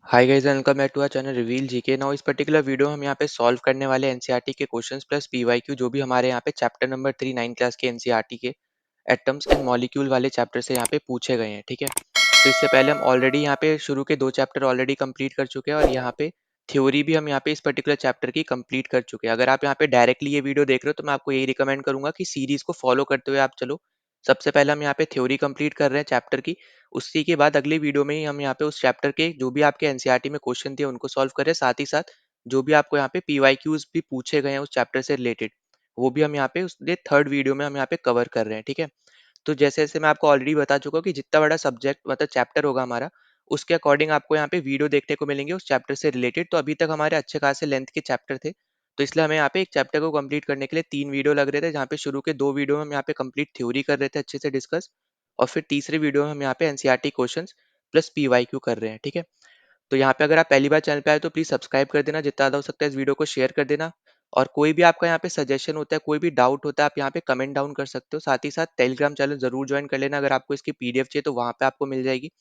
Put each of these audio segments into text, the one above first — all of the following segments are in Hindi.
Hi guys welcome back to our channel reveal GK. Now इस पर्टिकुलर वीडियो हम यहाँ पे सॉल्व करने वाले एनसीईआरटी के क्वेश्चंस प्लस पीवाईक्यू जो भी हमारे यहाँ पे चैप्टर नंबर 3 9 क्लास के एनसीईआरटी के एटम्स एंड मॉलिक्यूल वाले चैप्टर से यहाँ पे पूछे गए हैं। ठीक है, तो इससे पहले हम ऑलरेडी यहाँ पे शुरू के 2 चैप्टर ऑलरेडी कंप्लीट कर चुके हैं और यहाँ पे थ्योरी भी हम यहाँ पे इस पर्टिकुलर चैप्टर की कंप्लीट कर चुके हैं। अगर आप यहाँ पे डायरेक्टली ये वीडियो देख रहे हो तो मैं आपको यही रिकमेंड करूंगा कि सीरीज को फॉलो करते हुए आप चलो। सबसे पहले हम यहाँ पे थ्योरी कंप्लीट कर रहे हैं चैप्टर की, उसी के बाद अगली वीडियो में ही हम यहाँ पे उस चैप्टर के जो भी आपके एनसीईआरटी में क्वेश्चन थे उनको सॉल्व करें, साथ ही साथ जो भी आपको यहाँ पे पीवाईक्यूज भी पूछे गए हैं उस चैप्टर से रिलेटेड, वो भी हम यहाँ पे उस थर्ड वीडियो में हम यहाँ पे कवर कर रहे हैं। ठीक है, तो जैसे-जैसे मैं आपको ऑलरेडी बता चुका हूँ कि जितना बड़ा सब्जेक्ट मतलब चैप्टर होगा हमारा, उसके अकॉर्डिंग आपको यहाँ पे वीडियो देखने को मिलेंगे उस चैप्टर से रिलेटेड। तो अभी तक हमारे अच्छे खासे लेंथ के चैप्टर थे, तो इसलिए हमें यहाँ पे एक चैप्टर को कंप्लीट करने के लिए 3 वीडियो लग रहे थे, जहाँ पे शुरू के 2 वीडियो में हम यहाँ पे कंप्लीट थ्योरी कर रहे थे अच्छे से डिस्कस, और फिर तीसरे वीडियो में हम यहाँ पे एनसीईआरटी क्वेश्चंस प्लस पीवाईक्यू कर रहे हैं। ठीक है, तो यहाँ पे अगर आप पहली बार चैनल पे आए तो प्लीज़ सब्सक्राइब कर देना, जितना ज़्यादा हो सकता है इस वीडियो को शेयर कर देना, और कोई भी आपका यहाँ पे सजेशन होता है, कोई भी डाउट होता है, आप यहाँ पे कमेंट डाउन कर सकते हो। साथ ही साथ टेलीग्राम चैनल ज़रूर ज्वाइन कर लेना, अगर आपको इसकी पीडीएफ चाहिए तो वहाँ पे आपको मिल जाएगी।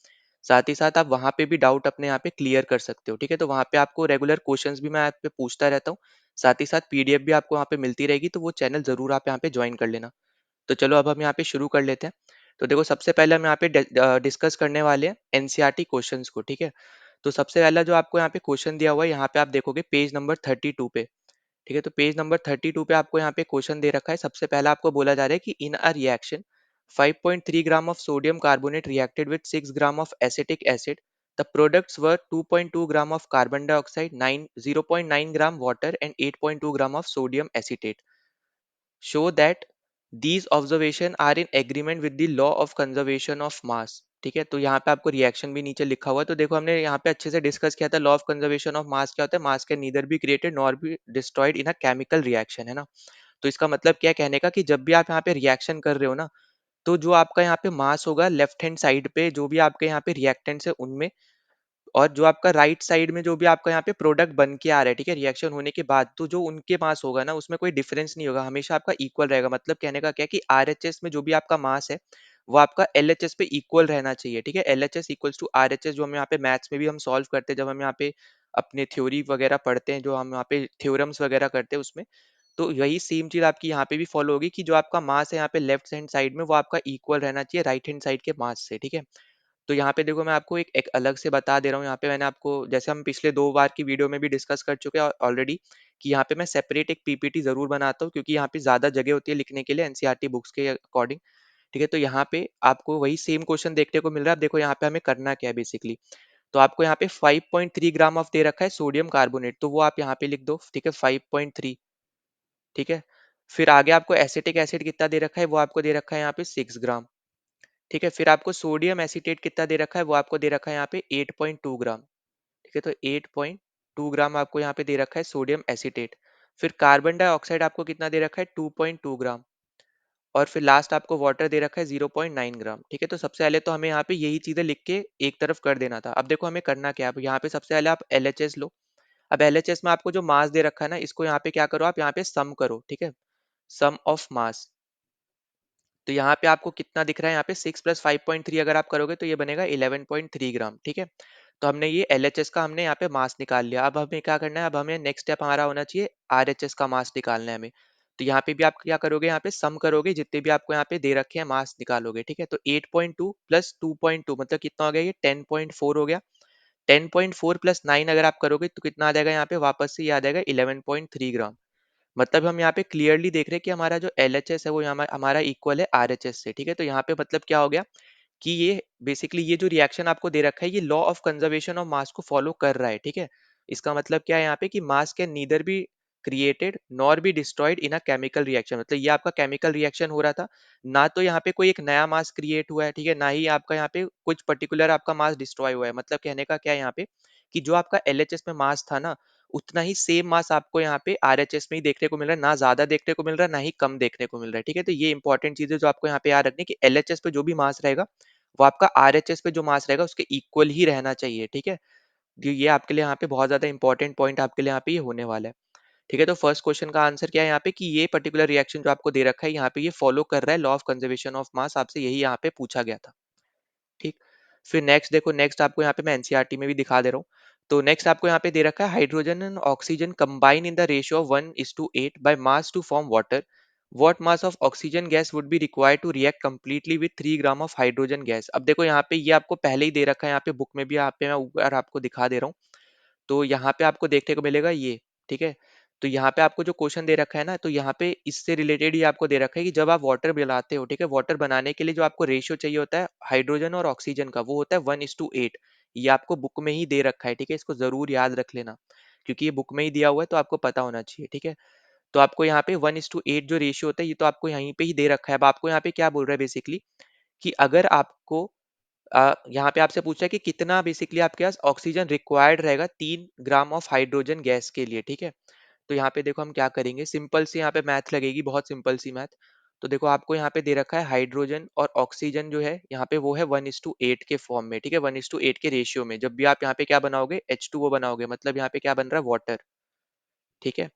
साथ ही साथ आप वहाँ पे भी डाउट अपने यहाँ पे क्लियर कर सकते हो। ठीक है, तो वहाँ पे आपको रेगुलर क्वेश्चंस भी मैं आप पे पूछता रहता हूँ, साथ ही साथ पीडीएफ भी आपको वहाँ पे मिलती रहेगी, तो वो चैनल ज़रूर आप यहाँ पे ज्वाइन कर लेना। तो चलो अब हम यहाँ पे शुरू कर लेते हैं। तो देखो, सबसे पहले हम यहाँ पे डिस्कस करने वाले हैं एनसीईआरटी क्वेश्चंस को। ठीक है, तो सबसे पहला जो आपको यहाँ पे क्वेश्चन दिया हुआ है, यहाँ पे आप देखोगे पेज नंबर 32 पे। ठीक है, तो पेज नंबर 32 पे आपको यहाँ पे क्वेश्चन दे रखा है। सबसे पहला आपको बोला जा रहा है कि in a reaction 5.3 gram of sodium carbonate reacted with 6 gram of acetic acid, the products were 2.2 gram of carbon dioxide, 0.9 gram water and 8.2 gram of sodium acetate. Show that these observation are in agreement with the law of conservation of mass. ठीक है, तो यहाँ पे आपको रिएक्शन भी नीचे लिखा हुआ है। तो देखो, हमने यहाँ पे अच्छे से डिस्कस किया था लॉ ऑफ कंजर्वेशन ऑफ मास क्या होता है। मास can neither be created nor be destroyed in a chemical reaction, है ना। तो इसका मतलब क्या है कहने का, कि जब भी आप यहाँ पे रिएक्शन कर रहे हो ना, तो जो आपका यहाँ पे मास होगा लेफ्ट हैंड साइड पे, जो भी आपके यहाँ पे रिएक्टेंट्स है उनमें, और जो आपका राइट साइड में जो भी आपका यहाँ पे प्रोडक्ट बन के आ रहा है, ठीक है, रिएक्शन होने के बाद, तो जो उनके मास होगा ना, उसमें कोई डिफरेंस नहीं होगा, हमेशा आपका इक्वल रहेगा। मतलब कहने का क्या है कि आरएचएस में जो भी आपका मास है, वो आपका एलएचएस पे इक्वल रहना चाहिए। ठीक है, एलएचएस इक्वल्स टू आरएचएस, जो हम यहाँ पे मैथ्स में भी हम सॉल्व करते हैं, जब हम यहाँ पे अपने थ्योरी वगैरह पढ़ते हैं, जो हम यहाँ पे थ्योरम्स वगैरह करते हैं उसमें, तो वही सेम चीज आपकी यहाँ पे भी फॉलो होगी, कि जो आपका मास है यहाँ पे लेफ्ट हैंड साइड में, वो आपका इक्वल रहना चाहिए राइट हैंड साइड के मास से। ठीक है, तो यहाँ पे देखो, मैं आपको एक अलग से बता दे रहा हूँ। यहाँ पे मैंने आपको, जैसे हम पिछले 2 बार की वीडियो में भी डिस्कस कर चुके हैं ऑलरेडी, कि यहाँ पे मैं सेपरेट एक पीपीटी ज़रूर बनाता हूँ, क्योंकि यहाँ पे ज़्यादा जगह होती है लिखने के लिए एनसीईआरटी बुक्स के अकॉर्डिंग। ठीक है, तो यहाँ पे आपको वही सेम क्वेश्चन देखने को मिल रहा है। अब देखो यहाँ पे हमें करना क्या है बेसिकली। तो आपको यहाँ पे 5.3 ग्राम ऑफ दे रखा है सोडियम कार्बोनेट, तो वो आप यहाँ पे लिख दो। ठीक है, 5.3। ठीक है, फिर आगे आपको एसिटिक एसिड कितना दे रखा है, वो आपको दे रखा है यहाँ पे 6 ग्राम। ठीक है, फिर आपको सोडियम एसीटेट कितना दे रखा है, वो आपको दे रखा है यहाँ पे 8.2 ग्राम। ठीक है, तो 8.2 ग्राम आपको यहाँ पे दे रखा है सोडियम एसीटेट। फिर कार्बन डाइऑक्साइड आपको कितना दे रखा है, 2.2 ग्राम। और फिर लास्ट आपको वाटर दे रखा है 0.9 ग्राम। ठीक है, तो सबसे पहले तो हमें यहाँ पे यही चीजें लिख के एक तरफ कर देना था। अब देखो हमें करना क्या है। अब यहाँ पे सबसे पहले आप एलएचएस लो। अब एलएचएस में आपको जो मास दे रखा है ना, इसको यहाँ पे क्या करो, आप यहाँ पे सम करो। ठीक है, सम ऑफ मास। तो यहाँ पे आपको कितना दिख रहा है, यहाँ पे 6 प्लस 5.3 अगर आप करोगे तो ये बनेगा 11.3 ग्राम। ठीक है, तो हमने ये एलएचएस का हमने यहाँ पे मास निकाल लिया। अब हमें क्या करना है, अब हमें नेक्स्ट स्टेप हमारा होना चाहिए आरएचएस का मास निकालना है हमें। तो यहाँ पे भी आप क्या करोगे, यहाँ पे सम करोगे, जितने भी आपको यहाँ पे दे रखे हैं मास निकालोगे। ठीक है, तो 8.2 प्लस 2.2 मतलब कितना हो गया, ये 10.4 हो गया। 10.4 प्लस 9 अगर आप करोगे तो कितना आ जाएगा, यहाँ पे वापस से ये आ जाएगा 11.3 ग्राम। मतलब हम यहाँ पे क्लियरली देख रहे हैं कि हमारा जो एलएचएस है वो हमारा इक्वल है आरएचएस से। ठीक है, तो यहाँ पे मतलब क्या हो गया, कि ये बेसिकली ये जो रिएक्शन आपको दे रखा है, ये लॉ ऑफ कंजर्वेशन ऑफ मास को फॉलो कर रहा है। ठीक है, इसका मतलब क्या है यहाँ पे, कि मास can neither be created nor be destroyed in a chemical reaction. मतलब ये आपका केमिकल रिएक्शन हो रहा था, ना तो यहाँ पे कोई एक नया मास क्रिएट हुआ है, ठीक है, ना ही आपका यहाँ पे कुछ पर्टिकुलर आपका मास डिस्ट्रॉय हुआ है। मतलब कहने का क्या है यहाँ पे, कि जो आपका एलएचएस में मास था ना, उतना ही सेम मास आपको यहाँ पे आरएचएस में ही देखने को मिल रहा है। ना ज्यादा देखने को मिल रहा है, ना ही कम देखने को मिल रहा है। ठीक है, तो ये इंपॉर्टेंट चीज है जो आपको यहाँ पे याद रखनी है, कि एलएचएस पे जो भी मास रहेगा, वो आपका आरएचएस पे जो मास रहेगा उसके इक्वल ही रहना चाहिए। ठीक है, ये आपके लिए यहाँ पे बहुत ज्यादा इंपॉर्टेंट पॉइंट आपके लिए यहाँ पे ये होने वाला है। ठीक है, तो फर्स्ट क्वेश्चन का आंसर क्या है यहाँ पे, कि ये पर्टिकुलर रिएक्शन जो आपको दे रखा है यहाँ पे, ये फॉलो कर रहा है लॉ ऑफ कंजर्वेशन ऑफ मास। आपसे यही यहाँ पे पूछा गया था। ठीक, फिर नेक्स्ट देखो, नेक्स्ट आपको यहाँ पे मैं एनसीईआरटी में भी दिखा दे रहा हूँ। तो नेक्स्ट आपको यहाँ पे दे रखा है hydrogen and oxygen combine in the ratio of 1:8 by mass to form water. What mass of oxygen gas would be required to react completely with 3 gram of hydrogen gas. अब देखो यहाँ पे ये आपको पहले ही दे रखा है, यहाँ पे बुक में भी यहाँ पे मैं ऊपर आपको दिखा दे रहा हूँ. तो यहाँ पे आपको देखने को मिलेगा ये, ठीक है? तो यहाँ पे आपको जो क्वेश्चन दे रखा है ना, तो यहाँ पे इससे रिलेटेड ही आपको दे रखा है कि जब आप वाटर बनाते हो, ठीक है? वाटर बनाने के लिए जो आपको रेशियो चाहिए होता है हाइड्रोजन और ऑक्सीजन का, वो होता है 1:8. ये आपको बुक में ही दे रखा है, ठीक है? इसको ज़रूर याद रख लेना, क्योंकि ये बुक में ही दिया हुआ है तो आपको पता होना चाहिए, ठीक है? तो आपको यहाँ पे 1:8 जो रेशियो होता है, ये तो आपको यहीं पे ही दे रखा है. अब आपको यहाँ पे क्या बोल रहा है बेसिकली कि अगर आपको यहाँ पे आपसे पूछ रहा है कि कितना बेसिकली आपके पास ऑक्सीजन रिक्वायर्ड रहेगा 3 ग्राम ऑफ हाइड्रोजन गैस के लिए, ठीक है? तो यहाँ पे देखो हम क्या करेंगे, सिंपल सी यहाँ पे मैथ लगेगी, बहुत सिंपल सी मैथ. तो देखो आपको यहाँ पे दे रखा है हाइड्रोजन और ऑक्सीजन जो है यहाँ पे वो है 1:8 के फॉर्म में, ठीक है? 1:8 के रेशियो में जब भी आप यहाँ पे क्या बनाओगे, H2O बनाओगे, मतलब यहाँ पे क्या बन रहा है, वाटर, ठीक है?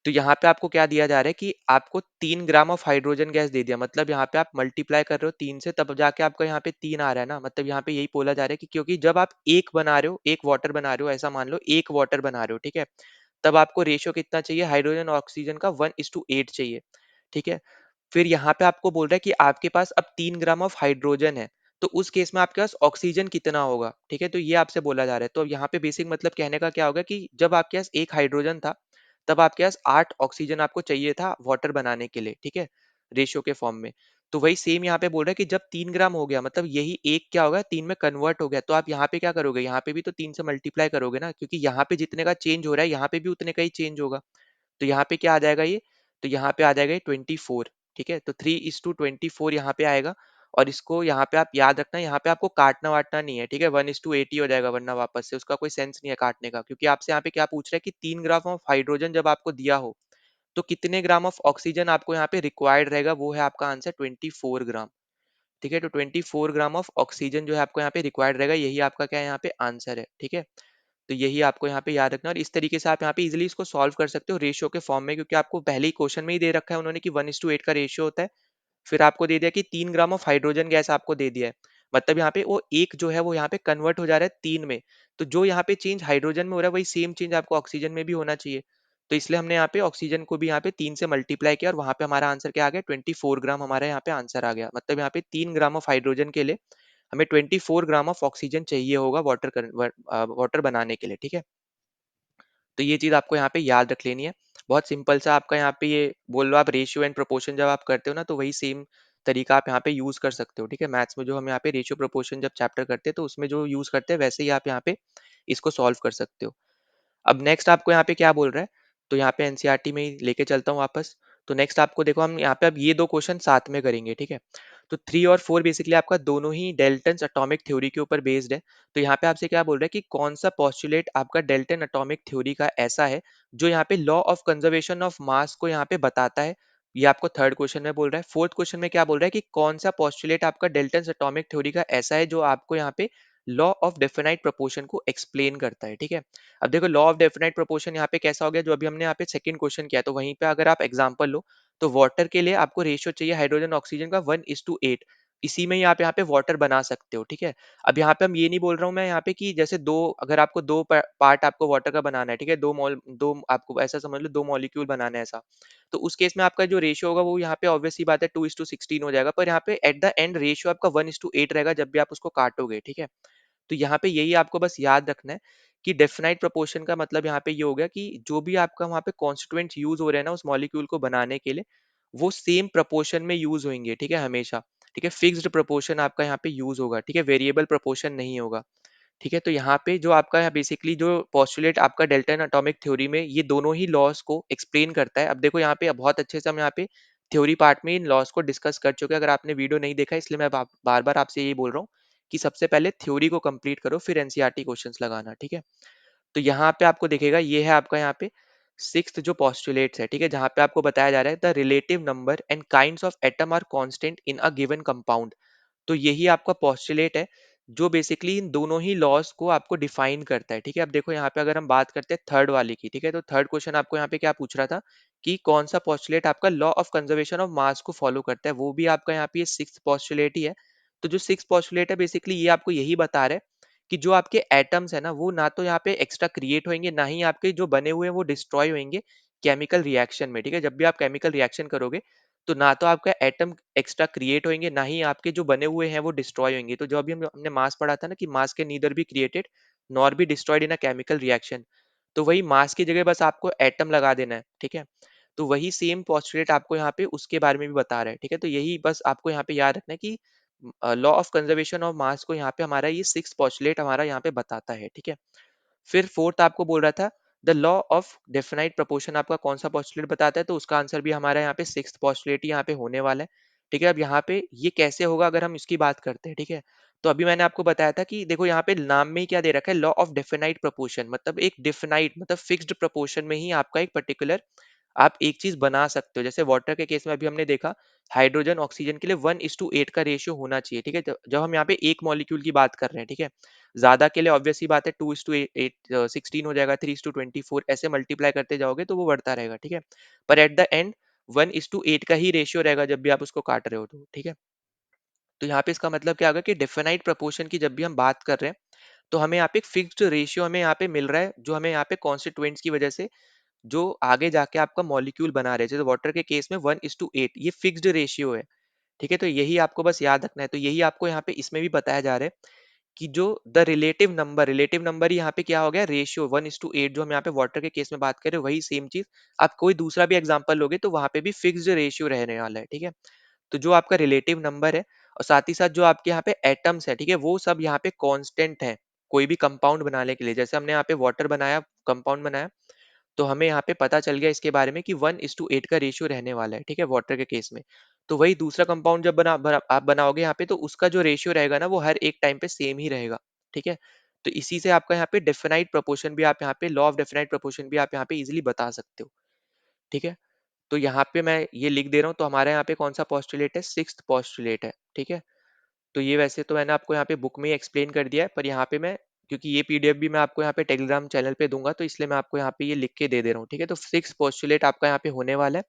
तो यहाँ पे आपको क्या दिया जा रहा है कि आपको 3 ग्राम ऑफ हाइड्रोजन गैस दे दिया, मतलब यहाँ पे आप मल्टीप्लाई कर रहे हो 3 से, तब जाके आपका यहाँ पे 3 आ रहा है ना. मतलब यहाँ पे यही बोला जा रहा है कि क्योंकि जब आप एक बना रहे हो, एक वाटर बना रहे हो, ऐसा मान लो एक वाटर बना रहे हो, ठीक है? तब आपको रेशियो कितना चाहिए हाइड्रोजन और ऑक्सीजन का, 1:8 चाहिए, ठीक है? फिर यहाँ पे आपको बोल रहा है कि आपके पास अब 3 ग्राम ऑफ हाइड्रोजन है, तो उस केस में आपके पास ऑक्सीजन कितना होगा, ठीक है? तो ये आपसे बोला जा रहा है. तो अब यहाँ पे बेसिक मतलब कहने का क्या होगा कि जब आपके पास एक हाइड्रोजन था, तब आपके पास 8 ऑक्सीजन आपको चाहिए था वाटर बनाने के लिए, ठीक है? रेशियो के फॉर्म में. तो वही सेम यहाँ पे बोल रहा है कि जब 3 ग्राम हो गया, मतलब यही एक क्या होगा, 3 में कन्वर्ट हो गया, तो आप यहाँ पे क्या करोगे, यहाँ पे भी तो 3 से मल्टीप्लाई करोगे ना, क्योंकि यहाँ पे जितने का चेंज हो रहा है, यहाँ पे भी उतने का ही चेंज होगा. तो यहाँ पे क्या आ जाएगा ये, तो यहाँ पे आ जाएगा ये 24, ठीक है? तो 3:24 यहाँ पे आएगा. और इसको यहाँ पे आप याद रखना, यहाँ पे आपको काटना वाटना नहीं है, ठीक है? 1:8 ही हो जाएगा, वरना वापस से उसका कोई सेंस नहीं है काटने का, क्योंकि आपसे यहाँ पे क्या पूछ रहा है कि 3 ग्राम ऑफ हाइड्रोजन जब आपको दिया हो, तो कितने ग्राम ऑफ ऑक्सीजन आपको यहाँ पे रिक्वायर्ड रहेगा, वो है आपका आंसर 24 ग्राम, ठीक है? तो 24 ग्राम ऑफ ऑक्सीजन जो है आपको यहाँ पे रिक्वायर्ड रहेगा, यही आपका क्या है, यहाँ पे आंसर है, ठीक है? तो यही आपको यहाँ पे याद रखना है, और इस तरीके से आप यहाँ पे इजीली इसको सॉल्व कर सकते हो रेशियो के फॉर्म में, क्योंकि आपको पहले ही क्वेश्चन में ही दे रखा है उन्होंने कि 1:8 का रेशियो होता है. फिर आपको दे दिया कि 3 ग्राम ऑफ हाइड्रोजन गैस आपको दे दिया है, मतलब यहाँ पे वो एक जो है वो यहाँ पे कन्वर्ट हो जा रहा है 3 में. तो जो यहाँ पे चेंज हाइड्रोजन में हो रहा है, वही सेम चेंज आपको ऑक्सीजन में भी होना चाहिए. तो इसलिए हमने यहाँ पे ऑक्सीजन को भी यहाँ पे 3 से मल्टीप्लाई किया, और वहां पे हमारा आंसर क्या आ गया, 24 ग्राम हमारा यहाँ पे आंसर आ गया. मतलब यहाँ पे 3 ग्राम ऑफ हाइड्रोजन के लिए हमें 24 ग्राम ऑफ ऑक्सीजन चाहिए होगा वाटर बनाने के लिए, ठीक है? तो ये चीज़ आपको यहाँ पे याद रख लेनी है. बहुत सिंपल सा आपका यहाँ पे ये बोल लो, आप रेशियो एंड प्रोपोर्शन जब आप करते हो ना, तो वही सेम तरीका आप यहाँ पे यूज़ कर सकते हो, ठीक है? मैथ्स में जो हम यहाँ पे रेशियो प्रोपोर्शन जब चैप्टर करते हैं, तो उसमें जो यूज़ करते हैं, वैसे ही आप यहाँ पे इसको सॉल्व कर सकते हो. अब नेक्स्ट आपको यहाँ पे क्या बोल रहा है, तो यहाँ पे एनसीईआरटी में ही लेके चलता हूँ वापस. तो नेक्स्ट आपको देखो, हम यहाँ पे अब ये दो क्वेश्चन साथ में करेंगे, ठीक है? तो 3 और 4 बेसिकली आपका दोनों ही डेल्टन एटॉमिक थ्योरी के ऊपर बेस्ड है. तो यहाँ पे आपसे क्या बोल रहा है कि कौन सा पॉस्टुलेट आपका डेल्टन एटॉमिक थ्योरी का ऐसा है जो यहाँ पे लॉ ऑफ कंजर्वेशन ऑफ मास को यहाँ पे बताता है. ये आपको थर्ड क्वेश्चन में बोल रहा है. फोर्थ क्वेश्चन में क्या बोल रहा है कि कौन सा पॉस्टुलेट आपका डेल्टन एटॉमिक थ्योरी का ऐसा है जो आपको यहाँ पे लॉ ऑफ डेफिनाइट प्रोपोर्शन को एक्सप्लेन करता है, ठीक है? अब देखो, लॉ ऑफ डेफिनाइट प्रोपोर्शन यहाँ पे कैसा हो गया, जो अभी हमने यहाँ पे सेकंड क्वेश्चन किया, तो वहीं पे अगर आप एग्जांपल लो, तो वाटर के लिए आपको रेशियो चाहिए हाइड्रोजन ऑक्सीजन का 1:8. इसी में ही आप यहाँ पे वाटर बना सकते हो, ठीक है? अब यहाँ पे हम ये नहीं बोल रहा हूँ मैं यहाँ पे कि जैसे दो, अगर आपको दो पार्ट आपको वाटर का बनाना है, ठीक है? दो आपको ऐसा समझ लो, दो मॉलिक्यूल बनाना है ऐसा. तो उस केस में आपका जो रेशियो होगा वो यहाँ पे ऑब्वियस सी बात है 2:16 हो जाएगा, पर यहाँ पे एट द एंड रेशियो आपका 1:8 रहेगा जब भी आप उसको काटोगे, ठीक है? तो यहाँ पे यही आपको बस याद रखना है कि डेफिनाइट प्रोपोर्शन का मतलब यहाँ पे ये हो गया कि जो भी आपका वहाँ पे कॉन्स्टिट्यूएंट्स यूज हो रहे हैं ना उस मॉलिक्यूल को बनाने के लिए, वो सेम प्रोपोर्शन में यूज होंगे, ठीक है? हमेशा, ठीक है? फिक्स्ड प्रोपोर्शन आपका यहाँ पे यूज होगा, ठीक है? वेरिएबल प्रोपोर्शन नहीं होगा, ठीक है? तो यहाँ पे जो आपका है बेसिकली जो पोस्टुलेट आपका डेल्टन एटॉमिक थ्योरी में ये दोनों ही लॉस को एक्सप्लेन करता है. अब देखो यहाँ पे बहुत अच्छे से हम यहाँ पे थ्योरी पार्ट में इन लॉस को डिस्कस कर चुके हैं. अगर आपने वीडियो नहीं देखा, इसलिए मैं बार बार आपसे यही बोल रहा हूँ कि सबसे पहले थ्योरी को कंप्लीट करो, फिर एनसीईआरटी क्वेश्चंस लगाना, ठीक है? तो यहाँ पे आपको दिखेगा, ये है आपका यहाँ पे सिक्स्थ जो पोस्टुलेट्स है, ठीक है? जहाँ पे आपको बताया जा रहा है the relative number and kinds of atom are constant in a given compound. तो यही आपका पोस्टुलेट है जो बेसिकली इन दोनों ही लॉस को आपको डिफाइन करता है, ठीक है? अब देखो यहाँ पे अगर हम बात करते हैं थर्ड वाले की, ठीक है? तो थर्ड क्वेश्चन आपको यहाँ पे क्या पूछ रहा था कि कौन सा पोस्टुलेट आपका लॉ ऑफ कंजर्वेशन ऑफ मास को फॉलो करता है, वो भी आपका यहाँ पे सिक्स पोस्टुलेट ही है. तो जो सिक्स पोस्टुलेट है बेसिकली ये आपको यही बता रहा है कि जो आपके एटम्स है ना, वो ना तो यहाँ पे एक्स्ट्रा क्रिएट होंगे, ना ही आपके जो बने हुए हैं वो डिस्ट्रॉय होंगे केमिकल रिएक्शन में, ठीक है। जब भी आप केमिकल रिएक्शन करोगे तो ना तो आपका एटम एक्स्ट्रा क्रिएट होंगे, ना ही आपके जो बने हुए हैं वो डिस्ट्रॉय होंगे। तो जो अभी हमने मास पढ़ा था ना कि मास can neither be created nor be destroyed in a chemical reaction, तो वही मास की जगह बस आपको एटम लगा देना है, ठीक है। तो वही सेम पोस्टुलेट आपको यहाँ पे उसके बारे में भी बता रहा है, ठीक है। तो यही बस आपको यहाँ पे याद रखना है कि लॉ ऑफ कंजर्वेशन ऑफ मास को यहाँ पे हमारा ये सिक्स पोस्टुलेट हमारा यहाँ पे बताता है, ठीक है। फिर फोर्थ आपको बोल रहा था the law of definite proportion आपका कौन सा पोस्टुलेट बताता है, तो उसका आंसर भी हमारा यहाँ पे सिक्स पोस्टुलेट ही यहाँ पे होने वाला है, ठीक है। अब यहाँ पे ये कैसे होगा अगर हम इसकी बात करते हैं, ठीक है। तो अभी मैंने आपको बताया था कि देखो यहाँ पे नाम में ही क्या दे रखा है, लॉ ऑफ डेफिनाइट प्रोपोर्शन, मतलब एक डिफिनाइट मतलब फिक्स्ड प्रोपोर्शन में ही आपका एक पर्टिकुलर आप एक चीज बना सकते हो। जैसे वाटर के केस में अभी हमने देखा हाइड्रोजन ऑक्सीजन के लिए 1:8 का रेशियो होना चाहिए, ठीक है। जब हम यहाँ पे एक मॉलिक्यूल की बात कर रहे हैं, ठीक है। ज्यादा के लिए ऑब्वियस ही बात है 2:8 16 हो जाएगा, 3:24 ऐसे मल्टीप्लाई करते जाओगे तो वो बढ़ता रहेगा, ठीक है। पर एट द एंड 1:8 का ही रेशियो रहेगा जब भी आप उसको काट रहे हो तो, ठीक है। तो यहाँ पे इसका मतलब क्या होगा कि डिफिनाइट प्रोपोर्शन की जब भी हम बात कर रहे हैं तो हमें यहाँ पे एक फिक्स्ड रेशियो हमें यहाँ पे मिल रहा है, जो हमें यहाँ पे कॉन्स्टिट्यूएंट्स की वजह से जो आगे जाके आपका मॉलिक्यूल बना रहे हैं। जैसे वाटर के केस में 1:8 ये फिक्स्ड रेशियो है, ठीक है। तो यही आपको बस याद रखना है। तो यही आपको यहाँ पे इसमें भी बताया जा रहा है कि जो द रिलेटिव नंबर यहाँ पे क्या हो गया, रेशियो 1:8 जो हम यहाँ पे वाटर के केस में बात करें वही सेम चीज आप कोई दूसरा भी एग्जाम्पल लोगे तो वहां पे भी फिक्स्ड रेशियो रहने वाला है, ठीक है। तो जो आपका रिलेटिव नंबर है और साथ ही साथ जो आपके यहाँ पे एटम्स है, ठीक है, वो सब यहाँ पे कांस्टेंट है कोई भी कंपाउंड बनाने के लिए। जैसे हमने यहाँ पे वाटर बनाया, कंपाउंड बनाया, तो हमें यहाँ पे पता चल गया इसके बारे में कि 1:8 का रेशियो रहने वाला है, ठीक है, वाटर के केस में। तो वही दूसरा कंपाउंड जब आप बनाओगे यहाँ पे तो उसका जो रेशियो रहेगा ना वो हर एक टाइम पे सेम ही रहेगा, ठीक है। तो इसी से आपका यहाँ पे डेफिनाइट प्रोपोर्शन भी आप यहाँ पे लॉ ऑफ डेफिनाइट प्रोपोर्शन भी आप यहाँ पे इजिली बता सकते हो, ठीक है। तो यहाँ पे मैं ये लिख दे रहा हूँ, तो हमारे यहाँ पे कौन सा पॉस्टुलेट है, सिक्स्थ पॉस्टुलेट है, ठीक है। तो ये वैसे तो मैंने आपको यहाँ पे बुक में ही एक्सप्लेन कर दिया है, पर यहाँ पे मैं क्योंकि ये पीडीएफ भी मैं आपको यहाँ पे टेलीग्राम चैनल पे दूंगा तो इसलिए मैं आपको यहाँ पे ये लिख के दे रहा हूँ, ठीक है। तो सिक्स पोस्टुलेट आपका यहाँ पे होने वाला है,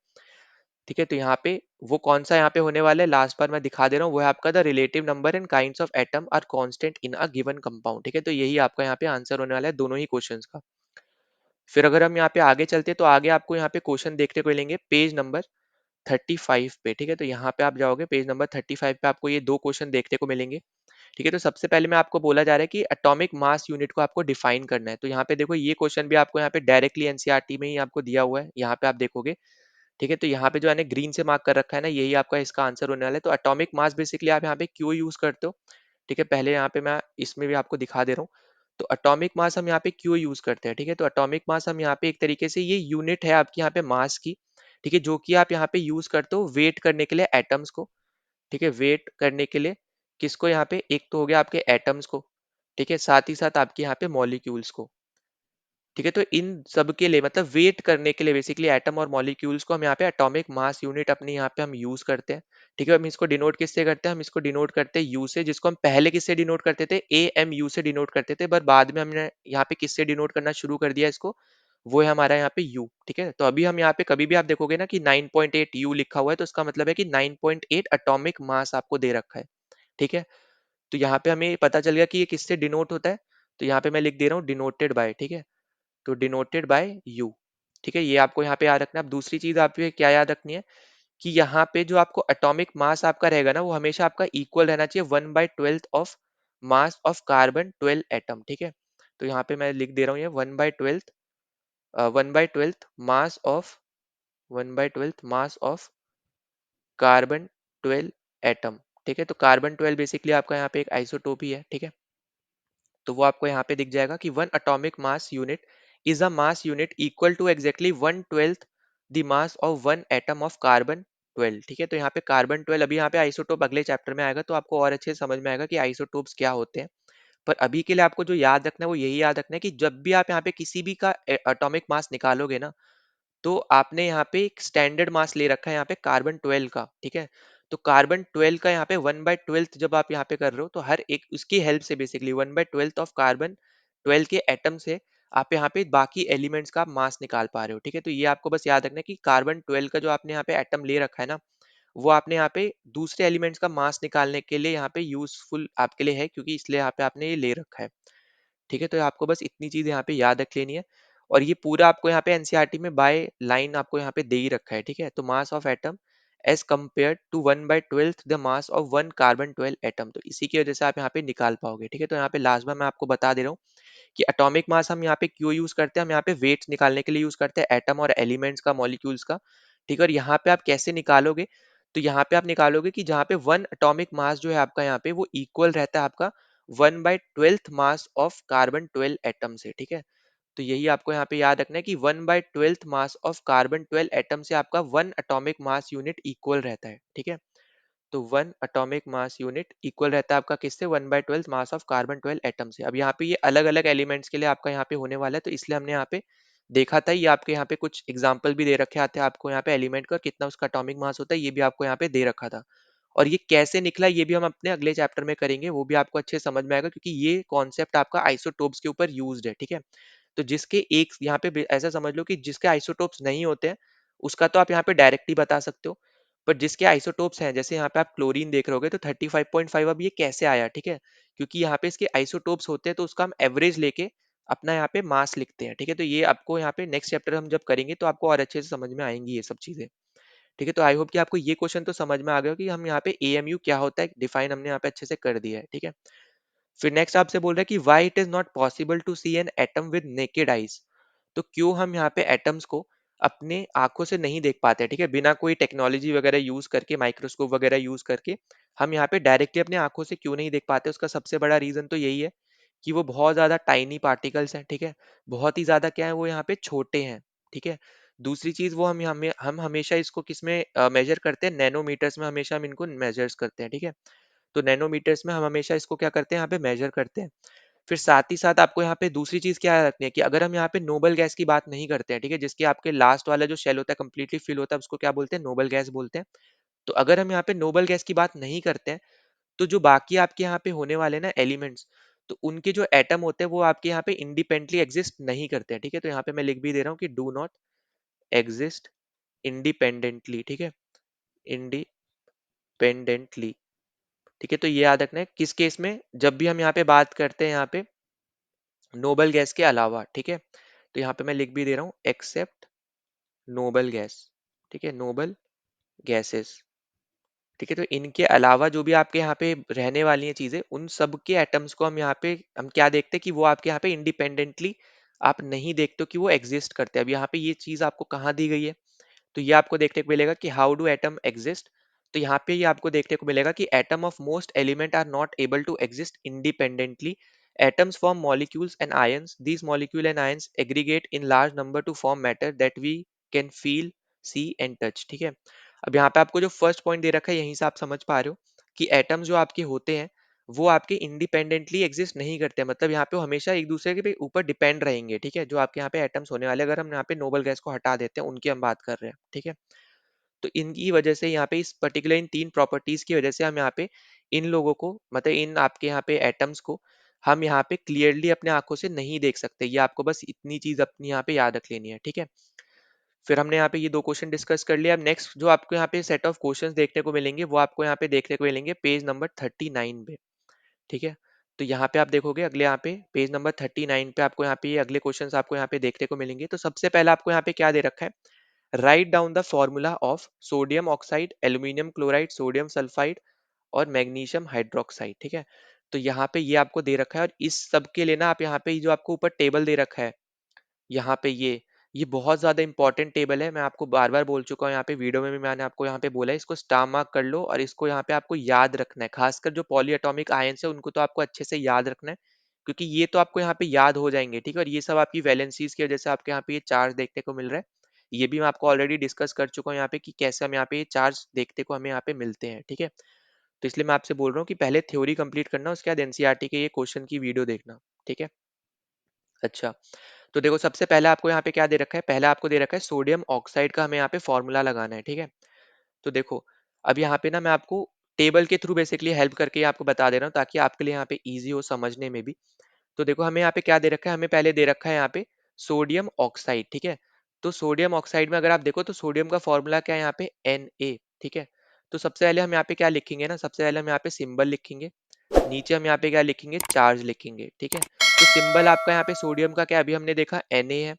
ठीक है। तो यहाँ पे वो कौन सा यहाँ पे होने वाला है लास्ट बार मैं दिखा दे रहा हूँ, वो है आपका the relative number and kinds of atom are constant in a given compound, ठीक है। तो यही आपका यहाँ पे आंसर होने वाला है दोनों ही क्वेश्चंस का। फिर अगर हम यहाँ पे आगे चलते तो आगे आपको यहाँ पे क्वेश्चन देखने को मिलेंगे पेज नंबर 35 पे, ठीक है। तो यहाँ पे आप जाओगे पेज नंबर 35 पे आपको ये दो क्वेश्चन देखने को मिलेंगे, ठीक है। तो सबसे पहले मैं आपको बोला जा रहा है कि एटॉमिक मास यूनिट को आपको डिफाइन करना है। तो यहाँ पे देखो ये क्वेश्चन भी आपको यहाँ पे डायरेक्टली एनसीईआरटी में ही आपको दिया हुआ है, यहाँ पे आप देखोगे, ठीक है। तो यहाँ पे जो है ग्रीन से मार्क कर रखा है ना, यही आपका इसका आंसर होने वाला है। तो एटॉमिक मास बेसिकली आप यहाँ पे क्यों यूज करते हो, ठीक है, पहले यहाँ पे मैं इसमें भी आपको दिखा दे रहा हूँ। तो एटॉमिक मास हम यहाँ पे क्यों यूज करते हैं, ठीक है। तो एटॉमिक मास हम यहाँ पे एक तरीके से ये यूनिट है आपकी यहाँ पे मास की, ठीक है, जो कि आप यहाँ पे यूज करते हो वेट करने के लिए एटम्स को, ठीक है, वेट करने के लिए किसको, यहाँ पे एक तो हो गया आपके एटम्स को, ठीक है, साथ ही साथ आपके यहाँ पे मॉलिक्यूल्स को, ठीक है। तो इन सब के लिए मतलब वेट करने के लिए बेसिकली एटम और मॉलिक्यूल्स को हम यहाँ पे एटॉमिक मास यूनिट अपने यहाँ पे हम यूज करते हैं, ठीक है। हम इसको डिनोट किससे करते हैं, हम इसको डिनोट करते हैं यू से, जिसको हम पहले किससे डिनोट करते थे, ए एम यू से डिनोट करते थे, पर बाद में हमने यहाँ पे किससे डिनोट करना शुरू कर दिया इसको, वो है हमारा यहाँ पे यू, ठीक है। तो अभी हम यहाँ पे कभी भी आप देखोगे ना कि 9.8 यू लिखा हुआ है तो इसका मतलब है कि 9.8 एटॉमिक मास आपको दे रखा है, ठीक है। तो यहाँ पे हमें पता चल गया कि ये किससे डिनोट होता है, तो यहाँ पे मैं लिख दे रहा हूँ डिनोटेड बाय, ठीक है। तो डिनोटेड बाय यू, ठीक है, ये आपको यहाँ पे याद रखना है। अब दूसरी चीज आपको क्या याद रखनी है कि यहाँ पे जो आपको एटॉमिक मास आपका रहेगा ना वो हमेशा आपका इक्वल रहना चाहिए 1/12 of mass of carbon 12 atom, ठीक है। तो यहाँ पे मैं लिख दे रहा हूँ ये 1/12 mass of 1/12 mass of carbon 12 atom, ठीक है। तो कार्बन 12 बेसिकली आपका यहाँ पे एक आइसोटोप ही है, ठीक है। तो वो आपको यहाँ पे दिख जाएगा कि one atomic mass unit is a mass unit equal to exactly 1/12 the mass of one atom of carbon 12, ठीक है। तो यहाँ पे कार्बन 12 अभी यहाँ पे आइसोटोप अगले चैप्टर में आएगा तो आपको और अच्छे से समझ में आएगा कि आइसोटोप्स क्या होते हैं। पर अभी के लिए आपको जो याद रखना है वो यही याद रखना है कि जब भी आप यहाँ पे किसी भी का एटॉमिक मास निकालोगे ना तो आपने यहाँ पे एक स्टैंडर्ड मास ले रखा है यहाँ पे कार्बन 12 का, ठीक है। तो कार्बन 12 का यहाँ पे 1/12 जब आप यहाँ पे कर रहे हो तो हर एक उसकी हेल्प से बेसिकली 1/12 ऑफ कार्बन 12 के एटम से आप यहाँ पे बाकी एलिमेंट्स का मास निकाल पा रहे हो, ठीक है। तो ये आपको बस याद रखना है कि कार्बन 12 का जो आपने यहाँ पे एटम ले रखा है ना वो आपने यहाँ पे दूसरे एलिमेंट्स का मास निकालने के लिए यहाँ पे यूजफुल आपके लिए है, क्योंकि इसलिए यहाँ पे आपने ये ले रखा है। ठीक है, तो आपको बस इतनी चीज यहाँ पे याद रख लेनी है। और ये पूरा आपको यहाँ पे एनसीईआरटी में बाय लाइन आपको यहाँ पे दे ही रखा है। ठीक है, तो mass of atom as compare to 1/12 the mass of one carbon 12 atom, तो इसी की वजह से आप यहाँ पे निकाल पाओगे। ठीक है, तो यहाँ पे लास्ट में मैं आपको बता दे रहा हूँ कि एटॉमिक मास हम यहाँ पे क्यों यूज करते हैं। हम यहाँ पे वेट्स निकालने के लिए यूज करते हैं, एटम और एलिमेंट्स का, मॉलिक्यूल्स का। ठीक है, और यहाँ पे आप कैसे निकालोगे, तो यहाँ पे आप निकालोगे कि जहाँ पे वन एटॉमिक मास जो है आपका यहाँ पे वो इक्वल रहता है आपका 1/12 मास ऑफ कार्बन 12 एटम से। ठीक है, तो यही आपको यहाँ पे याद रखना है कि 1/12 मास ऑफ कार्बन 12 एटम से आपका one atomic mass unit equal रहता है। ठीक है, तो one atomic mass unit equal रहता है आपका किससे, 1/12 मास ऑफ कार्बन 12 एटम से। अब यहाँ पे ये अलग अलग एलिमेंट्स के लिए आपका यहाँ पे होने वाला है, तो इसलिए हमने यहाँ पे देखा था, ये आपके यहाँ पे कुछ एग्जाम्पल भी दे रखे आते हैं आपको यहाँ पे एलिमेंट का कितना उसका एटॉमिक मास होता है, ये भी आपको यहाँ पे दे रखा था। और ये कैसे निकला ये भी हम अपने अगले चैप्टर में करेंगे, वो भी आपको अच्छे से समझ में आएगा, क्योंकि ये कॉन्सेप्ट आपका आइसोटोप्स के ऊपर यूज्ड है। ठीक है, तो जिसके एक यहाँ पे ऐसा समझ लो कि जिसके आइसोटोप्स नहीं होते हैं उसका तो आप यहाँ पे डायरेक्टली बता सकते हो, पर जिसके आइसोटोप्स हैं, जैसे यहाँ पे आप क्लोरीन देख रहे होगे तो 35.5, अब ये कैसे आया। ठीक है, क्योंकि यहाँ पे इसके आइसोटोप्स होते हैं, तो उसका हम एवरेज लेके अपना यहाँ पे मास लिखते हैं। ठीक है, तो ये आपको यहाँ पे नेक्स्ट चैप्टर हम जब करेंगे तो आपको और अच्छे से समझ में आएंगी ये सब चीजें। ठीक है, तो आई होप कि आपको ये क्वेश्चन तो समझ में आ गया हो कि हम यहाँ पे एएमयू क्या होता है डिफाइन हमने यहाँ पे अच्छे से कर दिया है। ठीक है, फिर नेक्स्ट आपसे बोल रहा है कि why it is not possible to see an atom with naked eyes, तो क्यों हम यहाँ पे एटम्स को अपने आंखों से नहीं देख पाते। ठीक है, बिना कोई टेक्नोलॉजी वगैरह यूज करके, माइक्रोस्कोप वगैरह यूज करके हम यहाँ पे डायरेक्टली अपने आंखों से क्यों नहीं देख पाते, उसका सबसे बड़ा रीजन तो यही है कि वो बहुत ज्यादा टाइनी पार्टिकल्स हैं। ठीक है, बहुत ही ज्यादा क्या है, वो यहाँ पे छोटे हैं। ठीक है, दूसरी चीज वो हम हमेशा इसको किस में मेजर करते हैं, नैनोमीटर्स में हमेशा हम इनको मेजर्स करते हैं। ठीक है, तो नैनोमीटर्स में हम हमेशा इसको क्या करते हैं, यहाँ पे मेजर करते हैं। फिर साथ ही साथ आपको यहाँ पे दूसरी चीज क्या रखनी है कि अगर हम यहाँ पे नोबल गैस की बात नहीं करते हैं, ठीक है, जिसके आपके लास्ट वाला जो शेल होता है कंप्लीटली फिल होता है, उसको क्या बोलते हैं, नोबल गैस बोलते हैं। तो अगर हम यहाँ पे नोबल गैस की बात नहीं करते हैं, तो जो बाकी आपके यहाँ पे होने वाले ना एलिमेंट्स, तो उनके जो एटम होते हैं वो आपके यहाँ पे इंडिपेंडेंटली एग्जिस्ट नहीं करते हैं। ठीक है, तो यहाँ पे मैं लिख भी दे रहा हूँ कि डू नॉट एग्जिस्ट इंडिपेंडेंटली। ठीक है, इंडिपेंडेंटली। ठीक है, तो ये याद रखना है किस केस में, जब भी हम यहाँ पे बात करते हैं यहाँ पे नोबल गैस के अलावा। ठीक है, तो यहाँ पे मैं लिख भी दे रहा हूँ एक्सेप्ट नोबल गैस। ठीक है, नोबल गैसेस। ठीक है, तो इनके अलावा जो भी आपके यहाँ पे रहने वाली हैं चीजें, उन सब के एटम्स को हम यहाँ पे हम क्या देखते हैं कि वो आपके यहाँ पे इंडिपेंडेंटली आप नहीं देखते हो कि वो एग्जिस्ट करते हैं। अब यहाँ पे ये चीज आपको कहाँ दी गई है, तो ये आपको देखने को मिलेगा कि हाउ डू एटम एग्जिस्ट। तो यहाँ पे ये आपको देखने को मिलेगा कि atom of most element are not able to exist independently, atoms form molecules and ions, these molecule and ions aggregate in large number to form matter that we can feel, see and touch. ठीक है, अब यहाँ पे आपको जो फर्स्ट पॉइंट दे रखा है यहीं से आप समझ पा रहे हो कि एटम्स जो आपके होते हैं वो आपके इंडिपेंडेंटली एग्जिस्ट नहीं करते, मतलब यहाँ पे वो हमेशा एक दूसरे के ऊपर डिपेंड रहेंगे। ठीक है, जो आपके यहाँ पे एटम्स होने वाले, अगर हम यहाँ पे नोबल गैस को हटा देते हैं, उनकी हम बात कर रहे हैं। ठीक है, तो इनकी वजह से यहाँ पे इस पर्टिकुलर इन तीन प्रॉपर्टीज की वजह से हम यहाँ पे इन लोगों को, मतलब इन आपके यहाँ पे एटम्स को हम यहाँ पे क्लियरली अपने आंखों से नहीं देख सकते। ये आपको बस इतनी चीज अपनी यहाँ पे याद रख लेनी है। ठीक है, फिर हमने यहाँ पे ये दो क्वेश्चन डिस्कस कर लिया। अब नेक्स्ट जो आपको यहाँ पे सेट ऑफ क्वेश्चंस देखने को मिलेंगे वो आपको यहाँ पे देखने को मिलेंगे पेज नंबर 39 पे। ठीक है, तो यहाँ पे आप देखोगे अगले यहाँ पे पेज नंबर 39 पे आपको यहाँ पे ये अगले क्वेश्चंस आपको यहाँ पे देखने को मिलेंगे। तो सबसे पहला आपको यहाँ पे क्या दे रखा है, write down the formula of sodium oxide, aluminium chloride, sodium sulphide और मैग्नीशियम हाइड्रोक्साइड। ठीक है, तो यहाँ पे ये आपको दे रखा है, और इस सब के लिए ना आप यहाँ पे जो आपको ऊपर टेबल दे रखा है, यहाँ पे ये बहुत ज्यादा इंपॉर्टेंट टेबल है। मैं आपको बार बार बोल चुका हूँ, यहाँ पे वीडियो में भी मैंने आपको यहाँ पे बोला है, इसको स्टार मार्क कर लो और इसको यहाँ पे आपको याद रखना है। खासकर जो पॉलीएटॉमिक आयंस है उनको तो आपको अच्छे से याद रखना है, क्योंकि ये तो आपको यहाँ पे याद हो जाएंगे। ठीक है, और ये सब आपकी वैलेंसीज की वजह से आपके यहाँ पे ये चार्ज देखने को मिल रहा है। ये भी मैं आपको ऑलरेडी डिस्कस कर चुका हूँ यहाँ पे कि कैसे हम यहाँ पे ये चार्ज देखते को हमें यहाँ पे मिलते हैं। ठीक है, तो इसलिए मैं आपसे बोल रहा हूँ कि पहले थ्योरी कंप्लीट करना, उसके बाद एनसीईआरटी के ये क्वेश्चन की वीडियो देखना। ठीक है, अच्छा, तो देखो सबसे पहले आपको यहाँ पे क्या दे रखा है, पहले आपको दे रखा है सोडियम ऑक्साइड का हमें यहाँ पे फॉर्मूला लगाना है। ठीक है, तो देखो अब यहाँ पे ना मैं आपको टेबल के थ्रू बेसिकली हेल्प करके आपको बता दे रहा हूँ, ताकि आपके लिए यहाँ पे इजी हो समझने में भी। तो देखो हमें यहाँ पे क्या दे रखा है, हमें पहले दे रखा है यहाँ पे सोडियम ऑक्साइड। ठीक है, तो सोडियम ऑक्साइड में अगर आप देखो तो सोडियम का फॉर्मूला क्या है यहाँ पे Na। ठीक है, तो सबसे पहले हम यहाँ पे क्या लिखेंगे ना, सबसे पहले हम यहाँ पे सिंबल लिखेंगे, नीचे हम यहाँ पे क्या लिखेंगे, चार्ज लिखेंगे, ठीक है। तो सिंबल आपका यहाँ पे सोडियम का क्या अभी हमने देखा Na है,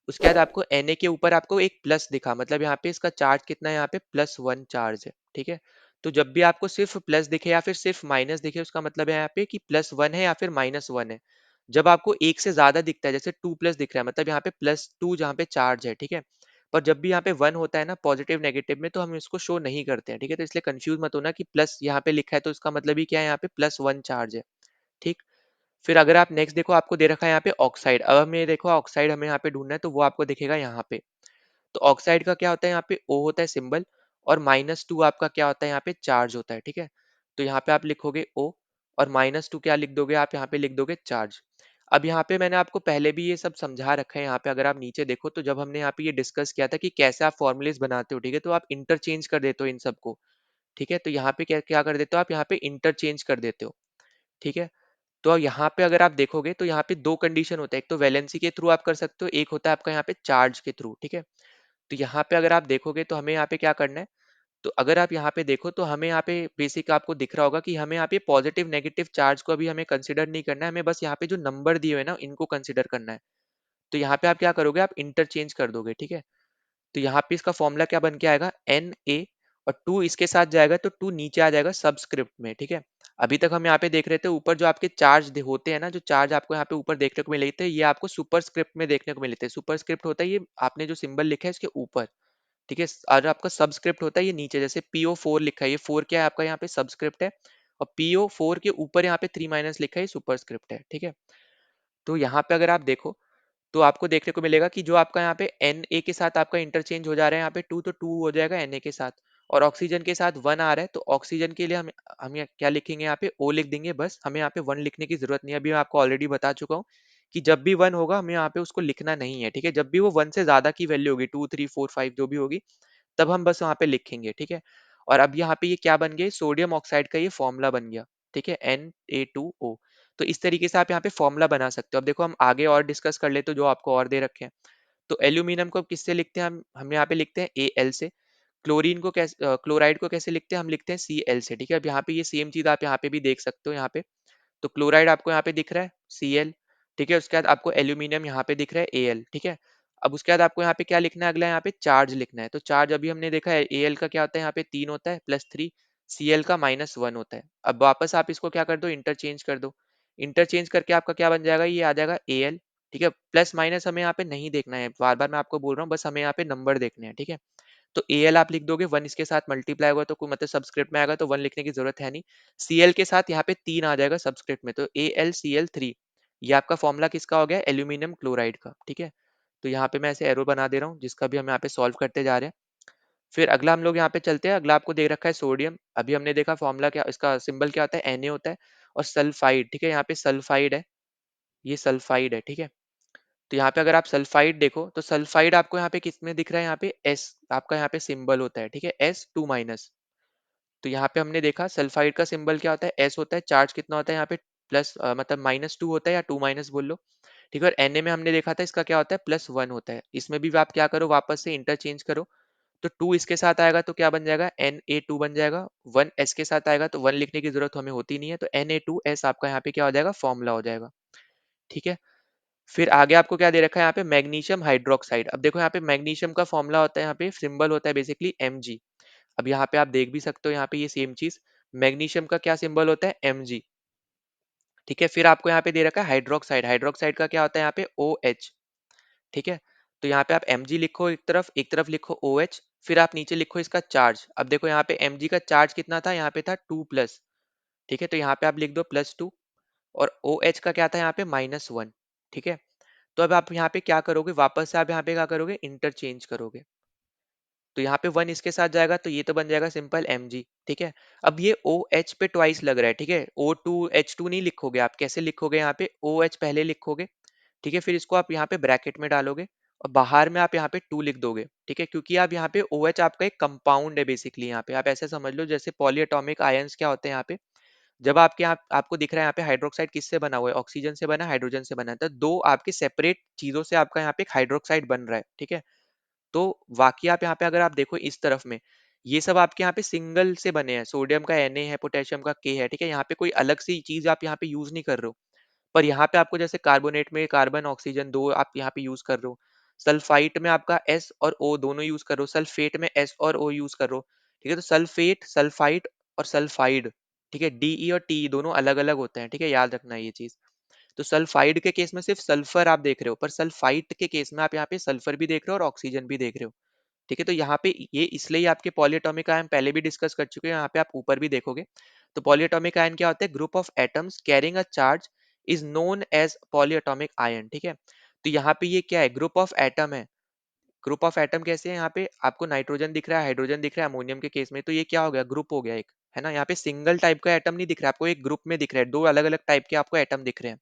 उसके बाद आपको Na के ऊपर आपको एक प्लस दिखा, मतलब यहाँ पे इसका चार्ज कितना है, यहाँ पे +1 चार्ज है, ठीक है। तो जब भी आपको सिर्फ प्लस दिखे या फिर सिर्फ माइनस दिखे, उसका मतलब है यहाँ पे कि +1 है या फिर -1 है। जब आपको एक से ज्यादा दिखता है, जैसे 2+ दिख रहा है, मतलब यहाँ पे +2 जहाँ पे चार्ज है, ठीक है। पर जब भी यहाँ पे 1 होता है ना पॉजिटिव नेगेटिव में, तो हम इसको शो नहीं करते हैं, ठीक है। तो इसलिए कंफ्यूज मत होना कि प्लस यहाँ पे लिखा है तो इसका मतलब ही क्या है, यहाँ पे +1 चार्ज है, ठीक। फिर अगर आप नेक्स्ट देखो, आपको दे रखा है यहाँ पे ऑक्साइड। अब हमें देखो ऑक्साइड हमें यहाँ पे ढूंढना है, तो वो आपको दिखेगा यहाँ पे। तो ऑक्साइड का क्या होता है, यहाँ पे O होता है सिंबल, और -2 आपका क्या होता है, यहाँ पे चार्ज होता है, ठीक है। तो यहाँ पे आप लिखोगे O, और -2 क्या लिख दोगे आप, यहाँ पे लिख दोगे चार्ज। अब यहाँ पे मैंने आपको पहले भी ये सब समझा रखा है, यहाँ पे अगर आप नीचे देखो तो जब हमने यहाँ पे ये डिस्कस किया था कि कैसे आप फॉर्मुलेस बनाते हो, ठीक है, तो आप इंटरचेंज कर देते हो इन सबको, ठीक है। तो यहाँ पे क्या क्या कर देते हो आप, यहाँ पे इंटरचेंज कर देते हो, ठीक है। तो यहाँ पे अगर आप देखोगे तो यहाँ पे दो कंडीशन होता है, एक तो वैलेंसी के थ्रू आप कर सकते हो, एक होता है आपका यहाँ पे चार्ज के थ्रू, ठीक है। तो यहाँ पे अगर आप देखोगे तो हमें यहाँ पे क्या करना है, तो अगर आप यहाँ पे देखो तो हमें यहाँ पे बेसिक आपको दिख रहा होगा कि हमें यहाँ पे पॉजिटिव नेगेटिव चार्ज को अभी हमें कंसिडर नहीं करना है, हमें बस यहाँ पे जो नंबर दिए हुए हैं ना इनको कंसिडर करना है। तो यहाँ पे आप क्या करोगे, आप इंटरचेंज कर दोगे, ठीक है। तो यहाँ पे इसका फॉर्मूला क्या बन के आएगा, Na, और 2 इसके साथ जाएगा तो 2 नीचे आ जाएगा सबस्क्रिप्ट में, ठीक है। अभी तक हम यहाँ पे देख रहे थे ऊपर जो आपके चार्ज होते हैं ना, जो चार्ज आपको यहाँ पे ऊपर देखने को मिले थे, ये आपको सुपर स्क्रिप्ट में देखने को मिले थे। सुपर स्क्रिप्ट होता है ये आपने जो सिंबल लिखा है इसके ऊपर, ठीक है। और आपका सबस्क्रिप्ट होता है ये नीचे, जैसे PO4 लिखा है, ये 4 क्या है आपका यहाँ पे सबस्क्रिप्ट है, और PO4 के ऊपर यहाँ पे 3- लिखा है, सुपर स्क्रिप्ट है, ठीक है। तो यहाँ पे अगर आप देखो तो आपको देखने को मिलेगा कि जो आपका यहाँ पे Na के साथ आपका इंटरचेंज हो जा रहा है, यहाँ पे 2 तो 2 हो जाएगा Na के साथ, और ऑक्सीजन के साथ 1 आ रहा है, तो ऑक्सीजन के लिए हम क्या लिखेंगे, यहाँ पे O लिख देंगे, बस हमें यहाँ पे 1 लिखने की जरूरत नहीं है। अभी मैं आपको ऑलरेडी बता चुका हूँ कि जब भी 1 होगा हमें यहाँ पे उसको लिखना नहीं है, ठीक है। जब भी वो 1 से ज्यादा की वैल्यू होगी, 2 3 4 5 जो भी होगी, तब हम बस वहाँ पे लिखेंगे, ठीक है। और अब यहाँ पे ये क्या बन गया, सोडियम ऑक्साइड का ये फॉर्मूला बन गया, ठीक है, Na2O। तो इस तरीके से आप यहाँ पे फॉर्मूला बना सकते हो। अब देखो हम आगे और डिस्कस कर लेते हो जो आपको और दे रखे हैं। तो एल्यूमिनियम को किससे लिखते हैं, हम यहाँ पे लिखते हैं Al से। क्लोरीन को कैसे, क्लोराइड को कैसे लिखते हैं, हम लिखते हैं Cl से, ठीक है। अब यहाँ पे ये सेम चीज आप यहाँ पे भी देख सकते हो, यहाँ पे तो क्लोराइड आपको यहाँ पे दिख रहा है Cl, ठीक है। उसके बाद आपको एल्यूमिनियम यहाँ पे दिख रहा है Al, ठीक है। अब उसके बाद आपको यहाँ पे क्या लिखना है, अगला यहाँ पे चार्ज लिखना है। तो चार्ज अभी हमने देखा है Al का क्या होता है, यहाँ पे 3 होता है +3, Cl का -1 होता है। अब वापस आप इसको क्या कर दो, इंटरचेंज कर दो। इंटरचेंज करके आपका क्या बन जाएगा, ये आ जाएगा Al, ठीक है। प्लस माइनस हमें यहाँ पे नहीं देखना है, बार बार मैं आपको बोल रहा हूँ, बस हमें यहाँ पे नंबर देखने हैं, ठीक है। तो Al आप लिख दोगे, 1 इसके साथ मल्टीप्लाई होगा तो कोई मतलब सबस्क्रिप्ट में आएगा, तो 1 लिखने की जरूरत है नहीं। Cl के साथ यहाँ पे 3 आ जाएगा सबस्क्रिप्ट में, तो AlCl3। ये आपका फॉर्मूला किसका हो गया, एल्यूमिनियम क्लोराइड का, ठीक है। तो यहाँ पे मैं ऐसे एरो बना दे रहा हूँ, जिसका भी हम यहाँ पे सॉल्व करते जा रहे हैं। फिर अगला हम लोग यहाँ पे चलते हैं। अगला आपको दे रखा है सोडियम। अभी हमने देखा फॉर्मूला क्या, इसका सिंबल क्या होता है, Na होता है, और सल्फाइड, ठीक है। यहाँ पे सल्फाइड है, ये सल्फाइड है, ठीक है। तो यहाँ पे अगर आप सल्फाइड देखो तो सल्फाइड आपको यहाँ पे किसमें दिख रहा है, यहाँ पे S आपका यहाँ पे सिंबल होता है, ठीक है, S2-। तो यहाँ पे हमने देखा सल्फाइड का सिंबल क्या होता है, S होता है। चार्ज कितना होता है यहाँ पे, प्लस मतलब -2 होता है, या 2- बोल लो, ठीक है। और Na में हमने देखा था इसका क्या होता है, +1 होता है। इसमें भी आप क्या करो, वापस से इंटरचेंज करो। तो 2 इसके साथ आएगा तो क्या बन जाएगा, Na2 बन जाएगा। 1 S के साथ आएगा तो 1 लिखने की जरूरत हमें होती नहीं है, तो Na2S आपका यहाँ पे क्या हो जाएगा, फॉर्मूला हो जाएगा, ठीक है। फिर आगे आपको क्या दे रखा है, यहाँ पे मैग्नीशियम हाइड्रोक्साइड। अब देखो यहाँ पे मैग्नीशियम का फॉर्मूला होता है, यहाँ पे सिंबल होता है बेसिकली Mg। अब यहाँ पे आप देख भी सकते हो, यहाँ पे ये सेम चीज, मैग्नीशियम का क्या सिंबल होता है, Mg, ठीक है। फिर आपको यहाँ पे दे रखा है हाइड्रोक्साइड। हाइड्रोक्साइड का क्या होता है, यहाँ पे OH, ठीक है। तो यहाँ पे आप Mg लिखो एक तरफ लिखो OH, फिर आप नीचे लिखो इसका चार्ज। अब देखो यहाँ पे Mg का चार्ज कितना था, यहाँ पे था 2+, ठीक है। तो यहाँ पे आप लिख दो +2, और OH का क्या था, यहाँ पे -1, ठीक है। तो अब आप यहाँ पे क्या करोगे, वापस से आप यहाँ पे क्या करोगे, इंटरचेंज करोगे। तो यहाँ पे 1 इसके साथ जाएगा तो ये तो बन जाएगा सिंपल Mg, ठीक है। अब ये OH पे ट्वाइस लग रहा है, ठीक है। O2H2 नहीं लिखोगे आप, कैसे लिखोगे, यहाँ पे OH पहले लिखोगे, ठीक है। फिर इसको आप यहाँ पे ब्रैकेट में डालोगे, और बाहर में आप यहाँ पे 2 लिख दोगे, ठीक है। क्योंकि आप यहाँ पे OH आपका एक कंपाउंड है बेसिकली, यहाँ पे आप ऐसे समझ लो जैसे पॉलीएटॉमिक आयंस क्या होते हैं यहाँ पे। जब आपके यहाँ आपको दिख रहा है यहाँ पे हाइड्रोक्साइड किससे बना हुआ है, ऑक्सीजन से बना है, हाइड्रोजन से बना है, तो दो आपके सेपरेट चीजों से आपका यहाँ पे एक हाइड्रोक्साइड बन रहा है, ठीक है। तो वाकई आप यहाँ पे अगर आप देखो इस तरफ में, ये सब आपके यहाँ पे सिंगल से बने हैं, सोडियम का Na है, पोटेशियम का K है, ठीक है, यहाँ पे कोई अलग सी चीज आप यहाँ पे यूज नहीं कर रहे हो। पर यहाँ पे आपको जैसे कार्बोनेट में कार्बन ऑक्सीजन दो आप यहाँ पे यूज कर रहे हो, सल्फाइट में आपका S और O दोनों यूज कर रहे हो, सल्फेट में S और O यूज कर रहे हो, ठीक है। तो सल्फेट, सल्फाइट और सल्फाइड, ठीक है, DE और TE दोनों अलग अलग होते हैं, ठीक है, याद रखना है ये चीज। तो सल्फाइड के केस में सिर्फ सल्फर आप देख रहे हो, पर सल्फाइट के केस में आप यहाँ पे सल्फर भी देख रहे हो और ऑक्सीजन भी देख रहे हो, ठीक है। तो यहाँ पे ये इसलिए आपके पॉलीएटॉमिक आयन पहले भी डिस्कस कर चुके हैं, यहाँ पे आप ऊपर भी देखोगे। तो पॉलीएटॉमिक आयन क्या होता है? Group of atoms carrying a charge is known as polyatomic ion, ठीक है। तो यहाँ पे ये क्या है? ग्रुप ऑफ एटम है। ग्रुप ऑफ एटम कैसे है? यहाँ पे आपको नाइट्रोजन दिख रहा है, हाइड्रोजन दिख रहा है अमोनियम के केस में, तो ये क्या हो गया? ग्रुप हो गया एक, है ना। यहाँ पे सिंगल टाइप का एटम नहीं दिख रहा है आपको, एक ग्रुप में दिख रहा है, दो अलग अलग टाइप के आपको एटम दिख रहे हैं,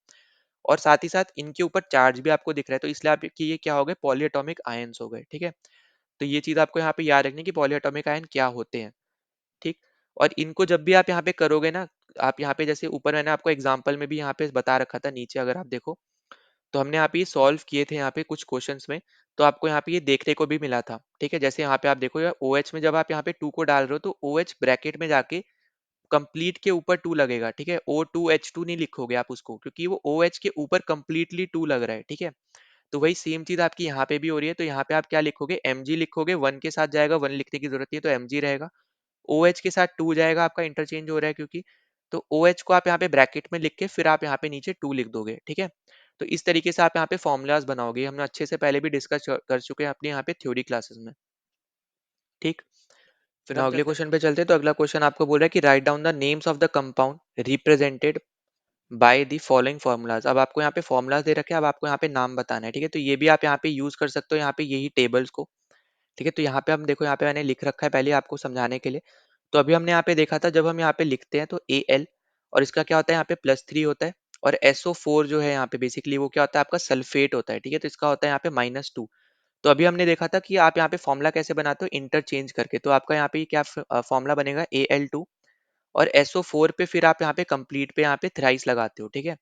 और साथ ही साथ इनके ऊपर चार्ज भी आपको दिख रहा है, तो इसलिए आपकी ये क्या हो गए? पॉलीएटॉमिक आयंस हो गए, ठीक है। तो ये चीज आपको यहाँ पे याद रखनी है कि पॉलीएटॉमिक आयन क्या होते हैं, ठीक। और इनको जब भी आप यहाँ पे करोगे ना, आप यहाँ पे जैसे ऊपर मैंने आपको एग्जांपल में भी यहाँ पे बता रखा था, नीचे अगर आप देखो तो हमने यहाँ पे ये सॉल्व किए थे यहाँ पे कुछ क्वेश्चंस में, तो आपको यहाँ पे ये देखने को भी मिला था, ठीक है। जैसे यहाँ पे आप देखो यार, ओ OH में जब आप यहाँ पे 2 को डाल रहे हो तो ओ OH ब्रैकेट में जाके कंप्लीट के ऊपर 2 लगेगा, ठीक है। O2H2 नहीं लिखोगे आप उसको, क्योंकि वो ओ OH के ऊपर कंप्लीटली 2 लग रहा है, ठीक है। तो वही सेम चीज आपकी यहाँ पे भी हो रही है, तो यहाँ पे आप क्या लिखोगे? Mg लिखोगे, 1 के साथ जाएगा, 1 लिखने की जरूरत नहीं है, तो Mg रहेगा। OH के साथ 2 जाएगा, आपका इंटरचेंज हो रहा है क्योंकि, तो OH को आप यहाँ पे ब्रैकेट में लिख के फिर आप यहाँ पे नीचे 2 लिख दोगे, ठीक है। तो इस तरीके से आप यहाँ पे फॉर्मूलाज बनाओगे, हमने अच्छे से पहले भी डिस्कस कर चुके हैं अपने यहाँ पे थ्योरी क्लासेस में, ठीक। फिर ना हम अगले चलते क्वेश्चन पे चलते हैं। तो अगला क्वेश्चन आपको बोल रहा है कि write down the names of the compound represented by the following formulas. अब आपको यहाँ पे फॉर्मूलाज दे रखे हैं, अब आपको यहाँ पे नाम बताना है, ठीक है। तो ये भी आप यहाँ पे यूज कर सकते हो, यहाँ पे यही टेबल्स को, ठीक है। तो यहाँ पे हम देखो, यहाँ पे मैंने लिख रखा है पहले आपको समझाने के लिए। तो अभी हमने यहाँ पे देखा था, जब हम यहाँ पे लिखते हैं तो Al, और इसका क्या होता है? यहाँ पे +3 होता है, और SO4 जो है यहाँ पे बेसिकली वो क्या होता है? आपका सल्फेट होता है, ठीक है। तो इसका होता है यहाँ पे -2। तो अभी हमने देखा था कि आप यहाँ पे फॉर्मूला कैसे बनाते हो? इंटरचेंज करके। तो आपका यहाँ पे क्या फॉर्मूला बनेगा? Al2, और SO4 पे फिर आप यहाँ पे कंप्लीट पे यहाँ पे थ्राइस लगाते हो, ठीक है।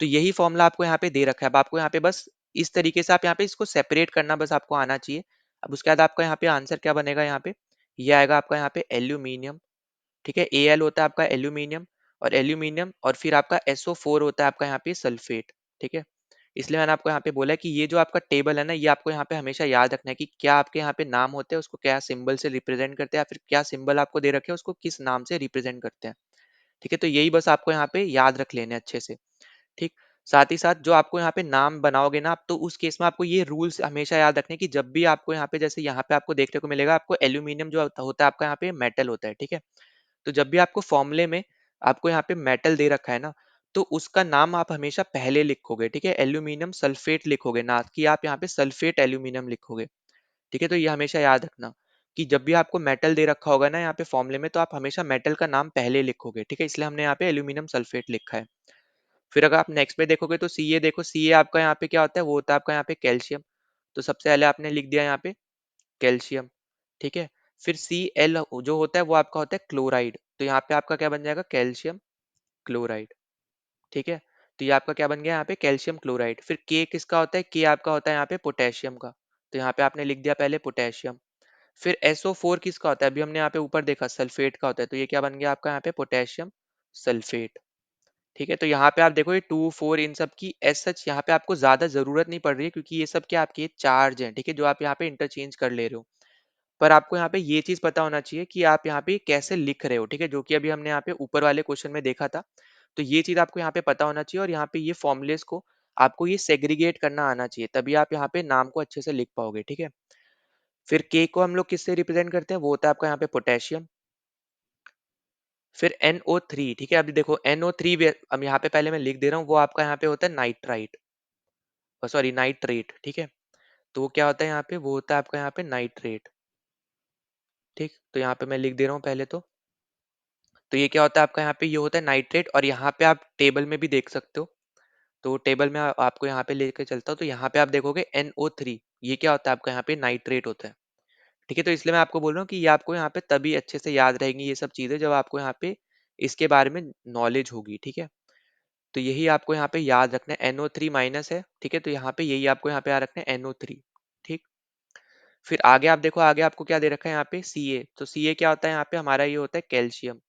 तो यही फॉर्मूला आपको यहाँ पे दे रखा है। अब आपको यहाँ पे बस इस तरीके से आप यहाँ पे इसको सेपरेट करना बस आपको आना चाहिए। अब उसके बाद आपका यहाँ पे आंसर क्या बनेगा? यहाँ पे ये आएगा आपका यहाँ पे एल्यूमिनियम, ठीक है। Al होता है आपका एल्यूमिनियम, और एल्यूमिनियम और फिर आपका SO4 होता है आपका यहाँ पे सल्फेट, ठीक है। इसलिए मैंने आपको यहाँ पे बोला है कि ये जो आपका टेबल है ना, ये आपको यहाँ पे हमेशा याद रखना है कि क्या आपके यहाँ पे नाम होते हैं, उसको क्या सिंबल से रिप्रेजेंट करते हैं, या फिर क्या सिंबल आपको दे रखे हैं उसको किस नाम से रिप्रेजेंट करते हैं, ठीक है। तो यही बस आपको यहाँ पे याद रख लेने अच्छे से, ठीक। साथ ही साथ जो आपको यहाँ पे नाम बनाओगे ना आप, तो उस केस में आपको ये रूल्स हमेशा याद रखने कि जब भी आपको यहाँ पे, जैसे यहाँ पे आपको देखने को मिलेगा, आपको एल्यूमिनियम जो होता है आपका यहाँ पे मेटल होता है, ठीक है। तो जब भी आपको फॉर्मूले में आपको यहाँ पे मेटल दे रखा है ना, तो उसका नाम आप हमेशा पहले लिखोगे, ठीक है। एल्यूमिनियम सल्फेट लिखोगे, ना कि आप यहाँ पे सल्फेट एल्यूमिनियम लिखोगे, ठीक है। तो ये हमेशा याद रखना कि जब भी आपको मेटल दे रखा होगा ना यहाँ पे फॉर्मूले में, तो आप हमेशा मेटल का नाम पहले लिखोगे, ठीक है। इसलिए हमने यहाँ पे एल्यूमिनियम सल्फेट लिखा है। फिर अगर आप नेक्स्ट पे देखोगे तो सी ए देखो, सी ए आपका यहाँ पे क्या होता है? वो होता है आपका यहाँ पे कैल्शियम। तो सबसे पहले आपने लिख दिया यहाँ पे कैल्शियम, ठीक है। फिर सी एल जो होता है वो आपका होता है क्लोराइड, तो यहाँ पे आपका क्या बन जाएगा? कैल्शियम क्लोराइड, ठीक है। तो ये आपका क्या बन गया यहाँ पे? Calcium chloride. फिर के किसका होता है? के आपका होता है यहाँ पे पोटेशियम का, तो यहाँ पे आपने लिख दिया पहले पोटेशियम। फिर SO4 किसका होता है? अभी हमने यहाँ पे ऊपर देखा सल्फेट का होता है, तो ये क्या बन गया आपका यहाँ पे? पोटेशियम सल्फेट, ठीक है। तो यहाँ पे आप देखो ये 2 4 इन सब की एज सच यहाँ पे आपको ज्यादा जरूरत नहीं पड़ रही है, क्योंकि ये सब क्या आपके चार्ज हैं, ठीक है, जो आप यहाँ पे इंटरचेंज कर ले रहे हो। पर आपको यहाँ पे ये चीज पता होना चाहिए कि आप यहाँ पे कैसे लिख रहे हो, ठीक है, जो कि अभी हमने यहाँ पे ऊपर वाले क्वेश्चन में देखा था। तो ये चीज आपको यहाँ पे पता होना चाहिए, और यहाँ पे ये फॉर्मुलेस को आपको ये सेग्रीगेट करना आना चाहिए, तभी आप यहाँ पे नाम को अच्छे से लिख पाओगे, ठीक है। फिर के को हम लोग किससे रिप्रेजेंट करते हैं? वो होता है आपका यहाँ पे पोटेशियम। फिर NO3, ठीक है। अभी देखो NO3 भी अब यहाँ पे पहले मैं लिख दे रहा हूँ, वो आपका यहाँ पे होता है नाइट्राइट, सॉरी नाइट्रेट, ठीक है। तो वो क्या होता है यहाँ पे? वो होता है आपका यहाँ पे नाइट्रेट, ठीक। तो यहाँ पे मैं लिख दे रहा हूँ पहले तो ये क्या होता है आपका यहाँ पे? ये होता है नाइट्रेट, और यहाँ पे आप टेबल में भी देख सकते हो। तो टेबल में आपको यहाँ पे लेके चलता हूँ, तो यहाँ पे आप देखोगे NO3, ये क्या होता है आपका? यहाँ पे नाइट्रेट होता है, ठीक है। तो इसलिए मैं आपको बोल रहा हूँ कि ये आपको यहाँ पे तभी अच्छे से याद रहेंगी ये सब चीजें, जब आपको यहाँ पे इसके बारे में नॉलेज होगी, ठीक है। तो यही आपको यहाँ पे याद रखना है, NO3 माइनस है, ठीक है। तो यहाँ पे यही आपको यहाँ पे याद रखना है NO3, ठीक। फिर आगे आप देखो, आगे आपको क्या दे रखा है यहाँ पे Ca, तो Ca क्या होता है यहाँ पे हमारा, ये होता है कैल्शियम।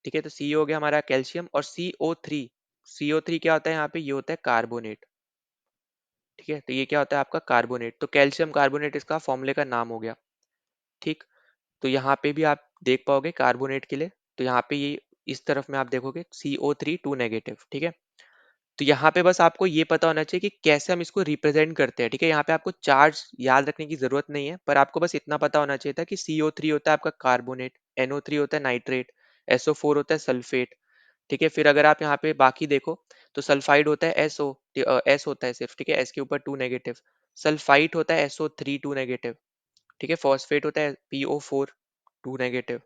ठीक है, तो Ca हो गया हमारा कैल्शियम, और CO3 क्या होता है यहाँ पे, ये होता है कार्बोनेट। ठीक है, तो ये क्या होता है आपका कार्बोनेट, तो कैल्शियम कार्बोनेट इसका फॉर्मूले का नाम हो गया। ठीक, तो यहाँ पे भी आप देख पाओगे कार्बोनेट के लिए, तो यहाँ पे ये इस तरफ में आप देखोगे CO3 2 नेगेटिव। ठीक है, तो यहाँ पे बस आपको ये पता होना चाहिए कि कैसे हम इसको रिप्रेजेंट करते हैं। ठीक है, यहाँ पे आपको चार्ज याद रखने की जरूरत नहीं है, पर आपको बस इतना पता होना चाहिए था कि CO3 होता है आपका कार्बोनेट, NO3 होता है नाइट्रेट, SO4 होता है सल्फेट। ठीक है, फिर अगर आप यहाँ पे बाकी देखो तो सल्फाइड होता है एस होता है सिर्फ। ठीक है, एस के ऊपर 2 नेगेटिव। सल्फाइट होता है SO3 2 नेगेटिव। ठीक है, फॉस्फेट होता है PO4 2 नेगेटिव।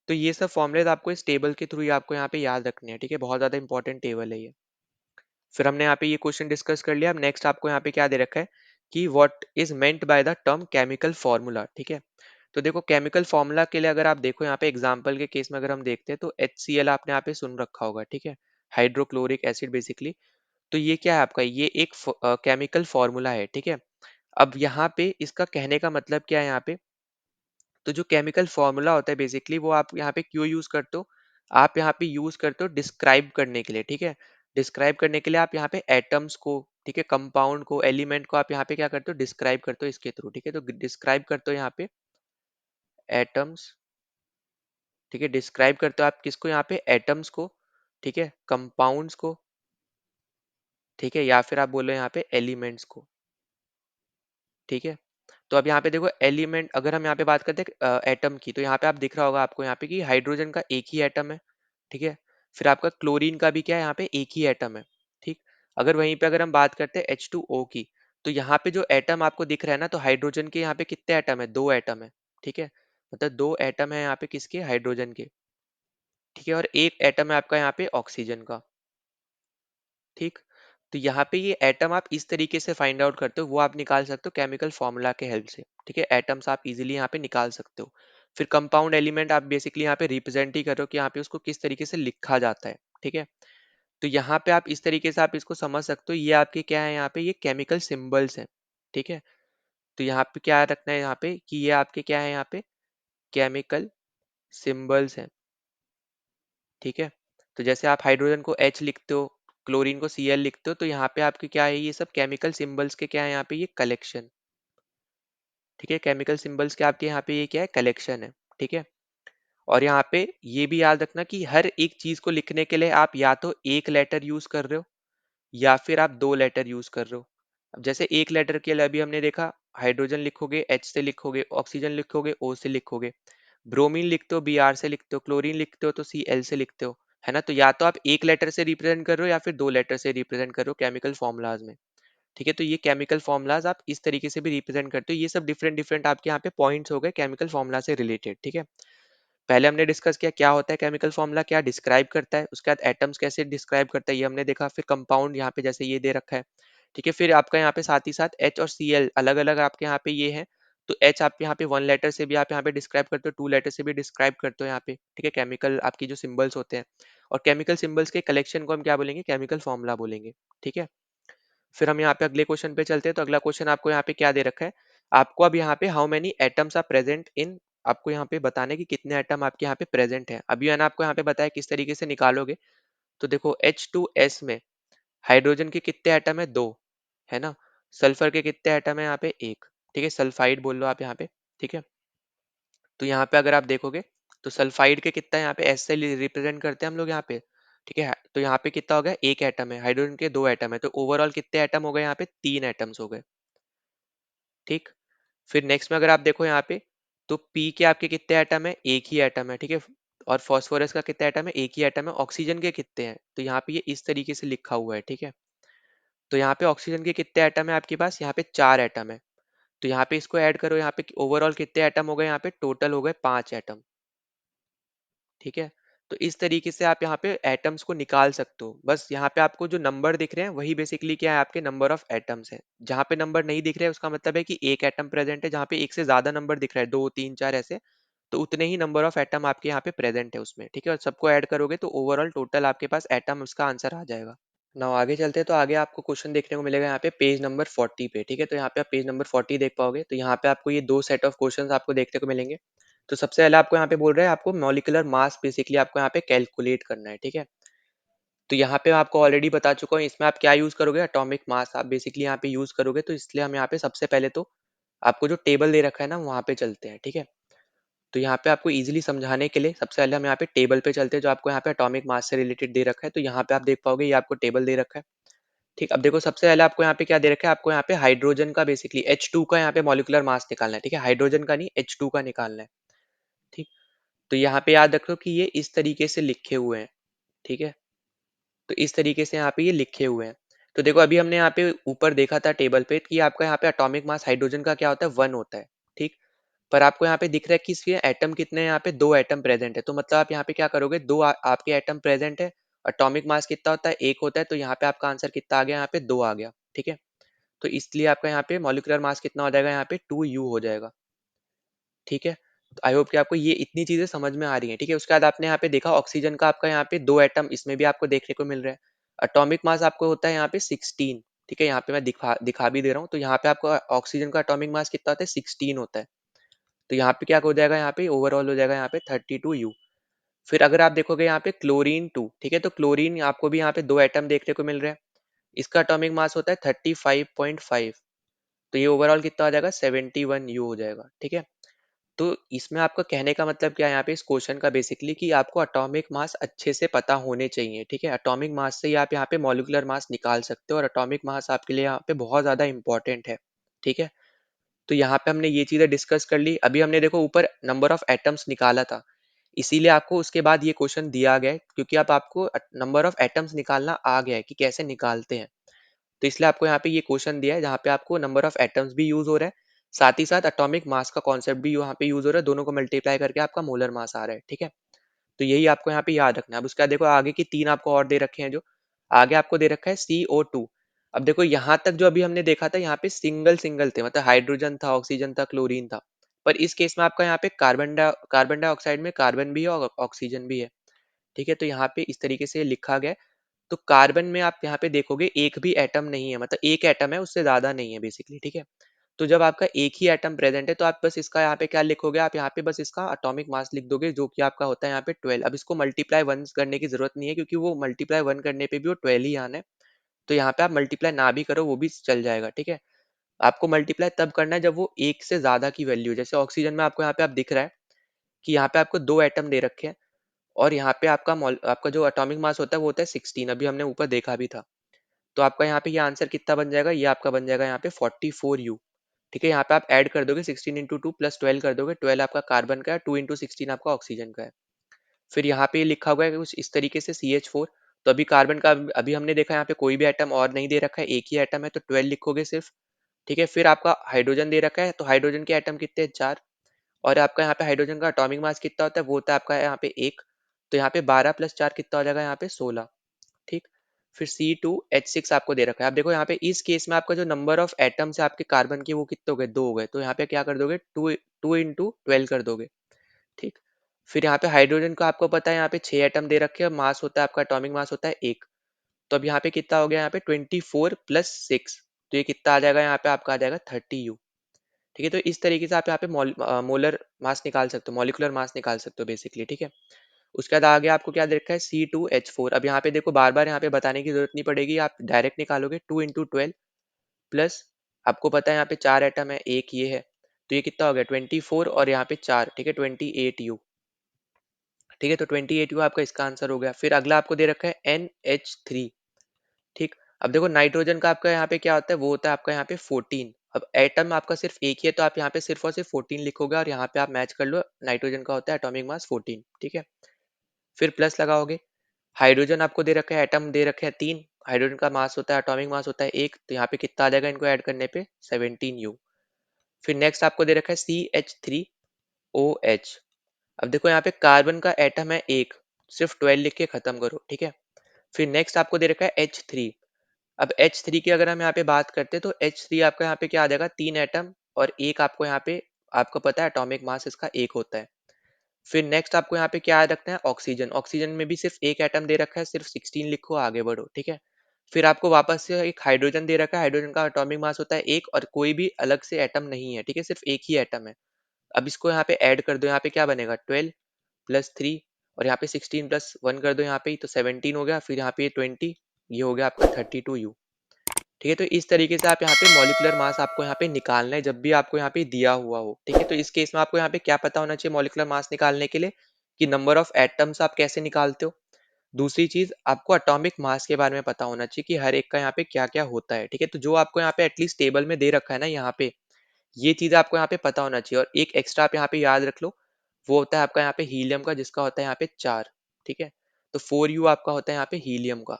तो ये सब फॉर्मुलेज आपको इस टेबल के थ्रू ही आपको यहाँ पे याद रखने हैं। ठीक है, बहुत ज्यादा इंपॉर्टेंट टेबल है ये। फिर हमने यहाँ पे ये क्वेश्चन डिस्कस कर लिया। अब नेक्स्ट आपको यहाँ पे क्या दे रखा है कि what is meant by the term chemical formula. ठीक है, तो देखो केमिकल फॉर्मूला के लिए अगर आप देखो यहाँ पे एग्जांपल के केस में अगर हम देखते हैं तो HCl आपने यहाँ पे सुन रखा होगा। ठीक है, हाइड्रोक्लोरिक एसिड बेसिकली। तो ये क्या है आपका, ये एक केमिकल फॉर्मूला है। ठीक है, अब यहाँ पे इसका कहने का मतलब क्या है यहाँ पे, तो जो केमिकल फॉर्मूला होता है बेसिकली वो आप यहाँ पे क्यों यूज करते हो, आप यहाँ पे यूज करते हो डिस्क्राइब करने के लिए। ठीक है, डिस्क्राइब करने के लिए आप यहाँ पे एटम्स को, ठीक है, कंपाउंड को, एलिमेंट को आप यहाँ पे क्या करते हो, डिस्क्राइब करते हो इसके थ्रू। ठीक है, तो डिस्क्राइब करते हो यहाँ पे एटम्स। ठीक है, डिस्क्राइब करते हो आप किसको, यहाँ पे एटम्स को, ठीक है, कंपाउंड्स को, ठीक है, या फिर आप बोलो यहाँ पे एलिमेंट्स को। ठीक है, तो अब यहाँ पे देखो एलिमेंट, अगर हम यहाँ पे बात करते हैं एटम की, तो यहाँ पे आप दिख रहा होगा आपको यहाँ पे कि हाइड्रोजन का एक ही एटम है। ठीक है, फिर आपका क्लोरीन का भी क्या है, यहाँ पे एक ही एटम है। ठीक, अगर वहीं पे अगर हम बात करते हैं H2O की, तो यहाँ पे जो एटम आपको दिख रहा है ना, तो हाइड्रोजन के यहाँ पे कितने एटम है, 2 एटम है। ठीक है, मतलब 2 एटम है यहाँ पे किसके, हाइड्रोजन के। ठीक है, और एक एटम है आपका यहाँ पे ऑक्सीजन का। ठीक, तो यहाँ पे ये एटम आप इस तरीके से फाइंड आउट करते हो, वो आप निकाल सकते हो केमिकल फॉर्मूला के हेल्प से। ठीक है, एटम्स आप इजीली यहाँ पे निकाल सकते हो। फिर कंपाउंड एलिमेंट आप बेसिकली यहाँ पे रिप्रेजेंट ही करो कि यहाँ पे उसको किस तरीके से लिखा जाता है। ठीक है, तो यहाँ पे आप इस तरीके से आप इसको समझ सकते हो, ये आपके क्या है, यहाँ पे ये केमिकल सिंबल्स हैं। ठीक है, तो यहाँ पे क्या रखना है यहाँ पे कि ये आपके क्या है, यहाँ पे केमिकल सिंबल्स हैं। ठीक है, तो जैसे आप हाइड्रोजन को H लिखते हो, क्लोरीन को Cl लिखते हो, तो यहाँ पे आपके क्या है, ये सब केमिकल सिंबल्स के क्या है, यहाँ पे ये कलेक्शन। ठीक है, केमिकल सिंबल्स के आपके यहाँ पे ये क्या है, कलेक्शन है। ठीक है, और यहाँ पे ये भी याद रखना कि हर एक चीज को लिखने के लिए आप या तो एक लेटर यूज कर रहे हो या फिर आप 2 लेटर यूज कर रहे हो। अब जैसे एक लेटर के लिए अभी हमने देखा, हाइड्रोजन लिखोगे H से लिखोगे, ऑक्सीजन लिखोगे O से लिखोगे, ब्रोमीन लिखते हो Br से लिखते हो, क्लोरीन लिखते हो तो Cl से लिखते हो। है ना, तो या तो आप एक लेटर से रिप्रेजेंट कर रहे हो या फिर 2 लेटर से रिप्रेजेंट कर रहे हो केमिकल फॉर्मूलाज में। ठीक है, तो ये केमिकल फॉर्मूलाज आप इस तरीके से भी रिप्रेजेंट करते हो। ये सब डिफरेंट डिफरेंट आपके यहाँ पे पॉइंट्स हो गए केमिकल फॉर्मूला से रिलेटेड। ठीक है, पहले हमने डिस्कस किया क्या होता है केमिकल फॉर्मूला, क्या डिस्क्राइब करता है, उसके बाद एटम्स कैसे डिस्क्राइब करता है ये हमने देखा, फिर कंपाउंड यहाँ पे जैसे ये दे रखा है। ठीक है, फिर आपका यहाँ पे साथ ही साथ H और Cl अलग अलग आपके यहाँ पे ये है, तो H आप यहाँ पे 1 लेटर से भी आप यहाँ पे डिस्क्राइब करते हो, 2 लेटर से भी डिस्क्राइब करते हो यहाँ पे। ठीक है, केमिकल आपकी जो सिंबल्स होते हैं, और केमिकल सिंबल्स के कलेक्शन को हम क्या बोलेंगे, केमिकल फॉर्मूला बोलेंगे। ठीक है, फिर हम यहाँ पे अगले क्वेश्चन पे चलते हैं। तो अगला क्वेश्चन आपको यहाँ पे क्या दे रखा है, आपको अब यहाँ पे how many atoms are present in, आपको यहाँ पे बताने कि कितने एटम आपके यहाँ पे प्रेजेंट है। अभी मैंने आपको यहाँ पे बताया किस तरीके से निकालोगे। तो देखो H2S में हाइड्रोजन के कितने एटम है, 2, है ना, सल्फर के कितने एटम है यहाँ पे, 1। ठीक है, सल्फाइड बोल लो आप यहाँ पे। ठीक है, तो यहाँ पे अगर आप देखोगे तो सल्फाइड के कितना है यहाँ पे, एस से रिप्रेजेंट करते हैं हम लोग यहाँ पे। ठीक है, तो यहाँ पे कितना हो गया, एक एटम है, हाइड्रोजन के 2 एटम है, तो ओवरऑल कितने एटम हो गए यहाँ पे, 3 एटम्स हो गए। ठीक, फिर नेक्स्ट में अगर आप देखो यहाँ पे, तो पी के आपके कितने एटम है, एक ही एटम है। ठीक है, और फॉस्फोरस का कितना एटम है, एक ही एटम है। ऑक्सीजन के कितने हैं, तो यहाँ पे ये इस तरीके से लिखा हुआ है। ठीक है, तो यहाँ पे ऑक्सीजन के कितने एटम है आपके पास, यहाँ पे 4 एटम है। तो यहाँ पे इसको ऐड करो, यहाँ पे ओवरऑल कितने एटम हो गए, यहाँ पे टोटल हो गए 5 एटम। ठीक है, तो इस तरीके से आप यहाँ पे एटम्स को निकाल सकते हो। बस यहाँ पे आपको जो नंबर दिख रहे हैं वही बेसिकली क्या है, आपके नंबर ऑफ एटम्स है। जहाँ पे नंबर नहीं दिख रहा है उसका मतलब है कि एक एटम प्रेजेंट है, जहाँ पे एक से ज्यादा नंबर दिख रहा है, 2 3 4 ऐसे, तो उतने ही नंबर ऑफ एटम आपके यहाँ पे प्रेजेंट है उसमें। ठीक है, और सबको ऐड करोगे तो ओवरऑल टोटल आपके पास एटम उसका आंसर आ जाएगा। नाउ आगे चलते हैं, तो आगे आपको क्वेश्चन देखने को मिलेगा यहाँ पे पेज नंबर 40 पे, ठीक है। तो यहाँ पे आप पेज नंबर 40 देख पाओगे, तो यहाँ पे आपको ये दो सेट ऑफ क्वेश्चंस आपको देखने को मिलेंगे। तो सबसे पहले आपको यहाँ पे बोल रहा है आपको मॉलिक्यूलर मास बेसिकली आपको यहाँ पे कैलकुलेट करना है, ठीक है। तो यहाँ पे आपको ऑलरेडी बता चुका हूँ, इसमें आप क्या यूज करोगे, एटॉमिक मास आप बेसिकली यहाँ पे यूज करोगे। तो इसलिए हम यहाँ पे सबसे पहले तो आपको जो टेबल दे रखा है ना वहाँ पे चलते हैं, ठीक है। तो यहाँ पे आपको इजीली समझाने के लिए सबसे पहले हम यहाँ पे टेबल पे चलते हैं, जो आपको यहाँ पे एटॉमिक मास से रिलेटेड दे रखा है। तो यहाँ पे आप देख पाओगे ये आपको टेबल दे रखा है, ठीक। अब देखो सबसे पहले आपको यहाँ पे क्या दे रखा है, आपको यहाँ पे हाइड्रोजन का बेसिकली H2 का यहाँ पे मॉलिक्यूलर मास निकालना है, ठीक है। हाइड्रोजन का नहीं, H2 का निकालना है, ठीक। तो यहाँ पे याद रखो कि ये इस तरीके से लिखे हुए हैं, ठीक है। तो इस तरीके से यहाँ पे ये लिखे हुए हैं। तो देखो अभी हमने यहाँ पे ऊपर देखा था टेबल पे कि आपका यहाँ पे एटॉमिक मास हाइड्रोजन का क्या होता है, 1 होता है, ठीक। पर आपको यहाँ पे दिख रहा है कि इसके एटम कितने हैं, यहाँ पे 2 एटम प्रेजेंट है। तो मतलब आप यहाँ पे क्या करोगे, दो आपके एटम प्रेजेंट है, एटॉमिक मास कितना होता है, 1 होता है। तो यहाँ पे आपका आंसर कितना आ गया, यहाँ पे 2 आ गया, ठीक है। तो इसलिए आपका यहाँ पे मॉलिक्यूलर मास कितना हो जाएगा, यहाँ पे 2U हो जाएगा, ठीक है। तो आई होप कि आपको ये इतनी चीजें समझ में आ रही हैं, ठीक है। उसके बाद आपने यहाँ पे देखा ऑक्सीजन का आपका यहाँ पे 2 एटम इसमें भी आपको देखने को मिल रहा है। एटॉमिक मास आपको होता है यहाँ पे 16, ठीक है। यहाँ पे मैं दिखा दिखा भी दे रहा हूँ। तो यहाँ पे आपको ऑक्सीजन का एटॉमिक मास कितना होता है, 16 होता है। तो यहाँ पे क्या हो जाएगा, यहाँ पे ओवरऑल हो जाएगा यहाँ पे 32U। फिर अगर आप देखोगे यहाँ पे क्लोरीन 2, ठीक है। तो क्लोरीन आपको भी यहाँ पे 2 एटम देखने को मिल रहे हैं। इसका एटॉमिक मास होता है 35.5। तो ये ओवरऑल कितना हो जाएगा, 71U हो जाएगा, ठीक है। तो इसमें आपका कहने का मतलब क्या है यहाँ पे इस क्वेश्चन का बेसिकली कि आपको एटॉमिक मास अच्छे से पता होने चाहिए, ठीक है। एटॉमिक मास से ही आप यहाँ पे मॉलिक्यूलर मास निकाल सकते हो, और एटॉमिक मास आपके लिए यहाँ पे बहुत ज्यादा इंपॉर्टेंट है, ठीक है। तो यहाँ पे हमने ये चीजें डिस्कस कर ली। अभी हमने देखो ऊपर नंबर ऑफ एटम्स निकाला था, इसीलिए आपको उसके बाद ये क्वेश्चन दिया गया है, क्योंकि अब आपको नंबर ऑफ एटम्स निकालना आ गया है कि कैसे निकालते हैं। तो इसलिए आपको यहाँ पे ये क्वेश्चन दिया है जहाँ पे आपको नंबर ऑफ एटम्स भी यूज हो रहा है, साथ ही साथ एटॉमिक मास का कॉन्सेप्ट भी यहाँ पे यूज हो रहा है। दोनों को मल्टीप्लाई करके आपका मोलर मास आ रहा है, ठीक है। तो यही आपको यहाँ पे याद रखना है। अब उसके बाद देखो आगे की 3 आपको और दे रखे हैं, जो आगे आपको दे रखा है CO2। अब देखो यहाँ तक जो अभी हमने देखा था, यहाँ पे सिंगल सिंगल थे, मतलब हाइड्रोजन था, ऑक्सीजन था, क्लोरीन था। पर इस केस में आपका यहाँ पे कार्बन डाइऑक्साइड में कार्बन भी है और ऑक्सीजन भी है, ठीक है। तो यहाँ पे इस तरीके से लिखा गया है। तो कार्बन में आप यहाँ पे देखोगे एक भी एटम नहीं है, मतलब एक एटम है, उससे ज्यादा नहीं है बेसिकली, ठीक है। तो जब आपका एक ही एटम प्रेजेंट है, तो आप बस इसका यहाँ पे क्या लिखोगे, आप यहाँ पे बस इसका एटॉमिक मास लिख दोगे, जो कि आपका होता है यहाँ पे 12। अब इसको मल्टीप्लाई 1 करने की जरूरत नहीं है, क्योंकि वो मल्टीप्लाई 1 करने पे भी वो 12 ही आना है। तो यहाँ पे आप मल्टीप्लाई ना भी करो, वो भी चल जाएगा, ठीक है। आपको मल्टीप्लाई तब करना है जब वो एक से ज्यादा की वैल्यू, जैसे ऑक्सीजन में आपको यहाँ पे आप दिख रहा है कि यहाँ पे आपको 2 एटम दे रखे हैं, और यहाँ पे आपका जो एटॉमिक मास होता है वो होता है 16, अभी हमने ऊपर देखा भी था। तो आपका यहाँ पे ये आंसर कितना बन जाएगा, ये आपका बन जाएगा यहाँ पे 44U, ठीक है। यहाँ पे आप ऐड कर दोगे 16 इंटू 2 प्लस 12 कर दोगे, 12 आपका कार्बन का है, 2 इंटू 16 आपका ऑक्सीजन का है। फिर यहाँ पे लिखा हुआ है कुछ इस तरीके से CH4। तो अभी कार्बन का अभी हमने देखा यहाँ पे कोई भी एटम और नहीं दे रखा है, एक ही एटम है, तो 12 लिखोगे सिर्फ, ठीक है। फिर आपका हाइड्रोजन दे रखा है, तो हाइड्रोजन के एटम कितने हैं, 4। और आपका यहाँ पे हाइड्रोजन का एटॉमिक मास कितना होता है, वो होता है आपका यहाँ पे 1। तो यहाँ पे 12 प्लस 4 कितना हो जाएगा, यहाँ पे 16, ठीक। फिर C2H6 आपको दे रखा है। आप देखो यहाँ पे इस केस में आपका जो नंबर ऑफ एटम्स है आपके कार्बन के, वो कितने हो गए, 2 हो गए। तो यहाँ पे क्या कर दोगे, टू टू इंटू 12 कर दोगे, ठीक। फिर यहाँ पे हाइड्रोजन को आपको पता है यहाँ पे 6 एटम दे रखे हैं, मास होता है आपका एटॉमिक मास होता है 1। तो अब यहाँ पे कितना हो गया, यहाँ पे 24 प्लस 6, तो ये कितना आ जाएगा, यहाँ पे आपका आ जाएगा 30U, ठीक है। तो इस तरीके से आप यहाँ पे मोलर मास निकाल सकते हो, मॉलिक्यूलर मास निकाल सकते हो बेसिकली, ठीक है। उसके बाद आगे आपको क्या दे रखा है, C2H4। अब यहाँ पे देखो बार बार यहाँ पे बताने की जरूरत नहीं पड़ेगी, आप डायरेक्ट निकालोगे, 2 इंटू 12 प्लस, आपको पता है यहाँ पे 4 एटम है, एक ये है। तो ये कितना हो गया, 24 और यहाँ पे 4, ठीक है, 28U, ठीक है। तो 28U आपका इसका आंसर हो गया। फिर अगला आपको दे रखा है NH3, ठीक। अब देखो नाइट्रोजन का आपका यहाँ पे क्या होता है, वो होता है आपका यहाँ पे 14। अब एटम आपका सिर्फ एक ही है, तो आप यहाँ पे सिर्फ और सिर्फ 14 लिखोगे, और यहाँ पे आप मैच कर लो, नाइट्रोजन का होता है एटॉमिक मास 14, ठीक है। फिर प्लस लगाओगे। हाइड्रोजन आपको दे रखा है, एटम दे रखे हैं 3, हाइड्रोजन का मास होता है एटॉमिक मास होता है 1। तो यहाँ पे कितना आ जाएगा इनको ऐड करने पे, 17U। फिर नेक्स्ट आपको दे रखा है CH3OH। अब देखो यहाँ पे कार्बन का एटम है 1, सिर्फ 12 लिख के खत्म करो, ठीक है। फिर नेक्स्ट आपको दे रखा है H3। अब H3 की अगर हम यहाँ पे बात करते हैं, तो H3 आपका यहाँ पे क्या आ जाएगा, 3 एटम और एक आपको यहाँ पे, आपको पता है एटॉमिक मास इसका 1 होता है। फिर नेक्स्ट आपको यहाँ पे क्या याद रखना है, ऑक्सीजन। ऑक्सीजन में भी सिर्फ एक एटम दे रखा है, सिर्फ 16 लिखो, आगे बढ़ो, ठीक है। फिर आपको वापस से एक हाइड्रोजन दे रखा है, हाइड्रोजन का एटॉमिक मास होता है 1 और कोई भी अलग से एटम नहीं है, ठीक है? सिर्फ एक ही एटम है। अब इसको यहाँ पे ऐड कर दो, यहाँ पे क्या बनेगा 12 प्लस 3 और यहाँ पे 16 प्लस 1 कर दो यहाँ पे ही, तो 17 हो गया। फिर यहाँ पे 20, ये हो गया आपका 32U। ठीक है, तो इस तरीके से आप यहाँ पे मॉलिक्यूलर मास आपको यहाँ पे निकालना है जब भी आपको यहाँ पे दिया हुआ हो। ठीक है, तो इस केस में आपको यहाँ पे क्या पता होना चाहिए मॉलिक्यूलर मास निकालने के लिए, कि नंबर ऑफ एटम्स आप कैसे निकालते हो। दूसरी चीज, आपको एटॉमिक मास के बारे में पता होना चाहिए कि हर एक का यहाँ पे क्या क्या होता है। ठीक है, तो जो आपको यहाँ पे एटलीस्ट टेबल में दे रखा है ना यहाँ पे, ये चीज आपको यहाँ पे पता होना चाहिए। और एक एक्स्ट्रा आप यहाँ पे याद रख लो, वो होता है आपका यहाँ पे हीलियम का, जिसका होता है यहाँ पे 4। ठीक है, तो 4U आपका होता है यहाँ पे हीलियम का।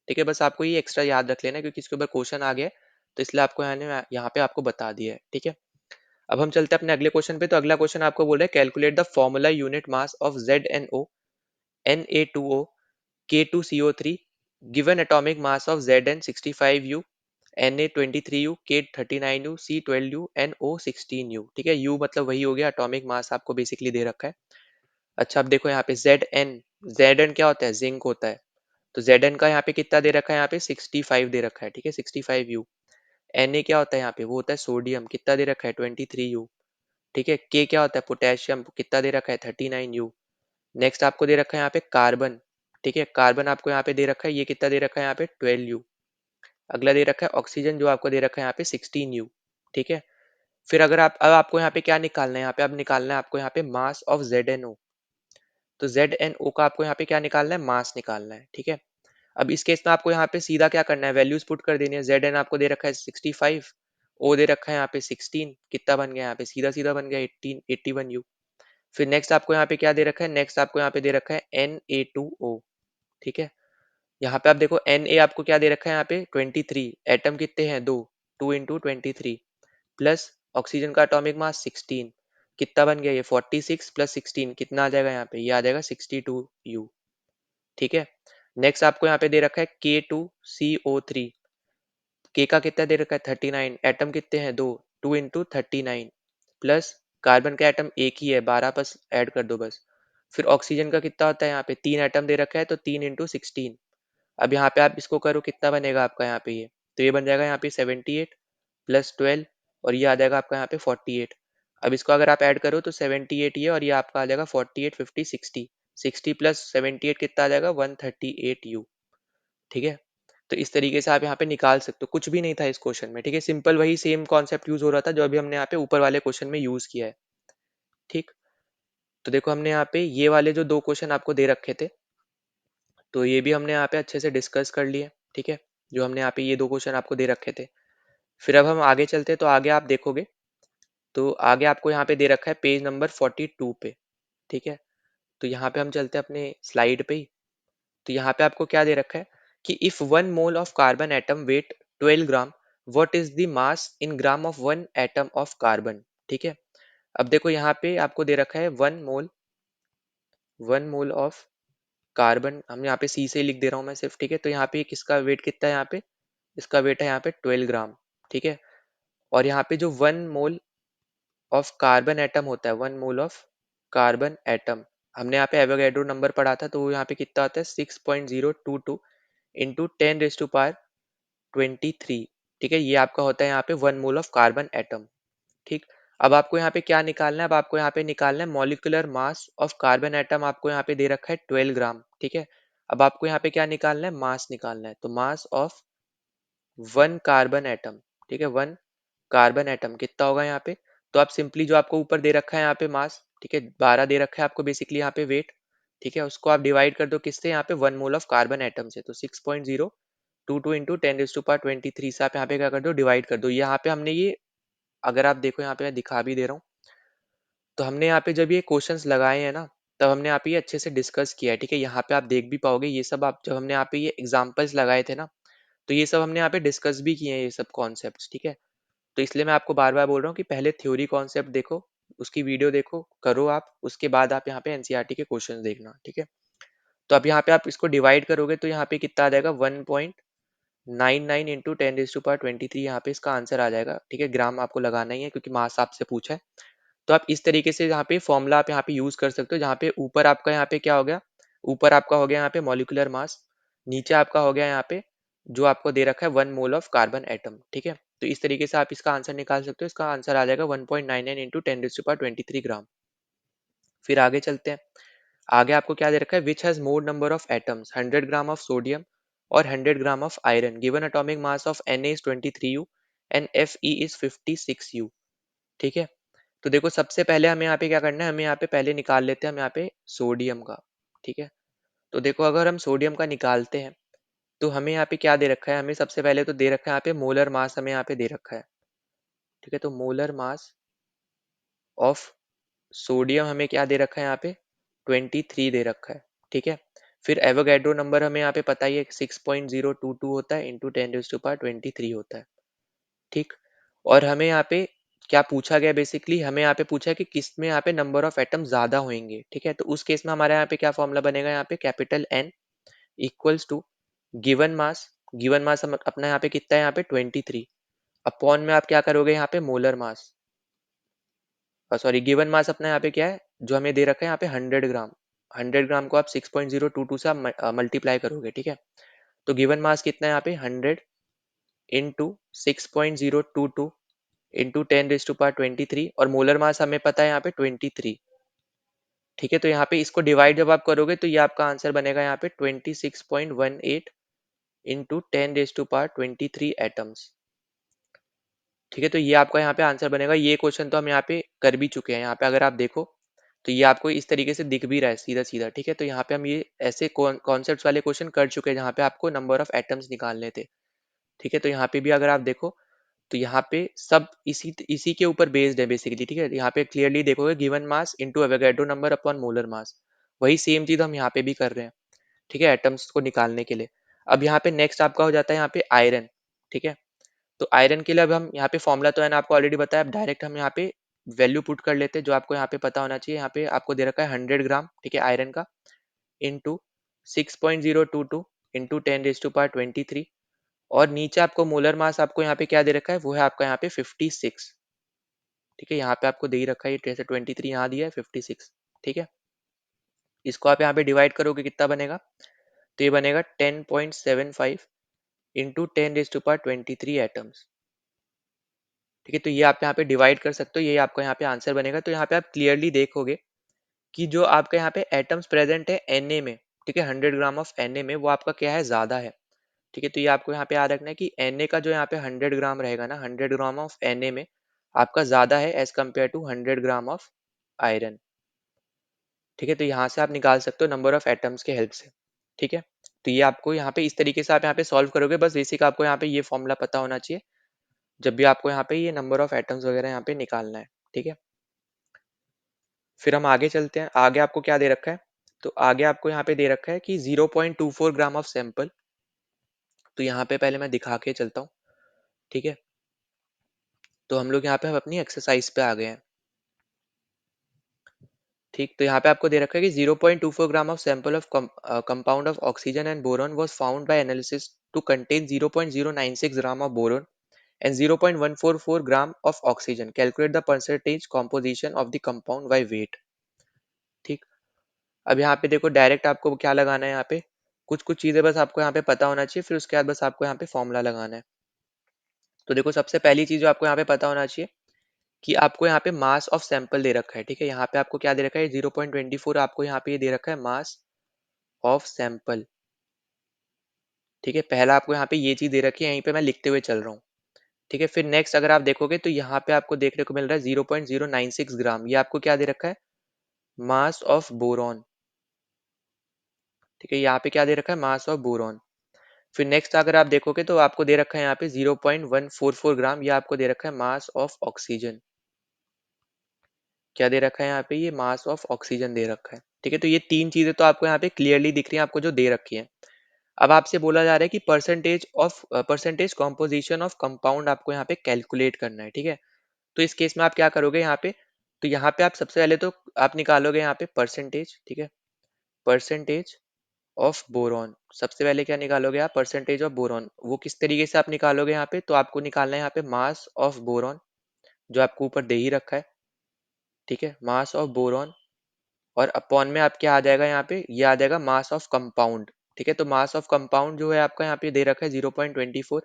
ठीक है, बस आपको ये एक्स्ट्रा याद रख लेना क्योंकि इसके ऊपर क्वेश्चन आ गया है, तो इसलिए आपको यहाँ पे आपको बता दिया है। ठीक है, अब हम चलते हैं अपने अगले क्वेश्चन पे। तो अगला क्वेश्चन आपको बोल रहा है calculate the formula unit mass of ZnO Na2O K2CO3 given atomic mass of Zn 65U Na 23U K 39U C 12U NO 16U। ठीक है, U मतलब वही हो गया एटॉमिक मास आपको बेसिकली दे रखा है। अच्छा, अब देखो यहाँ पे Zn क्या होता है, जिंक होता है। तो Zn का यहाँ पे कितना दे रखा है, यहाँ पे 65 दे रखा है। ठीक है, 65U। Na क्या होता है यहाँ पे, वो होता है सोडियम, कितना दे रखा है 23U। ठीक है, K क्या होता है पोटेशियम, कितना दे रखा है 39U। नेक्स्ट आपको दे रखा है यहाँ पे कार्बन। ठीक है, कार्बन आपको यहाँ पे दे रखा है, ये कितना दे रखा है यहाँ पे 12U। अगला दे रखा है ऑक्सीजन, जो आपको दे रखा है यहाँ पे 16U। ठीक है, फिर अगर आप अब आपको यहाँ पे क्या निकालना है, यहाँ पे अब निकालना है आपको यहाँ पे मास ऑफ ZnO। तो ZnO का आपको यहाँ पे क्या निकालना है, मास निकालना है। ठीक है, अब इस केस में आपको यहाँ पे सीधा क्या करना है, वैल्यूज पुट कर देनी है। Zn आपको दे रखा है 65, O दे रखा है यहाँ पे 16, कितना बन गया यहाँ पे, सीधा सीधा बन गया 18 81U। फिर नेक्स्ट आपको यहाँ पे क्या दे रखा है, नेक्स्ट आपको यहाँ पे दे रखा है Na2O। ठीक है, यहाँ पे आप देखो Na आपको क्या दे रखा है यहाँ पे 23, एटम कितने हैं, दो, 2 इंटू 23 प्लस ऑक्सीजन का एटॉमिक मास 16, कितना बन गया ये 46 प्लस 16 कितना आ जाएगा यहाँ पे, ये आ जाएगा 62U। ठीक है, नेक्स्ट आपको यहाँ पे दे रखा है K2CO3, के का कितना दे रखा है 39, एटम कितने हैं दो, 2 इंटू 39 प्लस कार्बन का एटम एक ही है 12, बस ऐड कर दो बस। फिर ऑक्सीजन का कितना होता है यहाँ पे, 3 एटम दे रखा है तो 3 इंटू 16। अब यहाँ पे आप इसको करो, कितना बनेगा आपका यहाँ पे, ये तो ये बन जाएगा यहाँ पे 78 प्लस 12 और ये आ जाएगा आपका यहाँ पे 48। अब इसको अगर आप ऐड करो तो 78 ये और ये आपका आ जाएगा 48 50 60, 60 प्लस 78 कितना आ जाएगा 138U। ठीक है, तो इस तरीके से आप यहाँ पे निकाल सकते हो, कुछ भी नहीं था इस क्वेश्चन में। ठीक है, सिंपल वही सेम कॉन्सेप्ट यूज हो रहा था जो अभी हमने यहाँ पे ऊपर वाले क्वेश्चन में यूज किया है। ठीक, तो देखो हमने यहाँ पे ये वाले जो दो क्वेश्चन आपको दे रखे थे, तो ये भी हमने यहाँ पे अच्छे से डिस्कस कर लिए। ठीक है, जो हमने यहाँ पे ये दो क्वेश्चन आपको दे रखे थे। फिर अब हम आगे चलते हैं, तो आगे आप देखोगे तो आगे आपको यहाँ पे दे रखा है पेज नंबर 42 पे। ठीक है, तो यहाँ पे हम चलते हैं अपने स्लाइड पे ही। तो यहाँ पे आपको क्या दे रखा है कि if 1 mole of carbon atom weight 12 gram, what is the mass in gram of 1 atom of carbon. ठीक है, अब देखो यहाँ पे आपको दे रखा है 1 मोल ऑफ कार्बन, हम यहाँ पे सी से लिख दे रहा हूँ मैं सिर्फ। ठीक है, तो यहाँ पे किसका वेट कितना है, यहाँ पे इसका वेट है यहाँ पे 12 ग्राम। ठीक है, और यहाँ पे जो 1 मोल ऑफ कार्बन एटम होता है, 1 मोल ऑफ कार्बन एटम, हमने यहाँ पे एवोगैड्रो नंबर पढ़ा था, तो वो यहाँ पे कितना आता है 6.022 इंटू 10⁻23। ठीक है, ये आपका होता है यहाँ पे 1 मोल ऑफ कार्बन एटम। ठीक, अब आपको यहाँ पे क्या निकालना है, अब आपको यहाँ पे निकालना है molecular mass of carbon atom, आपको यहाँ पे दे रखा है 12 ग्राम। ठीक है, अब आपको यहाँ पे क्या निकालना है, मास निकालना है। तो मास ऑफ 1 कार्बन एटम, ठीक है, 1 कार्बन एटम कितना होगा यहाँ पे, तो आप सिंपली जो आपको ऊपर दे रखा है यहाँ पे मास, ठीक है 12 दे रखा है आपको बेसिकली यहाँ पे वेट। ठीक है, उसको आप डिवाइड कर दो किससे, यहाँ पे 1 मोल ऑफ कार्बन एटम से, तो 6.022 इंटू 10⁻23 से आप यहाँ पे क्या कर दो, डिवाइड कर दो। यहाँ पे हमने ये, अगर आप देखो यहाँ पे मैं दिखा भी दे रहा हूँ, तो हमने यहाँ पे जब ये क्वेश्चंस लगाए हैं ना, तब हमने यहाँ पे ये अच्छे से डिस्कस किया है। ठीक है, यहाँ पे आप देख भी पाओगे ये सब, आप जब हमने यहाँ पे ये एग्जाम्पल्स लगाए थे ना, तो ये सब हमने यहाँ पे डिस्कस भी किए हैं ये सब कॉन्सेप्ट्स। ठीक है, तो इसलिए मैं आपको बार बार बोल रहा हूँ कि पहले थ्योरी कॉन्सेप्ट देखो, उसकी वीडियो देखो करो आप, उसके बाद आप यहाँ पे एनसीईआरटी के क्वेश्चन देखना। ठीक है, तो अब यहाँ पे आप इसको डिवाइड करोगे तो यहाँ पे कितना आ जाएगा 1.99 इंटू 10⁻23, यहाँ पे इसका आंसर आ जाएगा। ठीक है, ग्राम आपको लगाना ही है क्योंकि मास आपसे पूछा है। तो आप इस तरीके से यहाँ पे फॉर्मूला आप यहाँ पे यूज कर सकते हो, जहाँ पे ऊपर आपका यहाँ पे क्या हो गया, ऊपर आपका हो गया यहाँ पे मॉलिक्यूलर मास, नीचे आपका हो गया यहाँ पे जो आपको दे रखा है 1 मोल ऑफ कार्बन एटम, ठीक है। तो इस तरीके से आप इसका आंसर निकाल सकते हो। इसका आंसर आ जाएगा 1.99 इंटू 10⁻23 ग्राम। फिर आगे चलते हैं। आगे आपको क्या दे रखा है, which has more number of atoms, 100 gram of sodium और 100 gram of iron, given atomic mass of Na is 23U and Fe is 56U, ठीक है। तो देखो सबसे पहले हमें यहाँ पे क्या करना है, हमें यहाँ पे पहले निकाल लेते हैं हम यहाँ पे सोडियम का, ठीक है। तो देखो अगर हम सोडियम का निकालते हैं तो हमें यहाँ पे क्या दे रखा है, हमें सबसे पहले तो दे रखा है यहाँ पे मोलर मास, हमें यहाँ पे दे रखा है, ठीक है। तो मोलर मास ऑफ सोडियम हमें क्या दे रखा है यहाँ पे, 23 दे रखा है, ठीक है। फिर एवोगैड्रो नंबर हमें यहाँ पे पता ही है 6.022 होता है इंटू 10⁻23 होता है, ठीक। और हमें यहाँ पे क्या पूछा गया, बेसिकली हमें यहाँ पे पूछा है कि किस में यहाँ पे नंबर ऑफ एटम ज्यादा होंगे, ठीक है। तो उस केस में हमारे यहाँ पे क्या फॉर्मूला बनेगा, यहाँ पे capital N equals to given mass, given mass हम अपना यहाँ पे कितना है, यहाँ पे 23 अपॉन में आप क्या करोगे यहाँ पे molar mass, sorry given mass अपना यहाँ पे क्या है, जो हमें दे रखा है यहाँ पे 100 ग्राम, 100 ग्राम को आप 6.022 से आप मल्टीप्लाई करोगे, ठीक है। तो गिवन मास कितना है यहाँ पे 100 इंटू 6.022 इंटू 10⁻23 और मोलर मास हमें पता है यहाँ पे 23, ठीक है। तो यहाँ पे इसको डिवाइड जब आप करोगे तो ये आपका आंसर बनेगा यहाँ पे 26.18 इंटू 10⁻23 एटम्स, ठीक है। तो ये आपका यहाँ पे आंसर बनेगा। ये क्वेश्चन तो हम यहाँ पे कर भी चुके हैं, यहाँ पे अगर आप देखो तो ये आपको इस तरीके से दिख भी रहा है सीधा सीधा, ठीक है। तो यहाँ पे हम ये ऐसे कॉन्सेप्ट वाले क्वेश्चन कर चुके हैं जहाँ पे आपको नंबर ऑफ एटम्स निकालने थे, ठीक है। तो यहाँ पे भी अगर आप देखो तो यहाँ पे सब इसी इसी के ऊपर बेस्ड है बेसिकली, ठीक है। यहाँ पे क्लियरली देखोगे given mass into Avogadro number upon molar mass, वही सेम चीज हम यहाँ पे भी कर रहे हैं, ठीक है, एटम्स को निकालने के लिए। अब यहाँ पे नेक्स्ट आपका हो जाता है यहाँ पे आयरन, ठीक है। तो आयरन के लिए अब हम यहाँ पे फॉर्मूला तो है ना आपको ऑलरेडी बताया, अब डायरेक्ट हम यहाँ पे वैल्यू पुट कर लेते हैं जो आपको यहाँ पे पता होना चाहिए। यहाँ पे आपको दे रखा है 100 ग्राम, ठीक है, आयरन का इंटू 6.022 इंटू 10⁻23 और नीचे आपको मोलर मास आपको यहाँ पे क्या दे रखा है, वो है आपका यहाँ पे 56, ठीक है। यहाँ पे आपको दे ही रखा है, जैसे 23 यहाँ दिया है 56, ठीक है। इसको आप यहाँ पे डिवाइड करोगे कितना बनेगा, तो ये बनेगा 10.75 इंटू 10⁻23 एटम्स, ठीक है। तो ये आप यहाँ पे डिवाइड कर सकते हो, ये आपका यहाँ पे आंसर बनेगा। तो यहाँ पे आप क्लियरली देखोगे कि जो आपका यहाँ पे एटम्स प्रेजेंट है Na में, ठीक है, 100 ग्राम ऑफ Na में वो आपका क्या है, ज्यादा है, ठीक है। तो ये आपको यहाँ पे याद रखना है कि Na का जो यहाँ पे 100 ग्राम रहेगा ना, 100 ग्राम ऑफ Na में आपका ज्यादा है as compare to 100 gram of iron, ठीक है। तो यहाँ से आप निकाल सकते हो नंबर ऑफ एटम्स के हेल्प से, ठीक है। तो ये आपको यहाँ पे इस तरीके से आप यहाँ पे सॉल्व करोगे, बस बेसिक आपको यहाँ पे ये फॉर्मूला पता होना चाहिए जब भी आपको यहाँ पे ये नंबर ऑफ एटम्स वगैरह यहाँ पे निकालना है, ठीक है। फिर हम आगे चलते हैं। आगे आपको क्या दे रखा है, तो आगे आपको यहाँ पे दे रखा है कि 0.24 ग्राम ऑफ सैंपल। तो यहाँ पे पहले मैं दिखा के चलता हूँ, ठीक है। तो हम लोग यहाँ पे हम अपनी एक्सरसाइज पे आ गए हैं, ठीक। तो यहाँ पे आपको दे रखा है कि 0.24 gram of sample of compound of oxygen and boron was found by analysis to contain 0.096 gram of boron and 0.144 gram of oxygen. Calculate the percentage composition of the compound by weight. ठीक। अब यहाँ पे देखो डायरेक्ट आपको क्या लगाना है, यहाँ पे कुछ कुछ चीजें बस आपको यहाँ पे पता होना चाहिए, फिर उसके बाद बस आपको यहाँ पे फॉर्मूला लगाना है। तो देखो सबसे पहली चीज जो आपको यहाँ पे पता होना चाहिए कि आपको यहाँ पे मास ऑफ सैंपल दे रखा है, ठीक है। यहाँ पे आपको क्या दे रखा है, 0.24 आपको यहाँ पे ये दे रखा है मास ऑफ सैंपल, ठीक है। पहला आपको यहाँ पे ये चीज दे रखी है, यहीं पे मैं लिखते हुए चल रहा हूँ, ठीक है। फिर नेक्स्ट अगर आप देखोगे तो यहाँ पे आपको देखने को मिल रहा है 0.096 ग्राम, ये आपको क्या दे रखा है, मास ऑफ बोरॉन, ठीक है। यहाँ पे क्या दे रखा है, मास ऑफ बोरॉन। फिर नेक्स्ट अगर आप देखोगे तो आपको दे रखा है यहाँ पे 0.144 ग्राम, ये आपको दे रखा है मास ऑफ ऑक्सीजन, क्या दे रखा है यहाँ पे, ये मास ऑफ ऑक्सीजन दे रखा है, ठीक है। तो ये तीन चीजें तो आपको यहाँ पे क्लियरली दिख रही है आपको जो दे रखी है। अब आपसे बोला जा रहा है कि परसेंटेज कॉम्पोजिशन ऑफ कंपाउंड आपको यहाँ पे कैलकुलेट करना है, ठीक है। तो इस केस में आप क्या करोगे यहाँ पे, तो यहाँ पे आप सबसे पहले तो आप निकालोगे यहाँ पे परसेंटेज, ठीक है, परसेंटेज ऑफ बोरॉन। सबसे पहले क्या निकालोगे आप, परसेंटेज ऑफ बोरॉन। वो किस तरीके से आप निकालोगे यहाँ पे, तो आपको निकालना है यहाँ पे मास ऑफ बोरॉन, जो आपको ऊपर दे ही रखा है, ठीक है, मास ऑफ बोरॉन। और अपॉन में आप क्या आ जाएगा यहाँ पे, ये आ जाएगा मास ऑफ कंपाउंड, ठीक है। तो मास ऑफ कंपाउंड जो है आपका यहाँ पे दे रखा है 0.24।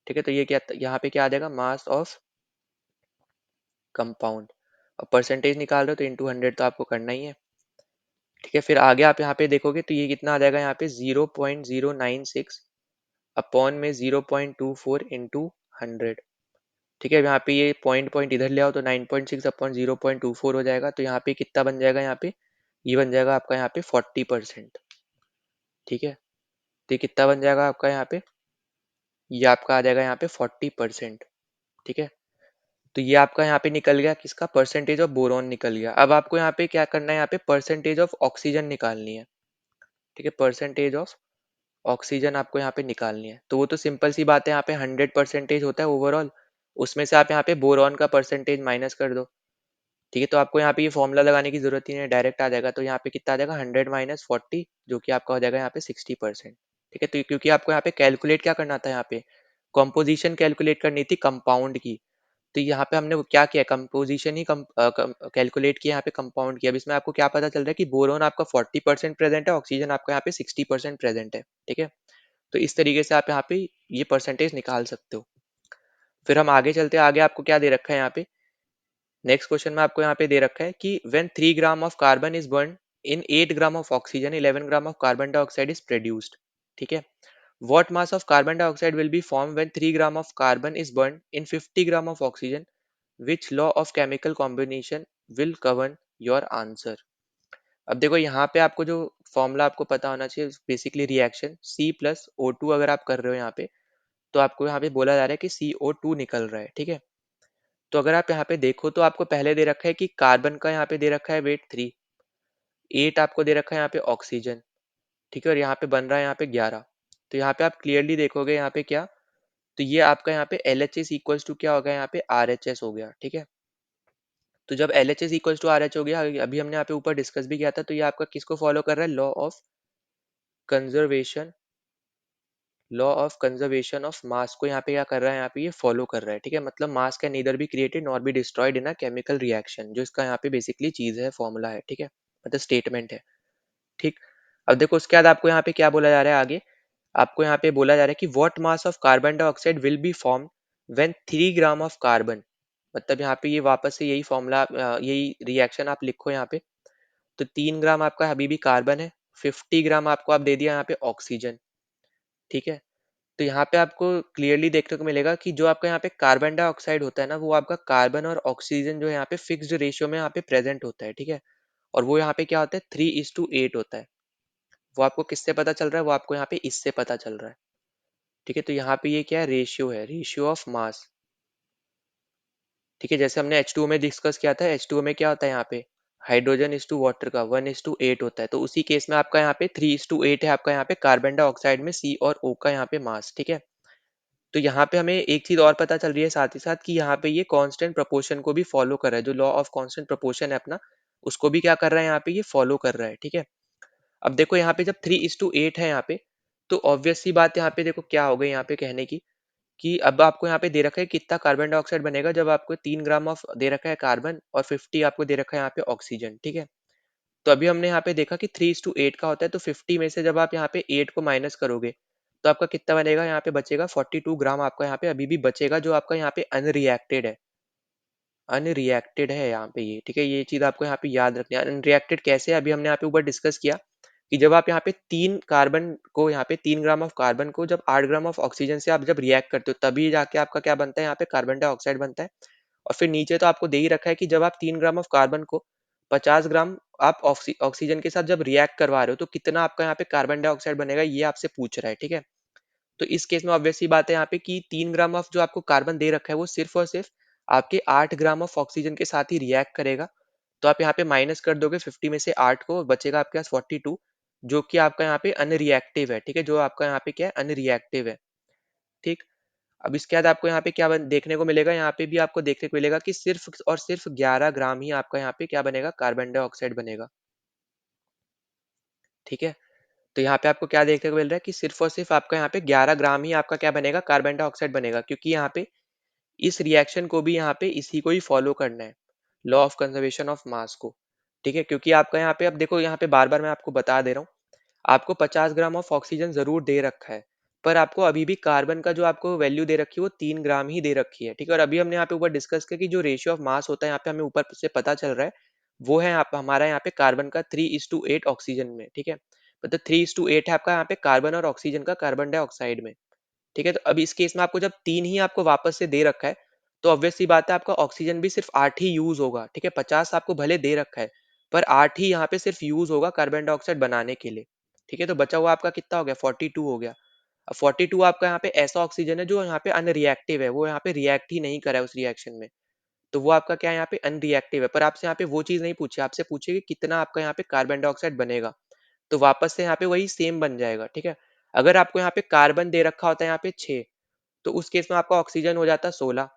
ठीक है। तो ये क्या यहाँ पे क्या आ जाएगा, मास ऑफ कंपाउंड, और परसेंटेज निकाल रहे हो तो इंटू 100 तो आपको करना ही है। ठीक है। फिर आगे आप यहाँ पे देखोगे तो ये कितना आ जाएगा, यहाँ पे 0.096 अपॉन में 0.24 इंटू 100। ठीक है। अब यहाँ पे ये पॉइंट पॉइंट इधर ले आओ तो 9.6 अपॉन 0.24 हो जाएगा। तो यहाँ पे कितना बन जाएगा, यहाँ पे ये बन जाएगा आपका यहाँ पे 40%। ठीक है। तो ये कितना बन जाएगा आपका यहाँ पे, ये आपका आ जाएगा यहाँ पे 40%। ठीक है। तो ये आपका यहाँ पे निकल गया किसका, परसेंटेज ऑफ बोरॉन निकल गया। अब आपको यहाँ पे क्या करना है, यहाँ पे परसेंटेज ऑफ ऑक्सीजन निकालनी है। ठीक है। परसेंटेज ऑफ ऑक्सीजन आपको यहाँ पे निकालनी है। तो वो तो सिंपल सी बात है, यहाँ पे 100% होता है ओवरऑल, उसमें से आप यहाँ पे बोरॉन का परसेंटेज माइनस कर दो। ठीक है। तो आपको यहाँ पे ये फॉर्मूला लगाने की जरूरत ही नहीं है, डायरेक्ट आ जाएगा। तो यहाँ पे कितना आ जाएगा, 100 माइनस 40, जो कि आपका हो जाएगा यहाँ पे 60%। ठीक है। तो क्योंकि आपको यहाँ पे कैलकुलेट क्या करना था, यहाँ पे कॉम्पोजिशन कैलकुलेट करनी थी कंपाउंड की। तो यहाँ पे हमने वो क्या किया, कंपोजिशन ही कैलकुलेट किया, यहाँ पे कंपाउंड किया। अब इसमें आपको क्या पता चल रहा है कि बोरोन आपका 40% प्रेजेंट है, ऑक्सीजन आपका यहाँ पे 60% प्रेजेंट है। ठीक है। तो इस तरीके से आप यहाँ पे ये परसेंटेज निकाल सकते हो। फिर हम आगे चलते हैं, आगे आपको क्या दे रखा है यहाँ पे, नेक्स्ट क्वेश्चन में आपको यहाँ पे दे रखा है कि when 3 gram of carbon is burn in 8 gram of oxygen 11 gram of carbon dioxide is produced. ठीक है। What mass of carbon dioxide will be form when 3 gram of carbon is burn in 50 gram of oxygen, which law of chemical combination will govern your answer. अब देखो यहाँ पे आपको जो फॉर्मूला आपको पता होना चाहिए, बेसिकली रिएक्शन C+O2 अगर आप कर रहे हो यहाँ पे, तो आपको यहाँ पे बोला जा रहा है कि CO2 निकल रहा है। ठीक है। तो अगर आप यहाँ पे देखो तो आपको पहले दे रखा है कि कार्बन का यहाँ पे दे रखा है वेट 3, 8 आपको दे रखा है यहाँ पे ऑक्सीजन। ठीक है। और यहाँ पे बन रहा है यहाँ पे 11। तो यहाँ पे आप क्लियरली देखोगे यहाँ पे क्या, तो ये आपका यहाँ पे LHS इक्वल्स टू क्या हो गया, यहाँ पे RHS हो गया। ठीक है। तो जब LHS इक्वल्स टू RH हो गया, अभी हमने यहाँ पे ऊपर डिस्कस भी किया था, तो ये आपका किसको फॉलो कर रहा है, conservation law of conservation of मास को यहाँ पे क्या कर रहा है, यहाँ पे ये फॉलो कर रहा है। ठीक है। मतलब मास can neither be created nor be destroyed in a chemical reaction, जो इसका यहाँ पे बेसिकली चीज है, फॉर्मूला है। ठीक है। मतलब स्टेटमेंट है। ठीक। अब देखो उसके बाद आपको यहाँ पे क्या बोला जा रहा है आगे, आपको यहाँ पे बोला जा रहा है कि what mass of carbon dioxide will be form when 3 gram of carbon. मतलब यहाँ पे ये वापस से यही फॉर्मूला, यही रिएक्शन आप लिखो यहाँ पे। तो 3 ग्राम आपका अभी भी कार्बन है, 50 ग्राम आपको आप दे दिया यहाँ पे ऑक्सीजन। ठीक है। तो यहाँ पे आपको क्लियरली देखने को मिलेगा कि जो आपका यहाँ पे कार्बन डाइऑक्साइड होता है ना, वो आपका कार्बन और ऑक्सीजन जो है यहाँ पे फिक्स्ड रेशियो में यहाँ पे प्रेजेंट होता है। ठीक है। और वो यहाँ पे क्या होता है, 3:8 होता है। वो आपको किससे पता चल रहा है, वो आपको यहाँ पे इससे पता चल रहा है। ठीक है। तो यहाँ पे ये क्या है, रेशियो है, रेशियो ऑफ मास। ठीक है। जैसे हमने H2O में डिस्कस किया था, H2O में क्या होता है, यहाँ पे हाइड्रोजन इज टू वाटर का 1:8 होता है। तो उसी केस में आपका यहाँ पे 3:8 है, आपका यहाँ पे कार्बन डाइऑक्साइड में C और O का यहाँ पे मास। ठीक है। तो यहाँ पे हमें एक चीज और पता चल रही है साथ ही साथ, कि यहाँ पे ये कांस्टेंट प्रोपोर्शन को भी फॉलो कर रहा है, जो लॉ ऑफ कांस्टेंट प्रोपोर्शन है अपना, उसको भी क्या कर रहा है, यहाँ पे ये फॉलो कर रहा है। ठीक है। अब देखो यहाँ पे जब 3:8 है यहाँ पे, तो ऑब्वियस सी बात यहाँ पे देखो क्या हो गई यहाँ पे कहने की, कि अब आपको यहाँ पे दे रखा है कितना कार्बन डाइऑक्साइड बनेगा, जब आपको 3 ग्राम ऑफ दे रखा है कार्बन और 50 आपको दे रखा है यहाँ पे ऑक्सीजन। ठीक है। तो अभी हमने यहाँ पे देखा कि 3:8 का होता है, तो 50 में से जब आप यहाँ पे 8 को माइनस करोगे, तो आपका कितना बनेगा, यहाँ पे बचेगा 42 ग्राम आपका यहाँ पे अभी भी बचेगा, जो आपका यहाँ पे अनरिएक्टेड है। अनरिएक्टेड है यहाँ पे ये। ठीक है। ये चीज आपको यहाँ पे याद रखनी है। अनरिएक्टेड कैसे है, अभी हमने यहाँ पे ऊपर डिस्कस किया कि जब आप यहाँ पे 3 कार्बन को, यहाँ पे 3 ग्राम ऑफ कार्बन को जब 8 ग्राम ऑफ ऑक्सीजन से आप जब रिएक्ट करते हो, तभी जाके आपका क्या बनता है, यहाँ पे कार्बन डाइऑक्साइड बनता है। और फिर नीचे तो आपको दे ही रखा है कि जब आप 3 ग्राम ऑफ कार्बन को 50 ग्राम आप ऑक्सीजन के साथ जब रिएक्ट करवा रहे हो, तो कितना आपका यहाँ पे कार्बन डाइऑक्साइड बनेगा, ये आपसे पूछ रहा है। ठीक है। तो इस केस में ऑब्वियस सी बात है यहाँ पे कि 3 ग्राम ऑफ जो आपको कार्बन दे रखा है, वो सिर्फ और सिर्फ आपके 8 ग्राम ऑफ ऑक्सीजन के साथ ही रिएक्ट करेगा। तो आप यहाँ पे माइनस कर दोगे 50 में से 8 को, बचेगा आपके पास 42, जो कि आपका यहाँ पे अनरिएक्टिव है। ठीक है। जो आपका यहाँ पे क्या है, अनरिएक्टिव है। ठीक। अब इसके बाद आपको यहाँ पे क्या देखने को मिलेगा, यहाँ पे भी आपको देखने को मिलेगा कि सिर्फ और सिर्फ 11 ग्राम ही आपका यहाँ पे क्या बनेगा, कार्बन डाइऑक्साइड बनेगा। ठीक है। तो यहाँ पे आपको क्या देखने को मिल रहा है कि सिर्फ और सिर्फ आपका यहाँ पे 11 ग्राम ही आपका क्या बनेगा, कार्बन डाइऑक्साइड बनेगा, क्योंकि यहाँ पे इस रिएक्शन को भी यहाँ पे इसी को ही फॉलो करना है, लॉ ऑफ कंजर्वेशन ऑफ मास को। ठीक है। क्योंकि आपका यहाँ पे अब देखो, यहाँ पे बार बार मैं आपको बता दे रहा हूँ, आपको 50 ग्राम ऑफ ऑक्सीजन ज़रूर दे रखा है, पर आपको अभी भी कार्बन का जो आपको वैल्यू दे रखी है वो 3 ग्राम ही दे रखी है, ठीक है? और अभी हमने यहाँ पे ऊपर डिस्कस किया कि जो रेशियो ऑफ मास होता है यहाँ पे हमें ऊपर से पता चल रहा है, वो है आप हमारा यहाँ पे कार्बन का 3:8 ऑक्सीजन में, ठीक है? मतलब 3:8 है आपका यहाँ पे कार्बन और ऑक्सीजन का कार्बन डाइऑक्साइड में, ठीक है? तो अब इस केस में आपको जब 3 ही आपको वापस से दे रखा है, तो ऑब्वियस सी बात है आपका ऑक्सीजन भी सिर्फ 8 ही यूज़ होगा, ठीक है? 50 आपको भले दे रखा है, पर 8 ही यहाँ पे सिर्फ यूज़ होगा कार्बन डाइऑक्साइड बनाने के लिए, ठीक है? तो बचा हुआ आपका कितना हो गया 42 हो गया। अब 42 आपका यहाँ पे ऐसा ऑक्सीजन है जो यहाँ पे अनरिएक्टिव है, वो यहाँ पे रिएक्ट ही नहीं करा है उस रिएक्शन में। तो वो आपका क्या है यहाँ पे अनरिएक्टिव है, पर आपसे यहाँ पे वो चीज़ नहीं पूछी, आपसे पूछे कि कितना आपका यहाँ पे कार्बन डाइऑक्साइड बनेगा। तो वापस से यहाँ पे वही सेम बन जाएगा, ठीक है? अगर आपको यहाँ पे कार्बन दे रखा होता है यहाँ पे 6, तो उस केस में आपका ऑक्सीजन हो जाता 16,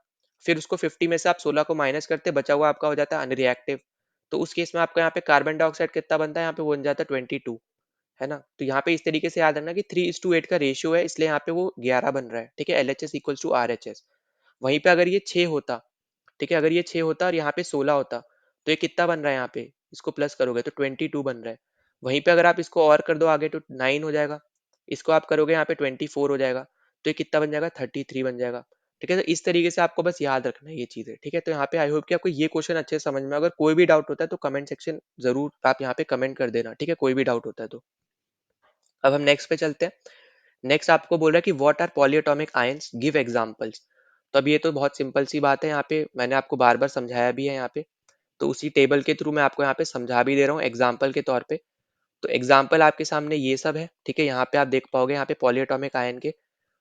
फिर उसको 50 में से आप 16 को माइनस करते, बचा हुआ आपका हो जाता है अनरिएक्टिव। तो उस केस में आपका यहाँ पे कार्बन डाइऑक्साइड कितना बनता है, यहाँ पे वो बन जाता है 22, है ना? तो यहाँ पे इस तरीके से याद रखना कि 3:8 का रेशियो है, इसलिए यहाँ पे वो 11 बन रहा है, ठीक है? LHS equals to RHS. वहीं पे अगर ये 6 होता, ठीक है? अगर ये 6 होता और यहाँ पे 16 होता, तो ये कितना बन रहा है यहाँ पे? इसको प्लस करोगे तो 22 बन रहा है। वहीं पे अगर आप इसको और कर दो आगे तो 9 हो जाएगा। इसको आप करोगे यहाँ पे 24 हो जाएगा। तो ये कितना बन जाएगा? 33 बन जाएगा। ठीक है? तो इस तरीके से आपको बस याद रखना है ये चीज़ें, ठीक है? तो यहाँ पे आई होप कि आपको ये क्वेश्चन अच्छे से समझ में, अगर कोई भी डाउट होता है तो कमेंट सेक्शन ज़रूर आप यहाँ पे कमेंट कर देना, ठीक है? कोई भी डाउट होता है तो। अब हम नेक्स्ट पे चलते हैं। नेक्स्ट आपको बोल रहा है कि what are polyatomic ions, give examples. तो अब ये तो बहुत सिंपल सी बात है, यहाँ पे मैंने आपको बार बार समझाया भी है यहाँ पे, तो उसी टेबल के थ्रू मैं आपको यहाँ पे समझा भी दे रहा हूँ एग्जाम्पल के तौर पे। तो एग्जाम्पल आपके सामने ये सब है, ठीक है? यहाँ पे आप देख पाओगे यहाँ पे पॉलीएटॉमिक आयन के,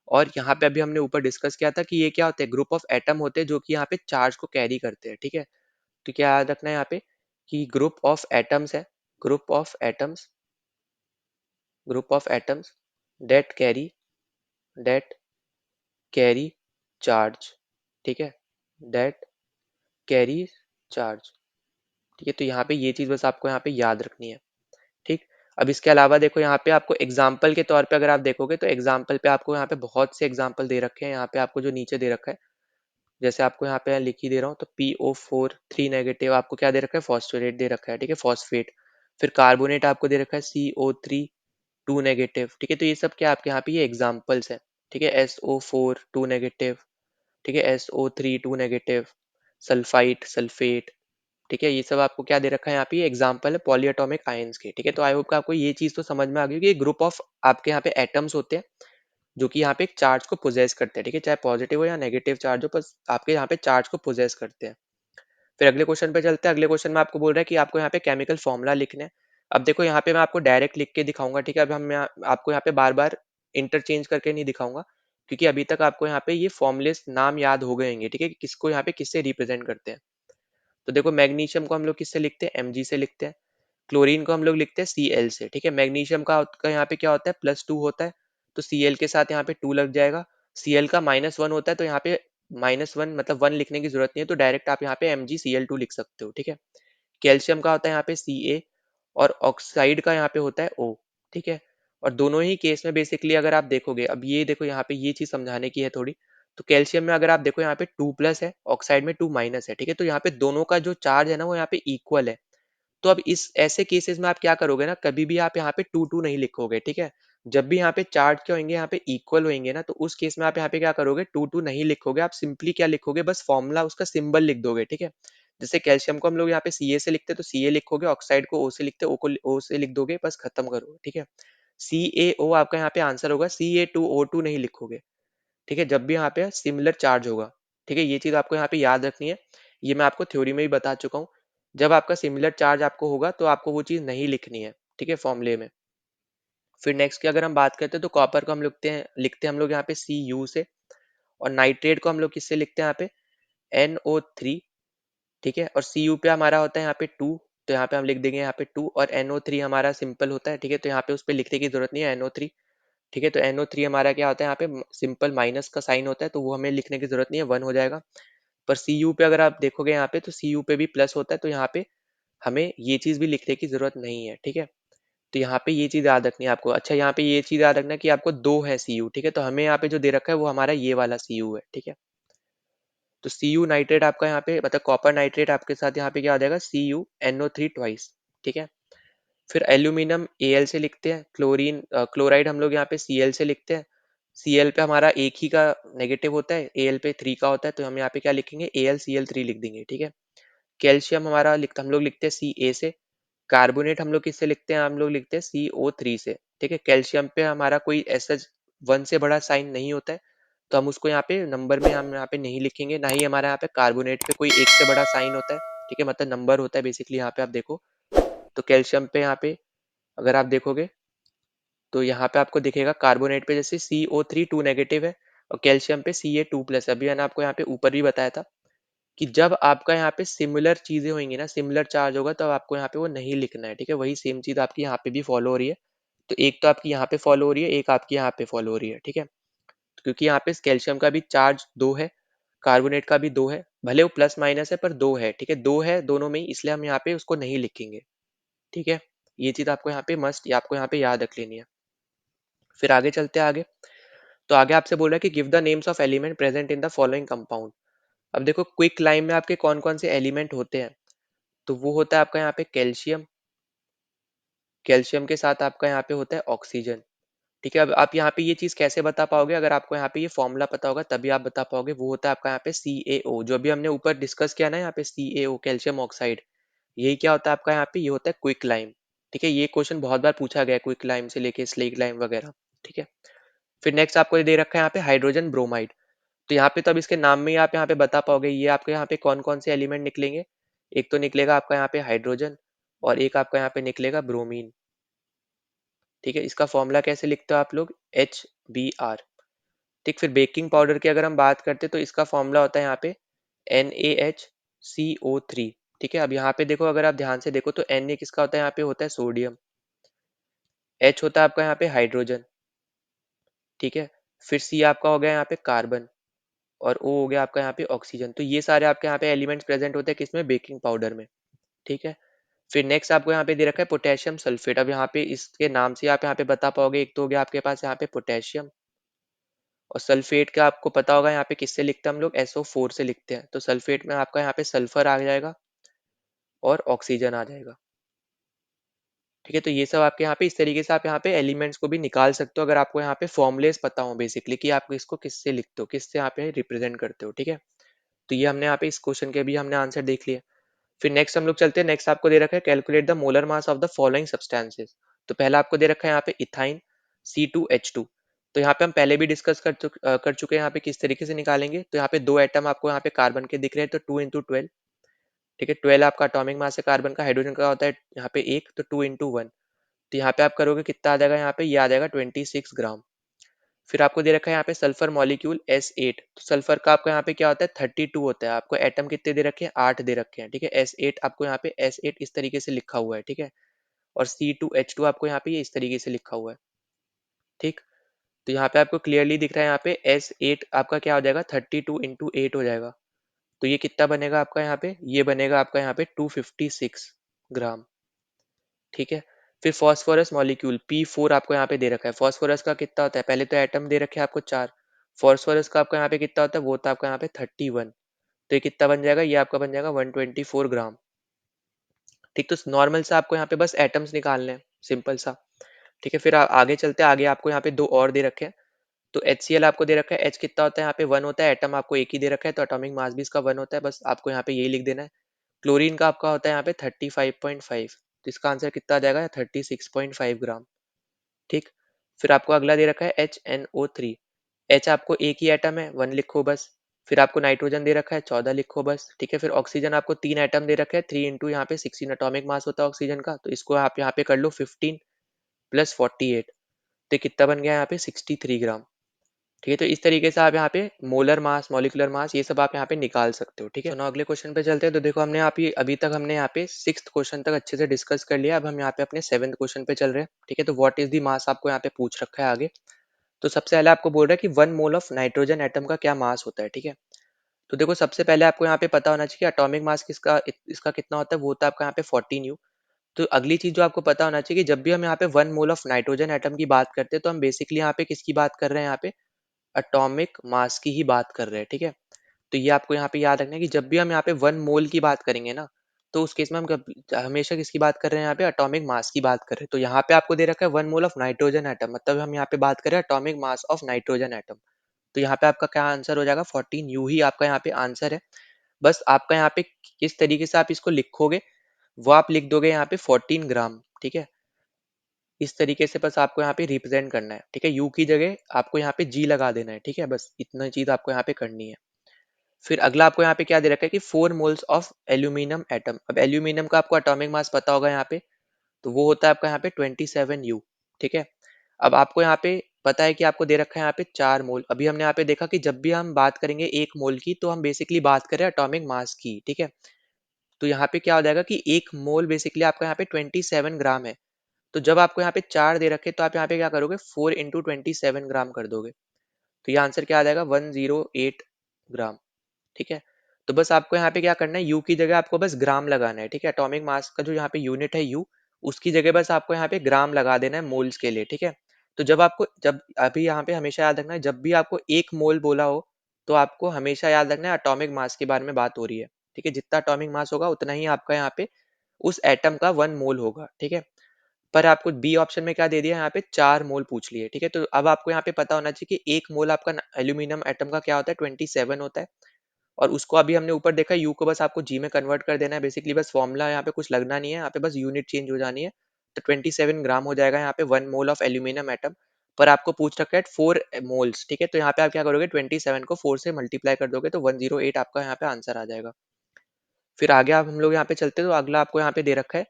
और यहाँ पे अभी हमने ऊपर डिस्कस किया था कि ये क्या होते हैं, ग्रुप ऑफ एटम होते हैं जो कि यहाँ पे चार्ज को कैरी करते हैं, ठीक है? तो क्या याद रखना है यहाँ पे कि ग्रुप ऑफ एटम्स है, group of atoms, group of atoms that carry, that carry charge, ठीक है? दैट कैरी चार्ज, ठीक है? तो यहाँ पे ये चीज़ बस आपको यहाँ पे याद रखनी है, ठीक? अब इसके अलावा देखो यहाँ पे आपको एग्जाम्पल के तौर पे अगर आप देखोगे तो एग्जाम्पल पे आपको यहाँ पे बहुत से एग्जाम्पल दे रखे हैं। यहाँ पे आपको जो नीचे दे रखा है, जैसे आपको यहाँ पे लिख ही दे रहा हूँ, तो PO4 3 नेगेटिव आपको क्या दे रखा है, फॉस्फेट दे रखा है, ठीक है? फॉस्फेट। फिर कार्बोनेट आपको दे रखा है CO3 2 नेगेटिव, ठीक है? तो ये सब क्या आपके यहाँ पे ये एग्जाम्पल्स है, ठीक है? SO4 2 नेगेटिव, ठीक है? SO3 2 नेगेटिव, सल्फाइट, सल्फेट, ठीक है? ये सब आपको क्या दे रखा है यहाँ पे, ये एग्जाम्पल है पॉलीएटॉमिक आयंस के, ठीक है? तो आई होप कि आपको ये चीज़ तो समझ में आ गई होगी, ये ग्रुप ऑफ आपके यहाँ पे एटम्स होते हैं जो कि यहाँ पे एक चार्ज को पोजेस करते हैं, ठीक है? चाहे पॉजिटिव हो या नेगेटिव चार्ज हो, बस आपके यहाँ पे चार्ज को पोजेस करते हैं। फिर अगले क्वेश्चन पे चलते हैं। अगले क्वेश्चन में आपको बोल रहा है कि आपको यहाँ पे केमिकल फॉर्मूला लिखना है। अब देखो यहाँ पे मैं आपको डायरेक्ट लिख के दिखाऊंगा, ठीक है? अब हम आपको यहाँ पे बार बार इंटरचेंज करके नहीं दिखाऊंगा, क्योंकि अभी तक आपको यहाँ पे ये फॉर्मुलेस नाम याद हो गए होंगे, ठीक है? कि किसको यहाँ पे किससे रिप्रेजेंट करते हैं। तो देखो मैग्नीशियम को हम लोग किससे लिखते हैं, Mg से लिखते हैं। क्लोरीन को हम लोग लिखते हैं Cl से, ठीक है? मैग्नीशियम का यहाँ पे क्या होता है, +2 होता है, तो Cl के साथ यहाँ पे 2 लग जाएगा। Cl का -1 होता है, तो यहाँ पे -1 मतलब 1 लिखने की जरूरत नहीं है, तो डायरेक्ट आप यहाँ पे MgCl2 लिख सकते हो, ठीक है? कैल्शियम का होता है यहाँ पे Ca, और ऑक्साइड का यहाँ पे होता है O, ठीक है? और दोनों ही केस में बेसिकली अगर आप देखोगे, अब ये देखो यहाँ पे ये चीज समझाने की है थोड़ी। तो कैल्शियम में अगर आप देखो यहाँ पे 2 प्लस है, ऑक्साइड में 2 माइनस है, ठीक है? तो यहाँ पे दोनों का जो चार्ज है ना वो यहाँ पे इक्वल है। तो अब इस ऐसे केसेस में आप क्या करोगे ना, कभी भी आप यहाँ पे 2 नहीं लिखोगे, ठीक है? जब भी यहाँ पे चार्ज क्या होंगे, यहाँ पे इक्वल होंगे ना, तो उस केस में आप यहाँ पे क्या करोगे, 2 नहीं लिखोगे, आप सिंपली क्या लिखोगे, बस फॉर्मूला उसका सिंबल लिख दोगे, ठीक है? जैसे कैल्शियम को हम लोग यहाँ पे Ca से लिखते हैं तो Ca लिखोगे, ऑक्साइड को O से लिखते हैं, O को O से लिख दोगे, बस खत्म करोगे, ठीक है? CaO आपका यहाँ पे आंसर होगा, Ca2O2 नहीं लिखोगे, ठीक है? जब भी यहाँ पे सिमिलर चार्ज होगा, ठीक है? ये चीज आपको यहाँ पे याद रखनी है। ये मैं आपको थ्योरी में भी बता चुका हूँ। जब आपका सिमिलर चार्ज आपको होगा तो आपको वो चीज नहीं लिखनी है, ठीक है? फॉर्मूले में। फिर नेक्स्ट की अगर हम बात करते हैं तो कॉपर को हम लिखते हैं हम लोग यहाँ पे Cu से, और नाइट्रेट को हम लोग किससे लिखते हैं यहाँ पे, NO3, ठीक है? और Cu पे हमारा होता है यहाँ पे 2, तो यहाँ पे हम लिख देंगे यहाँ पे 2, और NO3 हमारा सिंपल होता है, ठीक है? तो यहाँ पे उस पर लिखने की जरूरत नहीं है, NO3, ठीक है? तो NO3 हमारा क्या होता है, यहाँ पे सिंपल माइनस का साइन होता है, तो वो हमें लिखने की जरूरत नहीं है, 1 हो जाएगा। पर Cu पे अगर आप देखोगे यहाँ पे, तो Cu पे भी प्लस होता है, तो यहाँ पे हमें ये चीज भी लिखने की जरूरत नहीं है, ठीक है? तो यहाँ पे ये चीज याद रखनी है आपको। अच्छा, यहाँ पे ये चीज याद रखना है कि आपको 2 है Cu, ठीक है? तो हमें यहाँ पे जो दे रखा है वो हमारा ये वाला Cu है, ठीक है? तो Cu नाइट्रेट आपका यहाँ पे मतलब कॉपर नाइट्रेट आपके साथ यहाँ पे क्या हो जाएगा, CuNO3 ट्वाइस, ठीक है? फिर एल्यूमिनियम Al से लिखते हैं, क्लोरीन क्लोराइड हम लोग यहाँ पे Cl से लिखते हैं। Cl पे हमारा एक ही का नेगेटिव होता है, Al पे 3 का होता है, तो हम यहाँ पे क्या लिखेंगे, AlCl3 लिख देंगे, ठीक है। कैल्शियम हमारा हम लोग लिखते हैं Ca से। कार्बोनेट हम लोग किससे लिखते हैं, हम लोग लिखते हैं CO3 से, ठीक है। कैल्शियम पे हमारा कोई ऐसा 1 से बड़ा साइन नहीं होता है, तो हम उसको यहाँ पे नंबर में हम यहाँ पे नहीं लिखेंगे। ना ही हमारे यहाँ पे कार्बोनेट पे कोई 1 से बड़ा साइन होता है, ठीक है, मतलब नंबर होता है बेसिकली यहाँ पे आप देखो। तो कैल्शियम पे यहाँ पे अगर आप देखोगे तो यहाँ पे आपको दिखेगा कार्बोनेट पे जैसे CO3 2 नेगेटिव है और कैल्शियम पे Ca2 प्लस। अभी मैंने आपको यहाँ पे ऊपर भी बताया था कि जब आपका यहाँ पे सिमिलर चीजें होंगी ना, सिमिलर चार्ज होगा, तब आपको यहाँ पे वो नहीं लिखना है, ठीक है। वही सेम चीज आपकी यहाँ पे भी फॉलो हो रही है। तो एक तो आपकी यहाँ पे फॉलो हो रही है, एक आपकी यहाँ पे फॉलो हो रही है, ठीक है। क्योंकि यहाँ पे कैल्शियम का भी चार्ज 2 है, कार्बोनेट का भी 2 है, भले वो प्लस माइनस है पर 2 है, ठीक है। 2 है दोनों में ही, इसलिए हम यहाँ पे उसको नहीं लिखेंगे, ठीक है। ये चीज आपको यहाँ पे मस्ट आपको यहाँ पे याद रख लेनी है। फिर आगे चलते हैं आगे। तो आगे आपसे बोल रहा है कि give the names of element present in the following compound. अब देखो क्विक लाइम में आपके कौन कौन से एलिमेंट होते हैं, तो वो होता है आपका यहाँ पे कैल्शियम। कैल्शियम के साथ आपका यहाँ पे होता है ऑक्सीजन, ठीक है। अब आप यहाँ पे ये चीज कैसे बता पाओगे, अगर आपको यहाँ पे ये फॉर्मूला पता होगा तभी आप बता पाओगे। वो होता है आपका यहाँ पे CaO, जो अभी हमने ऊपर डिस्कस किया ना, यहाँ पे CaO कैल्शियम ऑक्साइड। यही क्या होता है आपका यहाँ पे, ये होता है क्विक लाइम, ठीक है। ये क्वेश्चन बहुत बार पूछा गया है, क्विक लाइम से लेके स्लेक लाइम वगैरह, ठीक है। फिर नेक्स्ट आपको ये दे रखा है यहाँ पे हाइड्रोजन ब्रोमाइड। तो यहाँ पे तो अब इसके नाम में ही आप यहाँ पे बता पाओगे ये आपके यहाँ पे कौन कौन से एलिमेंट निकलेंगे। एक तो निकलेगा आपका यहाँ पे हाइड्रोजन और एक आपका यहाँ पे निकलेगा ब्रोमीन, ठीक है। इसका फॉर्मूला कैसे लिखते हो आप लोग, HBr, ठीक। फिर बेकिंग पाउडर की अगर हम बात करते हैं तो इसका फॉर्मूला होता है यहाँ पे NaHCO3, ठीक है। अब यहाँ पे देखो, अगर आप ध्यान से देखो तो Na किसका होता है, यहाँ पे होता है सोडियम, H होता है आपका यहाँ पे हाइड्रोजन, ठीक है। फिर C आपका हो गया यहाँ पे कार्बन और O हो गया आपका यहाँ पे ऑक्सीजन। तो ये सारे आपके यहाँ पे एलिमेंट्स प्रेजेंट होते हैं किसमें, बेकिंग पाउडर में, ठीक है। फिर नेक्स्ट आपको यहाँ पे दे रखा है पोटेशियम सल्फेट। अब यहाँ पे इसके नाम से आप यहाँ पे बता पाओगे, एक तो हो गया आपके पास यहाँ पे पोटेशियम, और सल्फेट का आपको पता होगा यहाँ पे किससे लिखते हैं हम लोग, SO4 से लिखते हैं। तो सल्फेट में आपका यहाँ पे सल्फर आ जाएगा और ऑक्सीजन आ जाएगा, ठीक है। तो ये सब आपके यहाँ पे इस तरीके से आप यहाँ पे एलिमेंट्स को भी निकाल सकते हो, अगर आपको यहाँ पे फॉर्मुलेस पता हो बेसिकली कि आप इसको किससे लिखते हो, किससे यहाँ पे रिप्रेजेंट करते हो, ठीक है। तो ये हमने यहाँ पे इस क्वेश्चन के भी हमने आंसर देख लिया। फिर नेक्स्ट हम लोग चलते हैं। नेक्स्ट आपको दे रखा है calculate the molar mass of the following substances. तो पहला आपको दे रखा है यहाँ पे इथाइन C2H2। तो यहाँ पे हम पहले भी डिस्कस कर चुके हैं यहाँ पे किस तरीके से निकालेंगे। तो यहाँ पे दो एटम आपको यहाँ पे कार्बन के दिख रहे हैं, तो 2 into 12, ठीक है। 12 आपका अटोमिक मास है कार्बन का, हाइड्रोजन का होता है यहाँ पे एक, तो 2 into 1। तो यहाँ पे आप करोगे कितना आ जाएगा, यहाँ पे ये आ जाएगा 26 ग्राम। फिर आपको दे रखा है यहाँ पे सल्फर मॉलिक्यूल S8। तो सल्फर का आपका यहाँ पे क्या होता है, 32 होता है। आपको एटम कितने दे रखे हैं, 8 दे रखे हैं, ठीक है। S8 आपको यहाँ पे S8 इस तरीके से लिखा हुआ है, ठीक है। और C2H2 आपको यहाँ पे ये इस तरीके से लिखा हुआ है, ठीक। तो यहाँ पे आपको क्लियरली दिख रहा है, यहाँ पे S8 आपका क्या हो जाएगा, 32 into 8 हो जाएगा। तो ये कितना बनेगा आपका यहाँ पे, ये बनेगा आपका यहाँ पे 256 ग्राम, ठीक है। फिर फॉस्फोरस मॉलिक्यूल P4 आपको यहाँ पे दे रखा है। फॉस्फोरस का कितना होता है, पहले तो एटम दे रखे हैं आपको 4। फॉस्फोरस का आपका यहाँ पे कितना होता है, वो होता है आपका यहाँ पे 31। तो ये कितना बन जाएगा, ये आपका बन जाएगा 124 ग्राम, ठीक। तो नॉर्मल सा आपको यहाँ पे बस एटम्स निकालने हैं, सिंपल सा, ठीक है। फिर आगे चलते हैं। आगे आपको यहाँ पे दो और दे रखे हैं। तो HCl आपको दे रखा है, H कितना होता है, यहाँ पे 1 होता है। एटम आपको एक ही दे रखा है, तो एटॉमिक मास भी इसका 1 होता है, बस आपको यहाँ पे यही लिख देना है। क्लोरीन का आपका होता है यहाँ पे 35.5, तो इसका आंसर कितना आ जाएगा, 36.5 ग्राम, ठीक। फिर आपको अगला दे रखा है HNO3। H आपको एक ही एटम है, 1 लिखो बस। फिर आपको नाइट्रोजन दे रखा है, 14 लिखो बस, ठीक है। फिर ऑक्सीजन आपको 3 एटम दे रखे हैं, 3 इंटू यहाँ पे 16 एटॉमिक मास होता है ऑक्सीजन का, तो इसको आप यहाँ पे कर लो 15 प्लस 48, तो कितना बन गया यहाँ पे 63 ग्राम, ठीक है। तो इस तरीके से आप यहाँ पे मोलर मास, मॉलिक्यूलर मास, ये सब आप यहाँ पे निकाल सकते हो, ठीक है। तो अगले क्वेश्चन पे चलते हैं। तो देखो हमने आप ये अभी तक हमने यहाँ पे 6th क्वेश्चन तक अच्छे से डिस्कस कर लिया। अब हम यहाँ पे अपने 7th क्वेश्चन पे चल रहे हैं, ठीक है। तो व्हाट इज द मास आपको यहाँ पे पूछ रखा है आगे। तो सबसे पहले आपको बोल रहा है कि 1 मोल ऑफ नाइट्रोजन एटम का क्या मास होता है, ठीक है। तो देखो सबसे पहले आपको यहाँ पे पता होना चाहिए अटोमिक मास किसका इसका कितना होता है, वो होता है आपका यहाँ पे 14U। तो अगली चीज जो आपको पता होना चाहिए कि जब भी हम यहाँ पे 1 मोल ऑफ नाइट्रोजन एटम की बात करते हैं, तो हम बेसिकली यहाँ पे किसकी बात कर रहे हैं, यहाँ पे एटॉमिक मास की ही बात कर रहे हैं, ठीक है। तो ये आपको यहाँ पे याद रखना है कि जब भी हम यहाँ पे 1 मोल की बात करेंगे ना, तो उस केस में हम हमेशा किसकी बात कर रहे हैं यहाँ पे, एटॉमिक मास की बात कर रहे हैं। तो यहाँ पे आपको दे रखा है 1 मोल ऑफ नाइट्रोजन एटम, मतलब हम यहाँ पे बात कर रहे हैं atomic mass of nitrogen atom. तो यहाँ पे आपका क्या आंसर हो जाएगा, 14 यू ही आपका यहाँ पे आंसर है। बस आपका यहाँ पे किस तरीके से आप इसको लिखोगे वो आप लिख दोगे यहाँ पे 14 ग्राम, ठीक है। इस तरीके से बस आपको यहाँ पे रिप्रेजेंट करना है, ठीक है। यू की जगह आपको यहाँ पे जी लगा देना है, ठीक है। बस इतना चीज आपको यहाँ पे करनी है। फिर अगला आपको यहाँ पे क्या दे रखा है कि 4 मोल्स ऑफ एल्यूमिनियम एटम। अब एल्यूमिनियम का आपको एटॉमिक मास पता होगा यहाँ पे, तो वो होता है आपका यहाँ पे 27 यू, ठीक है। अब आपको यहाँ पे पता है कि आपको दे रखा है यहाँ पे 4 मोल। अभी हमने यहाँ पे देखा कि जब भी हम बात करेंगे 1 मोल की तो हम बेसिकली बात करें एटॉमिक मास की, ठीक है। तो यहाँ पे क्या हो जाएगा कि 1 मोल बेसिकली आपका यहाँ पे 27 ग्राम है। तो जब आपको यहाँ पे 4 दे रखे तो आप यहाँ पे क्या करोगे, 4 इंटू 27 ग्राम कर दोगे। तो ये आंसर क्या आ जाएगा, 108 ग्राम, ठीक है। तो बस आपको यहाँ पे क्या करना है, यू की जगह आपको बस ग्राम लगाना है, ठीक है। एटॉमिक मास का जो यहाँ पे यूनिट है यू, उसकी जगह बस आपको यहाँ पे ग्राम लगा देना है मोल्स के लिए, ठीक है। तो जब अभी यहाँ पे हमेशा याद रखना है, जब भी आपको 1 मोल बोला हो तो आपको हमेशा याद रखना है एटॉमिक मास के बारे में बात हो रही है, ठीक है। जितना एटॉमिक मास होगा उतना ही आपका यहाँ पे उस एटम का 1 मोल होगा, ठीक है। पर आपको बी ऑप्शन में क्या दे दिया, यहाँ पे 4 मोल पूछ लिए, ठीक है। तो अब आपको यहाँ पे पता होना चाहिए कि 1 मोल आपका एल्यूमिनियम एटम का क्या होता है, 27 होता है। और उसको अभी हमने ऊपर देखा, यू को बस आपको जी में कन्वर्ट कर देना है बेसिकली। बस फॉर्मूला यहाँ पे कुछ लगना नहीं है, यहाँ पे बस यूनिट चेंज हो जानी है। तो 27 ग्राम हो जाएगा यहाँ पे 1 मोल ऑफ एल्यूमिनियम एटम। पर आपको पूछ रखा है 4 मोल्स, ठीक है। तो यहाँ पे आप क्या करोगे, 27 को 4 से मल्टीप्लाई कर दोगे तो 108 आपका यहाँ पे आंसर आ जाएगा। फिर आगे आप हम लोग यहाँ पे चलते हैं, तो अगला आपको यहाँ पे दे रखा है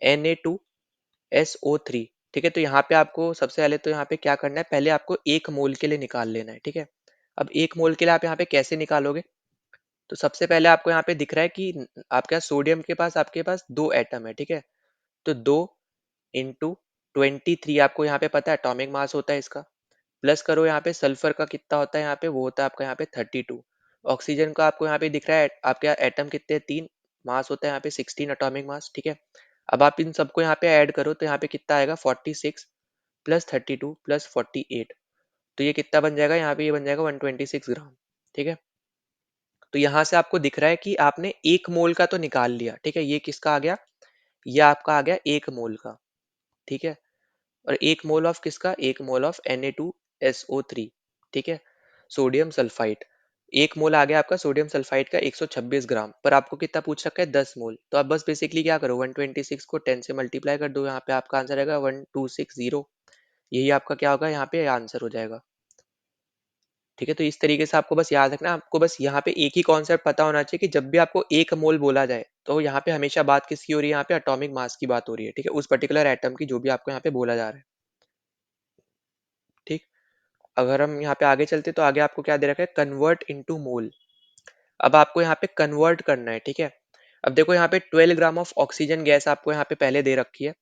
Na2SO3, ठीक है। तो यहाँ पे आपको सबसे पहले तो यहाँ पे क्या करना है, पहले आपको 1 मोल के लिए निकाल लेना है, ठीक है। अब 1 मोल के लिए आप यहाँ पे कैसे निकालोगे, तो सबसे पहले आपको यहाँ पे दिख रहा है कि आपके सोडियम के पास आपके पास 2 एटम है, ठीक है। तो 2 इंटू 23 आपको यहाँ पे पता है एटॉमिक मास होता है इसका। प्लस करो यहाँ पे सल्फर का कितना होता है, यहाँ पे वो होता है आपका यहाँ पे 32। ऑक्सीजन का आपको यहाँ पे दिख रहा है आपके एटम कितने हैं, 3, मास होता है यहाँ पे 16 एटॉमिक मास, ठीक है। अब आप इन सबको यहाँ पे ऐड करो तो यहाँ पे कितना आएगा, 46 प्लस 32 प्लस 48। तो ये कितना बन जाएगा, यहाँ पे ये बन जाएगा 126 ग्राम, ठीक है। तो यहाँ से आपको दिख रहा है कि आपने 1 मोल का तो निकाल लिया, ठीक है। ये किसका आ गया, ये आपका आ गया 1 मोल का, ठीक है। और 1 मोल ऑफ किसका, 1 मोल ऑफ Na2SO3, ठीक है, सोडियम सल्फाइड। 1 मोल आ गया आपका सोडियम सल्फाइड का 126 ग्राम। पर आपको कितना पूछ रखा है, 10 मोल। तो आप बस बेसिकली क्या करो, 126 को 10 से मल्टीप्लाई कर दो, यहाँ पे आपका आंसर आएगा 1260। यही आपका क्या होगा, यहाँ पे आंसर हो जाएगा, ठीक है। तो इस तरीके से आपको बस याद रखना, आपको बस यहाँ पे एक ही कॉन्सेप्ट पता होना चाहिए कि जब भी आपको 1 मोल बोला जाए तो यहाँ पे हमेशा बात किसकी हो रही है, यहाँ पे एटॉमिक मास की बात हो रही है, ठीक है। उस पर्टिकुलर एटम की जो भी आपको यहाँ पे बोला जा रहा है, ठीक। अगर हम यहाँ पे आगे चलते तो आगे आपको क्या दे रखा है, कन्वर्ट इनटू मोल। अब आपको यहाँ पे कन्वर्ट करना है, ठीक है। अब देखो यहाँ पे 12 ग्राम ऑफ ऑक्सीजन गैस आपको यहाँ पे पहले दे रखी है।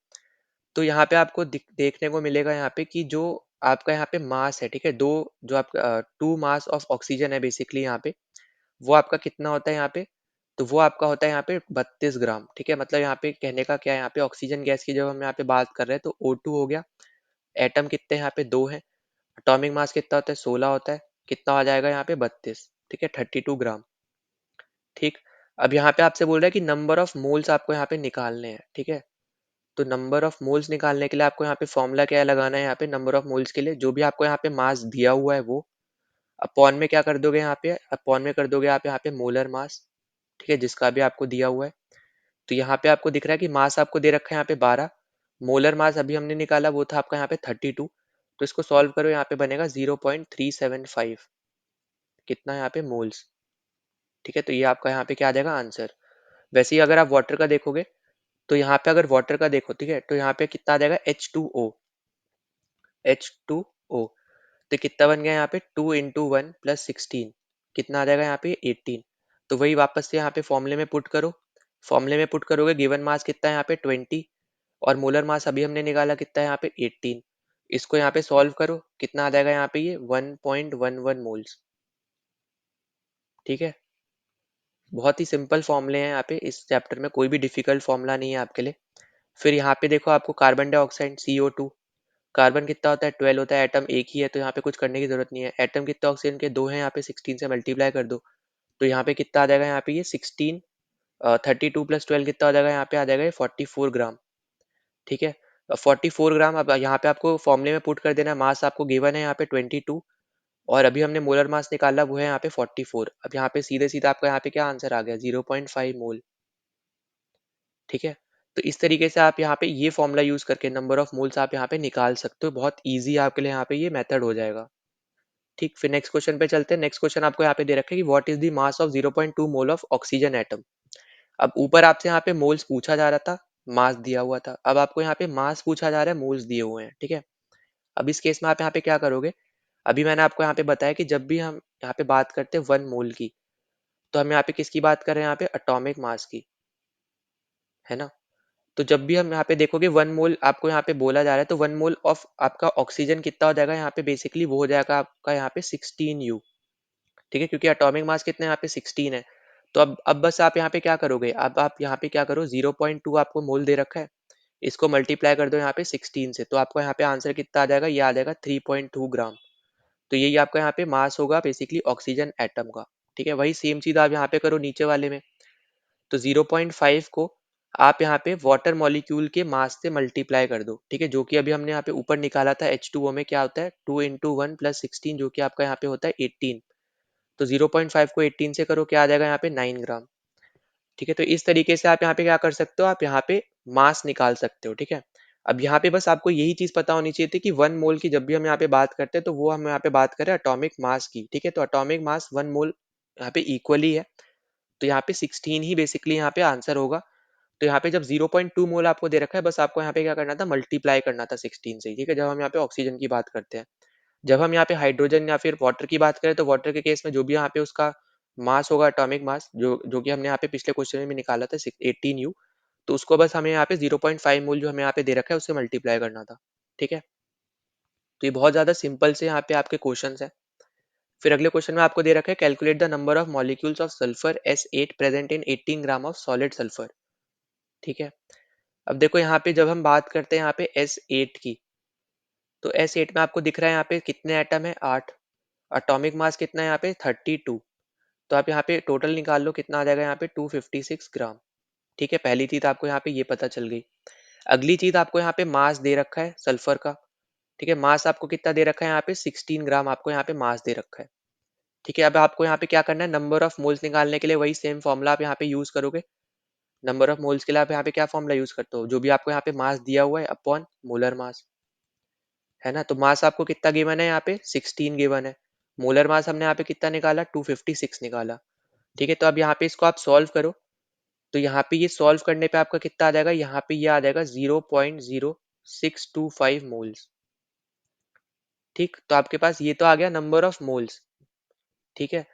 तो यहाँ पे आपको देखने को मिलेगा यहाँ पे कि जो आपका यहाँ पे मास है, ठीक है, दो जो आपका 2 मास ऑफ ऑक्सीजन है बेसिकली यहाँ पे, वो आपका कितना होता है यहाँ पे, तो वो आपका होता है यहाँ पे 32 ग्राम, ठीक है। मतलब यहाँ पे कहने का क्या है, यहाँ पे ऑक्सीजन गैस की जब हम यहाँ पे बात कर रहे हैं तो O2 हो गया। एटम कितने यहाँ पे 2 हैं। एटॉमिक मास कितना होता है, 16 होता है। कितना आ जाएगा यहाँ पे 32, ठीक है, 32 ग्राम, ठीक। अब यहाँ पे आपसे बोल रहा है कि नंबर ऑफ मोल्स आपको यहाँ पे निकालने हैं, ठीक है। तो नंबर ऑफ मोल्स निकालने के लिए आपको यहाँ पे फॉर्मूला क्या लगाना है, यहाँ पे नंबर ऑफ मोल्स के लिए जो भी आपको यहाँ पे मास दिया हुआ है वो अपॉन में क्या कर दोगे, यहाँ पे अपॉन में कर दोगे आप यहाँ पे मोलर मास, ठीक है, जिसका भी आपको दिया हुआ है। तो यहाँ पे आपको दिख रहा है कि मास आपको दे रखा है यहाँ पे 12। मोलर मास अभी हमने निकाला वो था आपका यहाँ पे 32। तो इसको सॉल्व करो, यहाँ पे बनेगा 0.375, कितना यहाँ पे मोल्स, ठीक है। तो ये आपका यहाँ पे क्या आ जाएगा आंसर। वैसे ही अगर आप वाटर का देखोगे तो यहाँ पे अगर वाटर का देखो, ठीक है, तो यहाँ पे कितना आ जाएगा, H2O। H2O, तो कितना बन गया यहाँ पे, 2 इंटू 1 प्लस 16, कितना आ जाएगा यहाँ पे 18। तो वही वापस से यहाँ पे फॉर्मूले में पुट करो। फॉर्मूले में पुट करोगे, गिवन मास कितना है यहाँ पे 20, और मोलर मास अभी हमने निकाला कितना है यहाँ पे 18। इसको यहाँ पे सॉल्व करो, कितना आ जाएगा यहाँ पे, ये 1.11 मोल्स, ठीक है। बहुत ही सिंपल फॉर्मूले हैं यहाँ पे, इस चैप्टर में कोई भी डिफिकल्ट फॉर्मूला नहीं है आपके लिए। फिर यहाँ पे देखो आपको कार्बन डाइऑक्साइड CO2, कार्बन कितना होता है, 12 होता है। एटम एक ही है तो यहाँ पे कुछ करने की जरूरत नहीं है। एटम कितना ऑक्सीजन के, 2 हैं, यहाँ पे 16 से मल्टीप्लाई कर दो। तो यहाँ पे कितना आ जाएगा, यहाँ पे ये 16 32 प्लस 12 कितना हो जाएगा, यहाँ पे आ जाएगा ये 44 ग्राम। ठीक है, 44 ग्राम। अब यहाँ पे आपको फॉर्मूले में पुट कर देना है, मास आपको गिवन है यहाँ पे 22 और अभी हमने मोलर मास निकाला वो है यहाँ पे 44। अब यहाँ पे सीधे सीधे आपका यहाँ पे क्या आंसर आ गया, 0.5 मोल। ठीक है, तो इस तरीके से आप यहाँ पे ये फॉर्मूला यूज करके नंबर ऑफ मोल्स आप यहाँ पे निकाल सकते हो। बहुत ईजी आपके लिए यहाँ पे ये मेथड हो जाएगा। ठीक, फिर नेक्स्ट क्वेश्चन पे चलते हैं। नेक्स्ट क्वेश्चन आपको यहाँ पे दे रखा है कि what is the mass of 0.2 mole of oxygen atom. अब ऊपर आपसे यहाँ पे मोल्स पूछा जा रहा था, मास दिया हुआ था। अब आपको यहाँ पे मास पूछा जा रहा है, मोल्स दिए हुए हैं। ठीक है, अब इस केस में आप यहाँ पे क्या करोगे, अभी मैंने आपको यहाँ पे बताया कि जब भी हम यहाँ पे बात करते हैं 1 मोल की, तो हम यहाँ पे किसकी बात कर रहे हैं, यहाँ पे एटॉमिक मास की, है ना। तो जब भी हम यहाँ पे देखोगे 1 मोल आपको यहाँ पे बोला जा रहा है, तो 1 मोल ऑफ आपका ऑक्सीजन कितना हो जाएगा यहाँ पे, बेसिकली वो हो जाएगा आपका यहाँ पे 16 U। ठीक है, क्योंकि एटॉमिक मास कितना है यहाँ पे 16 है। तो अब बस आप यहाँ पे क्या करोगे, अब आप यहाँ पे क्या करो, 0.2 आपको मोल दे रखा है, इसको मल्टीप्लाई कर दो यहाँ पे 16 से, तो आपको यहाँ पे आंसर कितना आ जाएगा, ये आ जाएगा 3.2 ग्राम। तो यही आपका यहाँ पे मास होगा बेसिकली ऑक्सीजन एटम का। ठीक है, वही सेम चीज आप यहाँ पे करो नीचे वाले में। तो 0.5 को आप यहाँ पे वाटर मॉलिक्यूल के मास से मल्टीप्लाई कर दो। ठीक है, जो कि अभी हमने यहाँ पे ऊपर निकाला था H2O में क्या होता है, 2 इंटू 1 प्लस 16, जो कि आपका यहाँ पे होता है 18। तो 0.5 को 18 से करो, क्या आ जाएगा यहाँ पे 9 ग्राम। ठीक है, तो इस तरीके से आप यहाँ पे क्या कर सकते हो, आप यहाँ पे मास निकाल सकते हो। ठीक है, अब यहाँ पे बस आपको यही चीज पता होनी चाहिए थी कि 1 मोल की जब भी हम यहाँ पे बात करते हैं, तो वो हम यहाँ पे बात करें एटॉमिक मास की। ठीक है, तो एटॉमिक मास 1 मोल यहाँ पे इक्वली है, तो यहाँ पे 16 ही बेसिकली यहाँ पे आंसर होगा। तो यहाँ पे जब 0.2 मोल आपको दे रखा है, बस आपको यहाँ पे क्या करना था, मल्टीप्लाई करना था 16 से। ठीक है, जब हम यहाँ पे ऑक्सीजन की बात करते हैं। जब हम यहाँ पे हाइड्रोजन या फिर वाटर की बात करें, तो वाटर के केस में जो भी यहाँ पे उसका मास होगा, एटॉमिक मास, जो जो कि हमने यहाँ पे पिछले क्वेश्चन में भी निकाला था 18 U, तो उसको बस हमें यहाँ पे 0.5 मोल जो हमें यहाँ पे दे रखा है उससे मल्टीप्लाई करना था। ठीक है, तो ये बहुत ज्यादा सिंपल से यहाँ पे आपके क्वेश्चन है। फिर अगले क्वेश्चन में आपको दे रखा है, calculate the number of molecules of sulphur S8 present in 18 gram of solid sulphur. ठीक है, अब देखो यहाँ पे जब हम बात करते हैं यहाँ पे S8 की, तो S8 में आपको दिख रहा है यहाँ पे कितने एटम है, 8। एटॉमिक मास कितना है यहाँ पे, 32। तो आप यहाँ पे टोटल निकाल लो, कितना आ जाएगा यहाँ पे, 256 ग्राम। ठीक है, पहली चीज आपको यहाँ पे ये पता चल गई। अगली चीज आपको यहाँ पे मास दे रखा है सल्फर का। ठीक है, मास आपको कितना दे रखा है यहाँ पे, 16 ग्राम आपको यहाँ पे मास दे रखा है। ठीक है, अब आपको यहाँ पे क्या करना है, नंबर ऑफ मोल्स निकालने के लिए वही सेम फॉर्मूला आप यहाँ पे यूज करोगे। नंबर ऑफ मोल्स के लिए आप यहाँ पे क्या फॉर्मूला यूज करते हो, जो भी आपको यहाँ पे मास दिया हुआ है अपॉन मोलर मास, है ना। तो मास आपको कितना गिवन है यहाँ पे, 16 गिवन है। मोलर मास हमने यहाँ पे कितना निकाला, 256 निकाला। ठीक है, तो अब यहाँ पे इसको आप सॉल्व करो, तो यहाँ पे ये सॉल्व करने पे आपका कितना आ जाएगा, यहाँ पे ये आ जाएगा 0.0625 मोल्स। ठीक, तो आपके पास ये तो आ गया नंबर ऑफ मोल्स। ठीक है,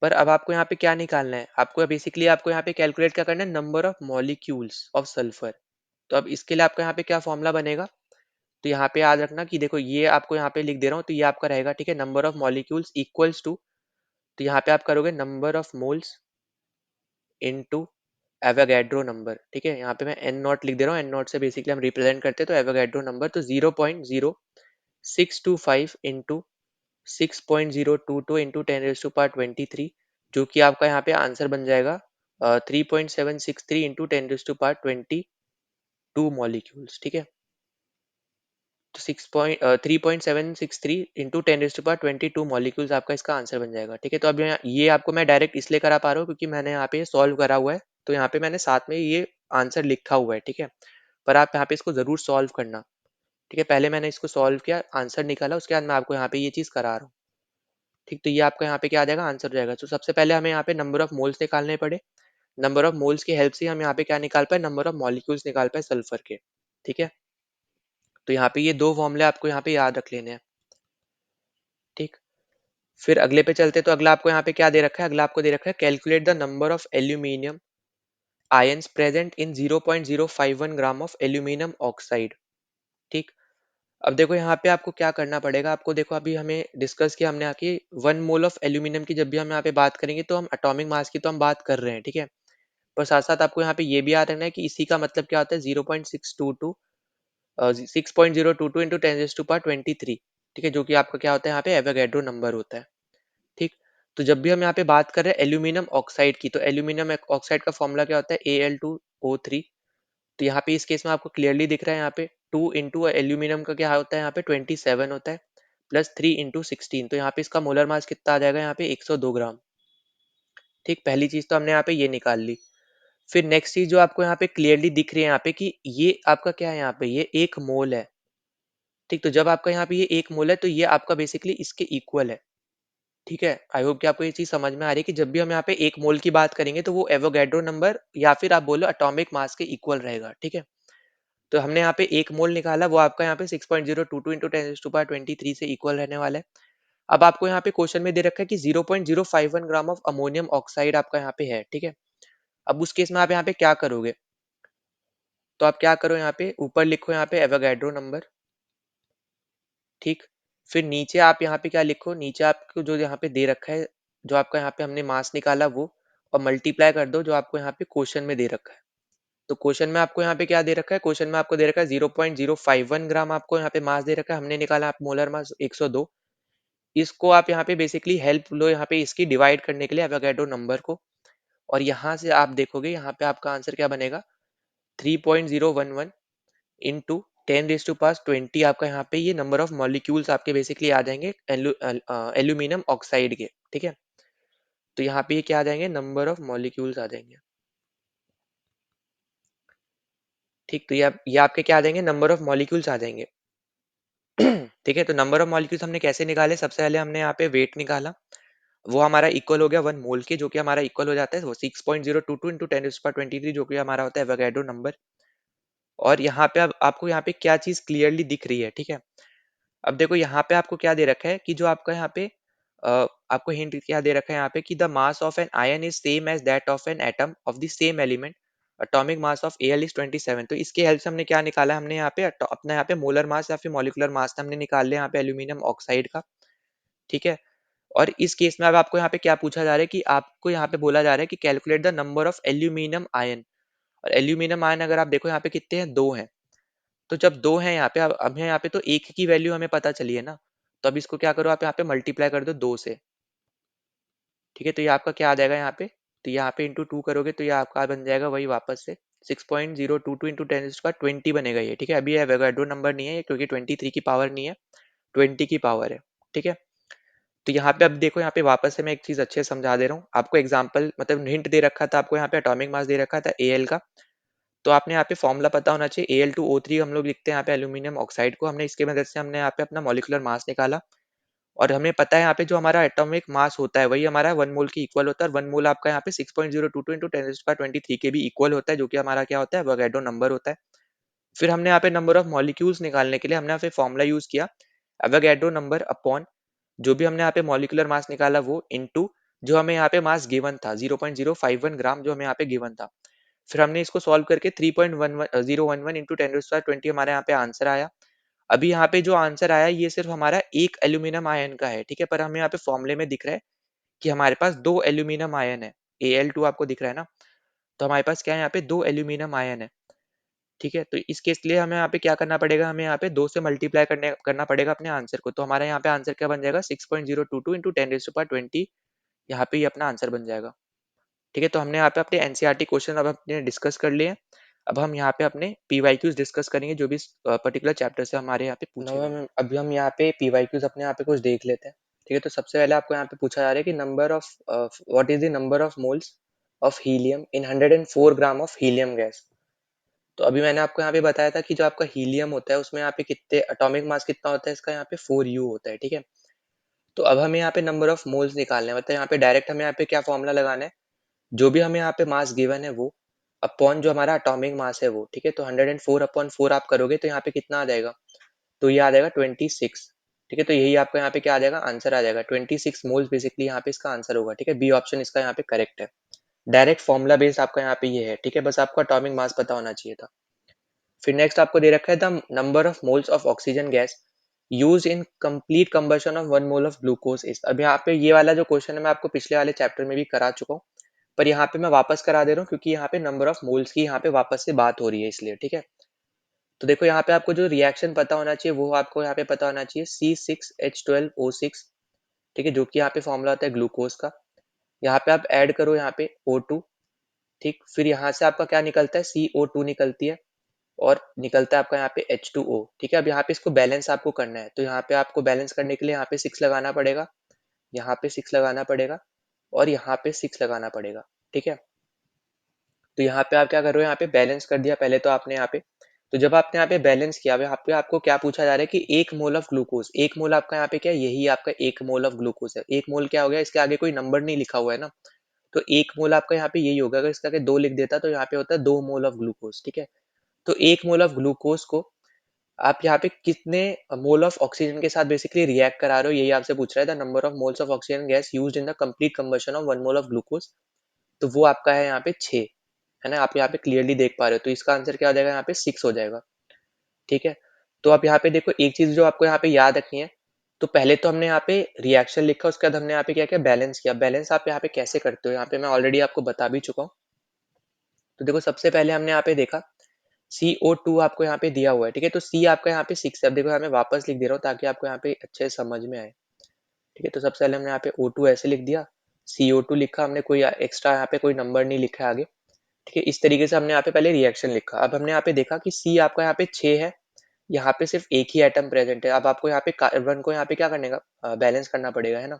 पर अब आपको यहाँ पे क्या निकालना है, आपको बेसिकली आपको यहाँ पे कैलकुलेट क्या करना है, number of molecules of sulphur. तो अब इसके लिए आपका यहाँ पे क्या फॉर्मूला बनेगा, तो यहाँ पे याद रखना कि देखो ये आपको यहाँ पे लिख दे रहा हूँ, तो ये आपका रहेगा। ठीक है, number of molecules equals to, तो यहाँ पे आप करोगे number of moles into Avogadro number. ठीक है, यहाँ पे मैं एन नॉट लिख दे रहा हूँ, एन नॉट से बेसिकली हम रिप्रेजेंट करते हैं, तो एवोगैड्रो नंबर, तो 0.0625 इंटू 6.022 इंटू 10⁻23, जो कि आपका यहाँ पे आंसर बन जाएगा 3.763 इंटू 10⁻22 मॉलिक्यूल्स। ठीक है, तो 3.763 इंटू 10⁻22 मॉलिक्यूल्स आपका इसका आंसर बन जाएगा। ठीक है, तो अब ये आपको मैं डायरेक्ट इसलिए करा पा रहा हूँ क्योंकि मैंने यहाँ पे सॉल्व करा हुआ है, तो यहाँ पे मैंने साथ में ये आंसर लिखा हुआ है। ठीक है, पर आप यहाँ पे इसको जरूर सॉल्व करना। ठीक है, पहले मैंने इसको सॉल्व किया, आंसर निकाला, उसके बाद मैं आपको यहाँ पे ये चीज करा रहा हूँ। ठीक, तो ये आपका यहाँ पे क्या आ जाएगा, आंसर हो जाएगा। तो सबसे पहले हमें यहाँ पे नंबर ऑफ मोल्स निकालने पड़े। नंबर ऑफ मोल्स की हेल्प से हम यहाँ पे क्या निकाल पाए, नंबर ऑफ मॉलिक्यूल्स निकाल पाए सल्फर के। ठीक है, तो यहाँ पे ये दो फॉर्मूले आपको यहाँ पे याद रख लेने हैं। ठीक, फिर अगले पे चलते, तो अगला आपको यहाँ पे क्या दे रखा है, अगला आपको दे रखा है, calculate the number of aluminium ions present in 0.051 gram of aluminium oxide. ठीक, अब देखो यहाँ पे आपको क्या करना पड़ेगा, आपको देखो अभी हमें डिस्कस किया हमने आके 1 मोल ऑफ एल्यूमिनियम की जब भी हम यहाँ पे बात करेंगे, तो हम एटॉमिक मास की तो हम बात कर रहे हैं। ठीक है, पर साथ साथ आपको यहाँ पे ये भी याद रखना है कि इसी का मतलब क्या होता है, 6.022 इंटू 10⁻23। ठीक है, जो कि आपका क्या होता है यहाँ पे एवोगैड्रो नंबर होता है। ठीक, तो जब भी हम यहाँ पे बात कर रहे हैं एल्यूमिनियम ऑक्साइड की, तो एल्यूमिनियम ऑक्साइड का फॉर्मूला क्या होता है, Al2O3। तो यहाँ पे इस केस में आपको क्लियरली दिख रहा है, यहाँ पे 2 इंटू एल्यूमिनियम का क्या होता है, यहाँ पे 27 होता है, प्लस 3 इंटू 16, तो यहाँ पे इसका मोलर मास कितना आ जाएगा, यहाँ पे 102 ग्राम। ठीक, पहली चीज तो हमने यहाँ पे ये निकाल ली। फिर नेक्स्ट चीज जो आपको यहाँ पे क्लियरली दिख रही है यहाँ पे कि ये आपका क्या है, यहाँ पे ये 1 मोल है। ठीक, तो जब आपका यहाँ पे ये 1 मोल है तो ये आपका बेसिकली इसके इक्वल है। ठीक है, आई होप कि आपको ये चीज समझ में आ रही है कि जब भी हम यहाँ पे 1 मोल की बात करेंगे तो वो एवोगैड्रो नंबर या फिर आप बोलो एटॉमिक मास के इक्वल रहेगा। ठीक है, तो हमने यहाँ पे 1 मोल निकाला, वो आपका यहाँ पे 6.022 इंटू 10⁻23 से इक्वल रहने वाला है। अब आपको यहाँ पे क्वेश्चन में दे रखा है कि 0.051 ग्राम ऑफ अमोनियम ऑक्साइड आपका यहाँ पे है। ठीक है, अब उस केस में आप यहाँ पे क्या करोगे, तो आप क्या करो, यहाँ पे ऊपर लिखो यहाँ पे एवोगैड्रो नंबर। ठीक, फिर नीचे आप यहाँ पे क्या लिखो, नीचे आपको जो यहाँ पे दे रखा है, जो आपका यहाँ पे हमने मास निकाला वो, और मल्टीप्लाई कर दो जो आपको यहाँ पे क्वेश्चन में दे रखा है। तो क्वेश्चन में आपको यहाँ पे क्या दे रखा है, क्वेश्चन में आपको दे रखा है 0.051 ग्राम आपको यहाँ पे मास दे रखा है, हमने निकाला आप मोलर मास 102। इसको आप यहाँ पे बेसिकली हेल्प लो यहाँ पे इसकी डिवाइड करने के लिए एवोगैड्रो नंबर को, और यहाँ से आप देखोगे यहाँ पे आपका आंसर क्या बनेगा, 3.011 इंटू 10⁻20 आपका यहाँ पे ये नंबर ऑफ मॉलिक्यूल्स आपके बेसिकली आ जाएंगे एल्यूमिनियम ऑक्साइड के। ठीक है, तो यहाँ पे ये क्या आ जाएंगे, नंबर ऑफ मॉलिक्यूल्स आ जाएंगे। ठीक, तो ये आपके क्या आ जाएंगे, नंबर ऑफ मॉलिक्यूल्स आ जाएंगे। ठीक है, तो नंबर ऑफ मॉलिक्यूल्स हमने कैसे निकाले, सबसे पहले हमने यहाँ पे वेट निकाला, वो हमारा इक्वल हो गया 1 मोल के, जो कि हमारा इक्वल हो जाता है वो 6.022 इंटू 10⁻23 जो कि हमारा होता है एवोगैड्रो नंबर। और यहाँ पे अब आपको यहाँ पे क्या चीज क्लियरली दिख रही है। ठीक है, अब देखो यहाँ पे आपको क्या दे रखा है कि जो आपका यहाँ पे आपको हिंट क्या दे रखा है यहाँ पे कि the mass of an ion is same as that of an atom of the same element, atomic mass of Al is 27। तो इसके हेल्प से हमने क्या निकाला, हमने यहाँ पे अपना यहाँ पे मोलर मास या फिर मॉलिक्यूलर मास हमने निकाल लिया यहाँ पे एल्यूमिनियम ऑक्साइड का। ठीक है, और इस केस में अब आपको यहाँ पे क्या पूछा जा रहा है कि आपको यहाँ पे बोला जा रहा है कि calculate the number of aluminium ion, और एल्यूमिनियम आयन अगर आप देखो यहाँ पे कितने हैं, 2 हैं। तो जब 2 हैं यहाँ पे, अब हमें यहाँ पे तो एक की वैल्यू हमें पता चली है ना, तो अब इसको क्या करो, आप यहाँ पे मल्टीप्लाई कर दो 2 से। ठीक है, तो ये आपका क्या आ जाएगा यहाँ पे, तो यहाँ पे इंटू 2 करोगे तो ये आपका बन जाएगा वही वापस से 6.022 इंटू 10⁻20 बनेगा ये। ठीक है, अभी ये एवोगैड्रो नंबर नहीं है क्योंकि 23 की पावर नहीं है, 20 की पावर है। ठीक है, तो यहाँ पे अब देखो, यहाँ पे वापस से मैं एक चीज अच्छे से समझा दे रहा हूँ आपको, एग्जांपल मतलब हिंट दे रखा था आपको, यहाँ पे एटॉमिक मास दे रखा था Al का, तो आपने यहाँ पे फॉर्मूला पता होना चाहिए, Al2O3 हम लोग लिखते हैं यहाँ पे एल्यूमिनियम ऑक्साइड को, हमने इसके मदद से हमने यहाँ पे अपना मॉलिक्यूलर मास निकाला। और हमें पता है यहाँ पे जो हमारा एटॉमिक मास होता है वही हमारा 1 मोल की इक्वल होता है, और 1 मोल आपका यहाँ पे 6.022 इंटू 10⁻23 के भी इक्वल होता है, जो कि हमारा क्या होता है, एवोगैड्रो नंबर होता है। फिर हमने यहाँ पे नंबर ऑफ मॉलिक्यूल्स निकालने के लिए हमने यहाँ पे फॉर्मूला यूज किया, एवोगैड्रो नंबर अपॉन जो भी हमने यहाँ पे मॉलिक्यूलर मास निकाला वो, इनटू जो हमें यहाँ पे मास गिवन था 0.051 ग्राम जो हमें यहाँ पे गिवन था। फिर हमने इसको सॉल्व करके 3.011 इंटू 10⁻20 हमारे यहाँ पे आंसर आया। अभी यहाँ पे जो आंसर आया ये सिर्फ हमारा एक एल्यूमिनियम आयन का है। ठीक है, पर हमें यहाँ पे फॉर्मूले में दिख रहा है कि हमारे पास 2 एल्यूमिनियम आयन है, Al2 आपको दिख रहा है ना, तो हमारे पास क्या है, यहाँ पे 2 एल्यूमिनियम आयन है। ठीक है, तो इस केस के लिए हमें यहाँ पे क्या करना पड़ेगा, हमें यहाँ पे 2 से मल्टीप्लाई करना पड़ेगा अपने आंसर को, तो हमारा यहाँ पे आंसर क्या बन जाएगा, 6.022 इंटू 10⁻20, यहाँ पे ये अपना आंसर बन जाएगा। ठीक है, तो हमने यहाँ पे अपने एनसीईआरटी क्वेश्चन अब अपने डिस्कस कर लिए हैं। अब हम यहाँ पे अपने पीवाईक्यूज डिस्कस करेंगे जो भी पर्टिकुलर चैप्टर से हमारे यहाँ पे पूछे गए। अभी हम यहाँ पे पीवाईक्यूज अपने यहाँ पे कुछ देख लेते हैं। ठीक है, तो सबसे पहले आपको यहाँ पे पूछा जा रहा है कि number of what is the number of moles of helium in 104 gram of helium gas. तो अभी मैंने आपको यहाँ पे बताया था कि जो आपका हीलियम होता है उसमें यहाँ पे कितने एटॉमिक मास कितना होता है, इसका यहाँ पे 4U होता है। ठीक है, तो अब हमें यहाँ पे नंबर ऑफ मोल्स निकालने हैं, मतलब यहाँ पे डायरेक्ट हमें यहाँ पे क्या फॉर्मूला लगाना है, जो भी हमें यहाँ पे मास गिवन है वो अपॉन जो हमारा एटॉमिक मास है वो। ठीक है, तो 104/4 आप करोगे तो यहाँ पे कितना आ जाएगा, तो ये आ जाएगा 26। ठीक है, तो यही आपका यहाँ पे क्या आ जाएगा, आंसर आ जाएगा 26 मोल्स बेसिकली यहाँ पे इसका आंसर होगा। ठीक है, बी ऑप्शन इसका यहाँ पे करेक्ट है। डायरेक्ट फॉर्मूला बेस्ड आपका यहाँ पे ये है। ठीक है, बस आपको एटॉमिक मास पता होना चाहिए था। फिर नेक्स्ट आपको दे रखा है the number of moles of oxygen gas use in complete combustion of 1 mole of glucose is. अब यहाँ पे ये वाला जो क्वेश्चन है मैं आपको पिछले वाले चैप्टर में भी करा चुका हूँ, पर यहाँ पे मैं वापस करा दे रहा हूँ क्योंकि यहाँ पे नंबर ऑफ मोल्स की यहाँ पे वापस से बात हो रही है इसलिए। ठीक है, तो देखो यहाँ पे आपको जो रिएक्शन पता होना चाहिए वो आपको यहाँ पे पता होना चाहिए C6H12O6 ठीक है, जो कि यहाँ पे फॉर्मूला होता है ग्लूकोज का। यहाँ पे आप ऐड करो यहाँ पे O2, ठीक, फिर यहाँ से आपका क्या निकलता है, CO2 निकलती है और निकलता है आपका यहाँ पे H2O। ठीक है, अब यहाँ पे इसको बैलेंस आपको करना है, तो यहाँ पे आपको बैलेंस करने के लिए यहाँ पे 6 लगाना पड़ेगा, यहाँ पे 6 लगाना पड़ेगा और यहाँ पे 6 लगाना पड़ेगा। ठीक है, तो यहाँ पे आप क्या कर रहे हो, यहाँ पे बैलेंस कर दिया पहले तो आपने यहाँ पे। तो जब आपने यहाँ पे बैलेंस किया, यहाँ पे आपको क्या पूछा जा रहा है कि 1 मोल ऑफ ग्लूकोज, 1 मोल आपका यहाँ पे क्या है, यही आपका 1 मोल ऑफ ग्लूकोज है। 1 मोल क्या हो गया, इसके आगे कोई नंबर नहीं लिखा हुआ है ना, तो 1 मोल आपका यहाँ पे यही होगा। अगर इसका आगे 2 लिख देता तो यहाँ पे होता है 2 मोल ऑफ ग्लूकोज। ठीक है, तो 1 मोल ऑफ ग्लूकोज को आप यहाँ पे कितने मोल ऑफ ऑक्सीजन के साथ बेसिकली रिएक्ट करा रहे हो, यही आपसे पूछ रहा है। The number of moles of oxygen gas used in the complete combustion of 1 mole of glucose, तो वो आपका है यहाँ पे 6, है ना, आप यहाँ पे क्लियरली देख पा रहे हो। तो इसका आंसर क्या हो जाएगा, यहाँ पे 6 हो जाएगा। ठीक है, तो आप यहाँ पे देखो एक चीज जो आपको यहाँ पे याद रखनी है, तो पहले तो हमने यहाँ पे रिएक्शन लिखा, उसके बाद हमने यहाँ पे क्या किया, बैलेंस किया। बैलेंस आप यहाँ पे कैसे करते हो, यहाँ पे मैं ऑलरेडी आपको बता भी चुका हूँ। तो देखो सबसे पहले हमने यहाँ पे देखा CO2 आपको यहाँ पे दिया हुआ है, ठीक है, तो C आपका यहाँ पे 6 है। अब देखो यहाँ मैं वापस लिख दे रहा हूँ ताकि आपको यहाँ पे अच्छे से समझ में आए। ठीक है, तो सबसे पहले हमने यहाँ पे O2 ऐसे लिख दिया, CO2 लिखा हमने, कोई एक्स्ट्रा यहाँ पे कोई नंबर नहीं लिखा है आगे। ठीक है, इस तरीके से हमने यहाँ पे पहले रिएक्शन लिखा। अब हमने यहाँ पे देखा कि C आपका यहाँ पे 6 है, यहाँ पे सिर्फ एक ही एटम प्रेजेंट है। अब आपको यहाँ पे कार्बन को यहाँ पे क्या करने का, बैलेंस करना पड़ेगा, है ना।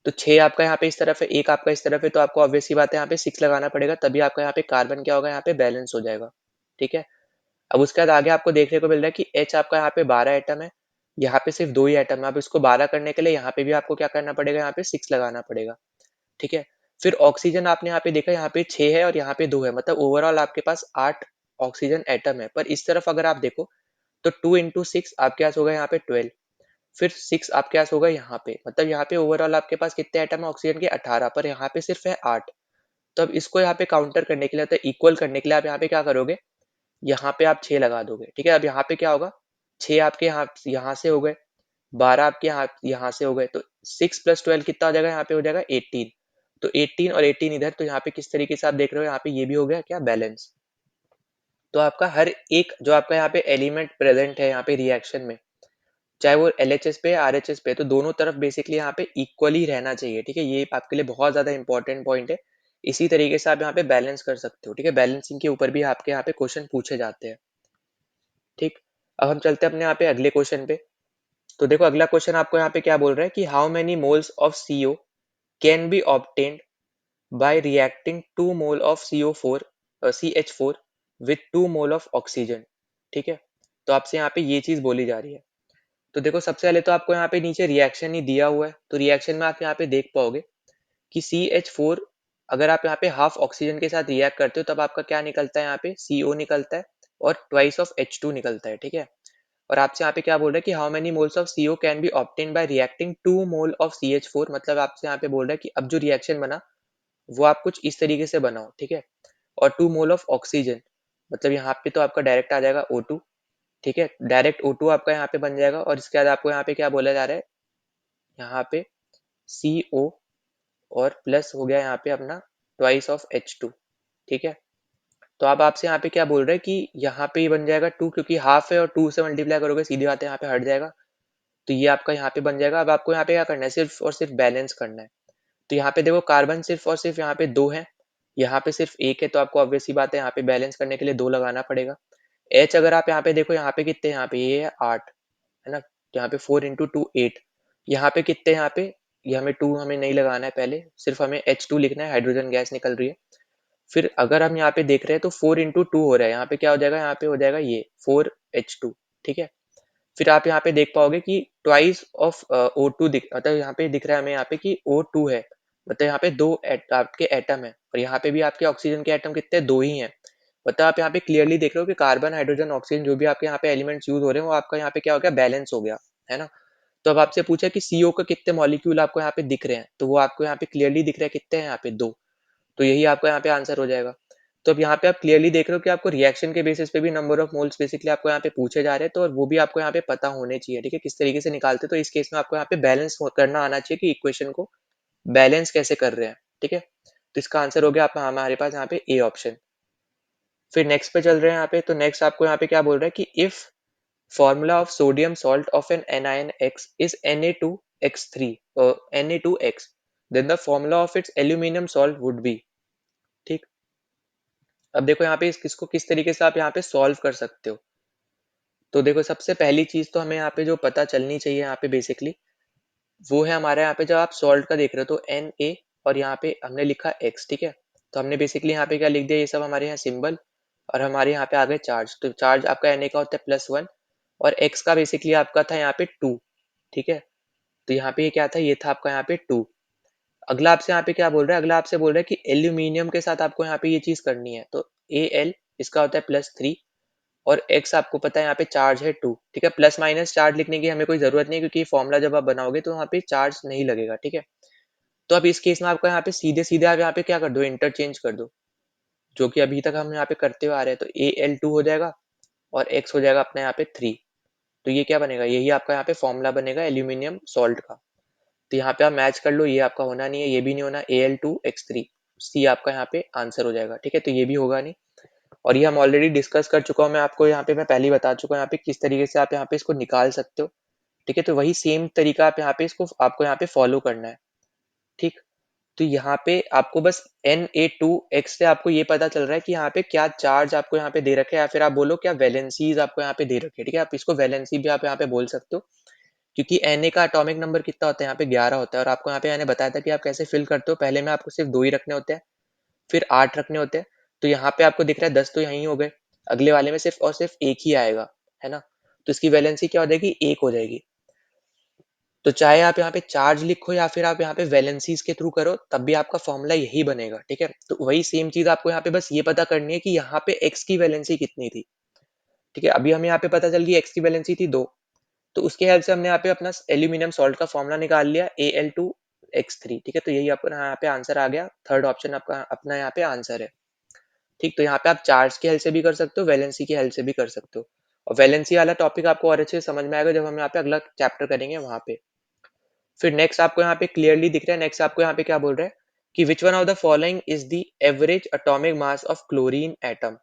तो 6 आपका यहाँ पे इस तरफ है, एक आपका इस तरफ है, तो आपको ऑब्वियस सी बात है यहाँ पे 6 लगाना पड़ेगा, तभी आपका यहाँ पे कार्बन क्या होगा, यहाँ पे बैलेंस हो जाएगा। ठीक है, अब उसके बाद आगे आपको देखने को मिल रहा है कि H आपका यहाँ पे 12 एटम है, यहाँ पे सिर्फ 2 ही एटम है। अब इसको 12 करने के लिए यहाँ पे भी आपको क्या करना पड़ेगा, यहाँ पे 6 लगाना पड़ेगा। ठीक है, फिर ऑक्सीजन आपने यहाँ पे देखा, यहाँ पे 6 है और यहाँ पे 2 है, मतलब ओवरऑल आपके पास 8 ऑक्सीजन एटम है। पर इस तरफ अगर आप देखो तो 2 into 6 आपके पास होगा यहाँ पे 12, फिर 6 आपके पास होगा यहाँ पे, मतलब यहाँ पे ओवरऑल आपके पास कितने एटम है ऑक्सीजन के, 18, पर यहाँ पे सिर्फ है 8। तो अब इसको यहाँ पे काउंटर करने के लिए, तो इक्वल करने के लिए आप यहाँ पे क्या करोगे, यहाँ पे आप 6 लगा दोगे। ठीक है, अब यहाँ पे क्या होगा, 6 आपके यहाँ से हो गए, 12 आपके यहाँ से हो गए, तो 6 + 12 कितना हो जाएगा, यहाँ पे हो जाएगा 18। तो 18 और 18 इधर, तो यहाँ पे किस तरीके से आप देख रहे हो, यहाँ पे ये भी हो गया क्या, बैलेंस। तो आपका हर एक जो आपका यहाँ पे एलिमेंट प्रेजेंट है यहाँ पे रिएक्शन में, चाहे वो LHS पे या RHS पे, तो दोनों तरफ बेसिकली यहाँ पे इक्वली रहना चाहिए। ठीक है, ये आपके लिए बहुत ज्यादा इंपॉर्टेंट पॉइंट है। इसी तरीके से आप यहाँ पे बैलेंस कर सकते हो। ठीक है, बैलेंसिंग के ऊपर भी आपके यहाँ पे क्वेश्चन पूछे जाते हैं। ठीक, अब हम चलते हैं अपने यहाँ पे अगले क्वेश्चन पे। तो देखो अगला क्वेश्चन आपको यहाँ पे क्या बोल रहा है कि how many moles of CO can be obtained by reacting 2 mole of CO4 CH4 with 2 mole of oxygen. ठीक है, तो आपसे यहाँ पे ये चीज बोली जा रही है। तो देखो सबसे पहले तो आपको यहाँ पे नीचे रिएक्शन ही दिया हुआ है, तो रिएक्शन में आप यहाँ पे देख पाओगे कि CH4 अगर आप यहाँ पे हाफ ऑक्सीजन के साथ रिएक्ट करते हो तब आपका क्या निकलता है, यहाँ पे CO निकलता है और ट्वाइस ऑफ H2 निकलता है। ठीक है, और आपसे यहाँ पे क्या बोल रहा है कि how many moles of CO can be obtain bye reacting 2 mole of CH4, मतलब आपसे यहाँ पे बोल रहा है कि अब जो रिएक्शन बना वो आप कुछ इस तरीके से बनाओ। ठीक है, और 2 मोल ऑफ ऑक्सीजन, मतलब यहाँ पे तो आपका डायरेक्ट आ जाएगा O2। ठीक है, डायरेक्ट O2 आपका यहाँ पे बन जाएगा और इसके बाद आपको यहाँ पे क्या बोला जा रहा है, यहाँ पे CO और प्लस हो गया यहाँ पे अपना ट्वाइस ऑफ H2। ठीक है, तो अब आपसे यहाँ पे क्या बोल रहे हैं कि यहाँ पे ही बन जाएगा 2, क्योंकि हाफ है और 2 से मल्टीप्लाई करोगे सीधी बात है यहाँ पे हट जाएगा, तो ये आपका यहाँ पे बन जाएगा। अब आपको यहाँ पे क्या करना है, सिर्फ और सिर्फ बैलेंस करना है। तो यहाँ पे देखो कार्बन सिर्फ और सिर्फ यहाँ पे 2 है, यहाँ पे सिर्फ 1 है, तो आपको ऑब्वियस सी बात है यहाँ पे बैलेंस करने के लिए 2 लगाना पड़ेगा। H अगर आप यहाँ पे देखो, यहाँ पे कितने, यहाँ पे ये है 8, है ना, तो यहाँ पे 4 into 2 8, यहाँ पे कितने, यहाँ पे ये हमें 2 हमें नहीं लगाना है, पहले सिर्फ हमें H2 लिखना है, हाइड्रोजन गैस निकल रही है। फिर अगर हम यहाँ पे देख रहे हैं तो 4 into 2 हो रहा है, यहाँ पे क्या हो जाएगा, यहाँ पे हो जाएगा ये 4H2। ठीक है, फिर आप यहाँ पे देख पाओगे कि ट्वाइस ऑफ O2 दिख, मतलब यहाँ पे दिख रहा है हमें यहाँ पे कि O2 है, मतलब यहाँ पे आपके एटम है, और यहाँ पे भी आपके ऑक्सीजन के एटम कितने, 2 ही हैं। मतलब आप यहाँ पे क्लियरली देख रहे हो कि कार्बन हाइड्रोजन ऑक्सीजन जो भी आपके यहाँ पे एलिमेंट्स यूज हो रहे हैं वो आपका यहाँ पे क्या हो गया, बैलेंस हो गया, है ना। तो अब आपसे पूछा कि CO का कितने मॉलिक्यूल आपको यहाँ पे दिख रहे हैं, तो वो आपको यहाँ पे क्लियरली दिख रहा है, कितने हैं यहाँ पे, 2। तो यही आपका यहाँ पे आंसर हो जाएगा। तो अब यहाँ पे आप क्लियरली देख रहे हो कि आपको रिएक्शन के बेसिस पे भी नंबर ऑफ मोल्स बेसिकली आपको यहाँ पे पूछे जा रहे हैं, तो और वो भी आपको यहाँ पे पता होने चाहिए। ठीक है, किस तरीके से निकालते, तो इस केस में आपको यहाँ पे बैलेंस करना आना चाहिए कि इक्वेशन को बैलेंस कैसे कर रहे हैं। ठीक है, तो इसका आंसर हो गया आप हमारे पास यहाँ पे ए ऑप्शन। फिर नेक्स्ट पे चल रहे हैं यहाँ पे, तो नेक्स्ट आपको यहाँ पे क्या बोल रहा है कि if formula of sodium salt of an anion X is Na2 X3 Na2X, then the formula of its aluminum salt would be। ठीक, अब देखो यहाँ पे इसको किस तरीके से आप यहाँ पे सॉल्व कर सकते हो। तो देखो सबसे पहली चीज तो हमें यहाँ पे जो पता चलनी चाहिए यहाँ पे बेसिकली, वो है हमारे यहाँ पे जब आप सॉल्ट का देख रहे हो तो Na और यहाँ पे हमने लिखा X, ठीक है। तो हमने बेसिकली यहाँ पे क्या लिख दिया, ये सब हमारे यहाँ सिंबल, और हमारे यहाँ पे आ गए चार्ज। तो चार्ज आपका Na का होता है +1 और X का बेसिकली आपका था यहाँ पे 2, ठीक है। तो यहाँ पे ये क्या था, ये था आपका यहाँ पे 2। अगला आपसे यहाँ पे क्या बोल रहा है, अगला आपसे बोल रहा है कि एल्यूमिनियम के साथ आपको यहाँ पे ये चीज करनी है। तो Al इसका होता है +3 और x आपको पता है यहाँ पे चार्ज है 2, ठीक है। प्लस माइनस चार्ज लिखने की हमें कोई जरूरत नहीं, क्योंकि फॉर्मूला जब आप बनाओगे तो यहाँ पे चार्ज नहीं लगेगा, ठीक है। तो अब इस केस में आपका यहाँ पे सीधे सीधे आप यहाँ पे क्या कर दो, इंटरचेंज कर दो, जो कि अभी तक हम यहाँ पे करते हुए आ रहे हैं। तो Al2 हो जाएगा और x हो जाएगा अपना यहाँ पे 3। तो ये क्या बनेगा, यही आपका यहाँ पे फॉर्मूला बनेगा एल्यूमिनियम सॉल्ट का। तो यहाँ पे आप मैच कर लो, ये आपका होना नहीं है, ये भी नहीं होना, Al2X3 सी आपका यहाँ पे आंसर हो जाएगा, ठीक है। तो ये भी होगा नहीं, और ये हम ऑलरेडी डिस्कस कर चुका हूँ मैं आपको यहाँ पे, मैं पहले ही बता चुका हूँ यहाँ पे किस तरीके से आप यहाँ पे इसको निकाल सकते हो, ठीक है। तो वही सेम तरीका आप यहाँ पे इसको आपको यहाँ पे फॉलो करना है, ठीक। तो यहाँ पे आपको बस Na2X से आपको ये पता चल रहा है कि यहाँ पे क्या चार्ज आपको यहाँ पे दे रखे हैं, या फिर आप बोलो क्या वैलेंसीज आपको यहाँ पे दे रखे हैं, ठीक है। आप इसको वैलेंसी भी आप यहाँ पे बोल सकते हो, क्योंकि Na का एटॉमिक नंबर कितना होता है, यहाँ पे 11 होता है। और आपको यहाँ पे मैंने बताया था कि आप कैसे फिल करते हो, पहले में आपको सिर्फ 2 ही रखने होते हैं, फिर 8 रखने होते हैं। तो यहाँ पे आपको दिख रहा है 10 तो यहीं हो गए, अगले वाले में सिर्फ और सिर्फ एक ही आएगा, है ना। तो इसकी वैलेंसी क्या हो जाएगी, 1 हो जाएगी। तो चाहे आप यहाँ पे चार्ज लिखो या फिर आप यहाँ पे वैलेंसीज के थ्रू करो, तब भी आपका फॉर्मूला यही बनेगा, ठीक है। तो वही सेम चीज आपको यहाँ पे बस ये पता करनी है कि यहाँ पे एक्स की वैलेंसी कितनी थी, ठीक है। अभी हमें यहाँ पे पता चल गई एक्स की वैलेंसी थी 2, तो उसके हेल्प से हमने यहाँ पे अपना एल्यूमिनियम सॉल्ट का फॉर्मूला निकाल लिया Al2X3, ठीक है। तो यही अपना यहाँ पे आंसर आ गया, थर्ड ऑप्शन आपका अपना यहाँ पे आंसर है, ठीक। तो यहाँ पे आप चार्ज की हेल्प से भी कर सकते हो, वैलेंसी की हेल्प से भी कर सकते हो, और वैलेंसी वाला टॉपिक आपको और अच्छे से समझ में आएगा जब हम यहाँ पे अगला चैप्टर करेंगे वहां पे। फिर नेक्स्ट आपको यहाँ पे क्लियरली दिख रहा है, नेक्स्ट आपको यहाँ पे क्या बोल रहा है कि which one of the following is the average atomic mass of chlorine atom.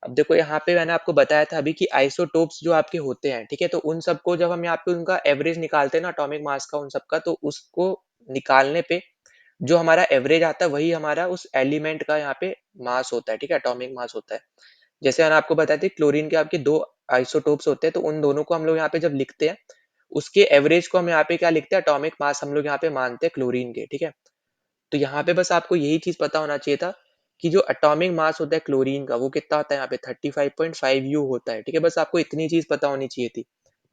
अब देखो यहाँ पे मैंने आपको बताया था अभी कि आइसोटोप्स जो आपके होते हैं, ठीक है, तो उन सबको जब हम यहाँ पे उनका एवरेज निकालते हैं ना एटॉमिक मास का उन सबका, तो उसको निकालने पे जो हमारा एवरेज आता है वही हमारा उस एलिमेंट का यहाँ पे मास होता है, ठीक है, एटॉमिक मास होता है। जैसे मैंने आपको बताया था क्लोरीन के आपके 2 आइसोटोप्स होते हैं, तो उन दोनों को हम लोग यहाँ पे जब लिखते हैं, उसके एवरेज को हम यहाँ पे क्या लिखते हैं, एटॉमिक मास हम लोग यहाँ पे मानते हैं क्लोरीन के, ठीक है। तो यहाँ पे बस आपको यही चीज पता होना चाहिए था कि जो एटॉमिक मास होता है क्लोरीन का वो कितना होता है, यहाँ पे 35.5 यू होता है, ठीक है। बस आपको इतनी चीज पता होनी चाहिए थी,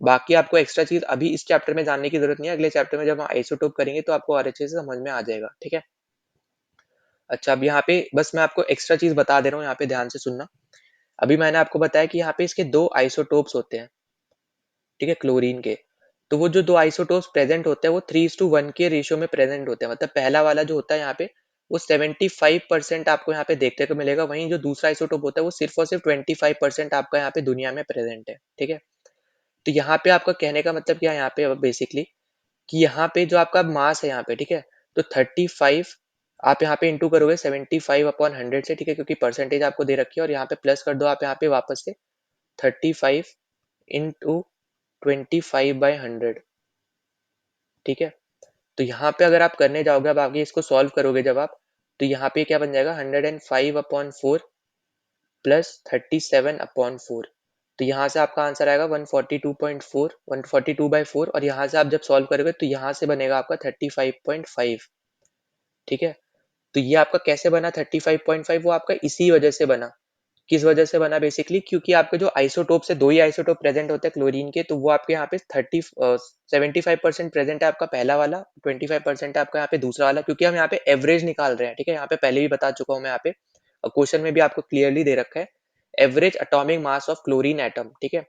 बाकी आपको एक्स्ट्रा चीज अभी इस चैप्टर में जानने की जरूरत नहीं है, अगले चैप्टर में जब हम आइसोटोप करेंगे तो आपको और अच्छे से समझ में आ जाएगा, ठीक है। अच्छा, अब यहाँ पे बस मैं आपको एक्स्ट्रा चीज बता दे रहा हूँ, यहाँ पे ध्यान से सुनना। अभी मैंने आपको बताया कि यहाँ पे इसके 2 आइसोटोप्स होते हैं, ठीक है, क्लोरीन के। तो वो जो 2 आइसोटोप्स प्रेजेंट होते हैं वो 3:1 के रेशियो में प्रेजेंट होते हैं, मतलब पहला वाला जो होता है यहाँ पे वो 75% आपको यहाँ पे देखने को मिलेगा, वहीं जो दूसरा आइसोटोप होता है वो सिर्फ और सिर्फ 25% आपका यहाँ पे दुनिया में प्रेजेंट है, ठीक है। तो यहाँ पे आपका कहने का मतलब क्या है यहाँ पे बेसिकली, कि यहाँ पे जो आपका मास है यहाँ पे, ठीक है, तो 35 आप यहाँ पे इंटू करोगे 75/100 से, ठीक है, क्योंकि परसेंटेज आपको दे रखी है, और यहाँ पे प्लस कर दो आप यहाँ पे वापस से 35 इंटू 25/100, ठीक है। तो यहाँ पे अगर आप करने जाओगे, अब आगे इसको सॉल्व करोगे जब आप, तो यहाँ पे क्या बन जाएगा 105/4 प्लस 37/4। तो यहाँ से आपका आंसर आएगा 142.4, 142/4, और यहाँ से आप जब सॉल्व करोगे तो यहाँ से बनेगा आपका 35.5, ठीक है। तो ये आपका कैसे बना 35.5, वो आपका इसी वजह से बना। किस वजह से बना बेसिकली, क्योंकि आपके जो आइसोटोप से 2 ही आइसोटोप प्रेजेंट होते हैं क्लोरीन के, तो वो आपके यहाँ पे 75% प्रेजेंट है आपका पहला वाला, 25% है आपका यहाँ पे दूसरा वाला, क्योंकि हम यहाँ पे एवरेज निकाल रहे हैं, ठीक है। यहाँ पे पहले भी बता चुका हूँ मैं यहाँ पे, और क्वेश्चन में भी आपको क्लियरली दे रखा है average atomic mass of chlorine atom, ठीक है।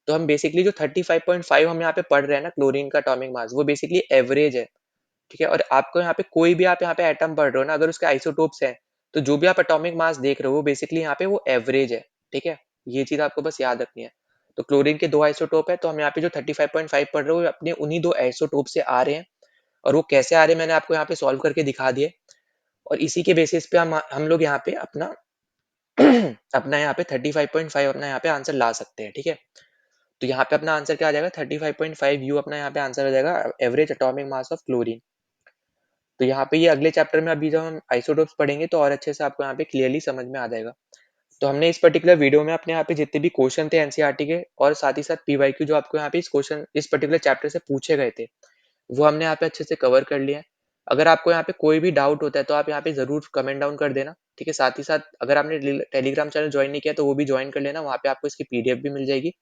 तो हम बेसिकली जो 35.5 हम यहाँ पे पढ़ रहे हैं ना क्लोरीन का एटॉमिक मास, वो बेसिकली एवरेज है, ठीक है। और आपको यहाँ पे कोई भी आप यहाँ पे एटम पढ़ रहे हो ना, अगर उसके आइसोटोप्स हैं, तो जो भी आप एटॉमिक मास देख रहे हो वो बेसिकली यहाँ पे वो एवरेज है, ठीक है। ये चीज आपको बस याद रखनी है। तो क्लोरीन के 2 आइसोटोप है, तो हम यहाँ पे जो 35.5 पढ़ रहे हो अपने उन्हीं 2 आइसोटोप से आ रहे हैं, और वो कैसे आ रहे हैं मैंने आपको यहाँ पे सॉल्व करके दिखा दिए, और इसी के बेसिस पे हम लोग यहाँ पे अपना अपना यहाँ पे 35.5 अपना यहाँ पे आंसर ला सकते हैं, ठीक है। तो यहाँ पे अपना आंसर क्या आ जाएगा, 35.5 यू अपना यहाँ पे आंसर आ जाएगा, average atomic mass of chlorine. तो यहाँ पे ये अगले चैप्टर में अभी जब हम आइसोटोप्स पढ़ेंगे तो और अच्छे से आपको यहाँ पे क्लियरली समझ में आ जाएगा। तो हमने इस पर्टिकुलर वीडियो में अपने यहाँ पे जितने भी क्वेश्चन थे एनसीईआरटी के और साथ ही साथ पीवाईक्यू जो आपको यहाँ पे इस पर्टिकुलर चैप्टर से पूछे गए थे, वो हमने यहाँ पे अच्छे से कवर कर लिया है। अगर आपको यहाँ पे कोई भी डाउट होता है तो आप यहाँ पे ज़रूर कमेंट डाउन कर देना, ठीक है? साथ ही साथ अगर आपने टेलीग्राम चैनल ज्वाइन नहीं किया तो वो भी ज्वाइन कर लेना, वहाँ पे आपको इसकी पीडीएफ भी मिल जाएगी।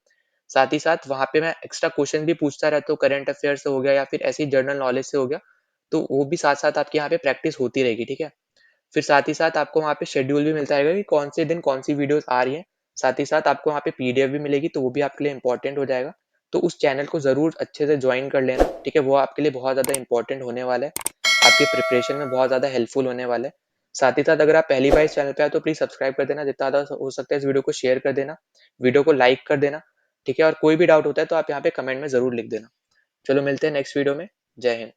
साथ ही साथ वहाँ पे मैं एक्स्ट्रा क्वेश्चन भी पूछता रहता हूँ, करंट अफेयर से हो गया या फिर ऐसी जनरल नॉलेज से हो गया, तो वो भी साथ-साथ आपके यहाँ पे प्रैक्टिस होती रहेगी, ठीक है? फिर साथ ही साथ आपको वहाँ पे शेड्यूल भी मिलता रहेगा कि कौन से दिन कौन सी वीडियोस आ रही हैं। साथ ही साथ आपको वहाँ पे पीडीएफ भी मिलेगी, तो वो भी आपके लिए इम्पोर्टेंट हो जाएगा। तो उस चैनल को ज़रूर अच्छे से जॉइन कर लेना, ठीक है? वो आपके लिए बहुत ज़्यादा इम्पोर्टेंट होने वाला है, आपके प्रिपरेशन में बहुत ज़्यादा हेल्पफुल होने वाला है। साथ ही साथ अगर आप पहली बार इस चैनल पे आए तो प्लीज़ सब्सक्राइब कर देना, जितना ज़्यादा हो सकता है इस वीडियो को शेयर कर देना, वीडियो को लाइक कर देना, ठीक है? और कोई भी डाउट होता है तो आप यहाँ पे कमेंट में ज़रूर लिख देना। चलो मिलते हैं नेक्स्ट वीडियो में। जय हिंद।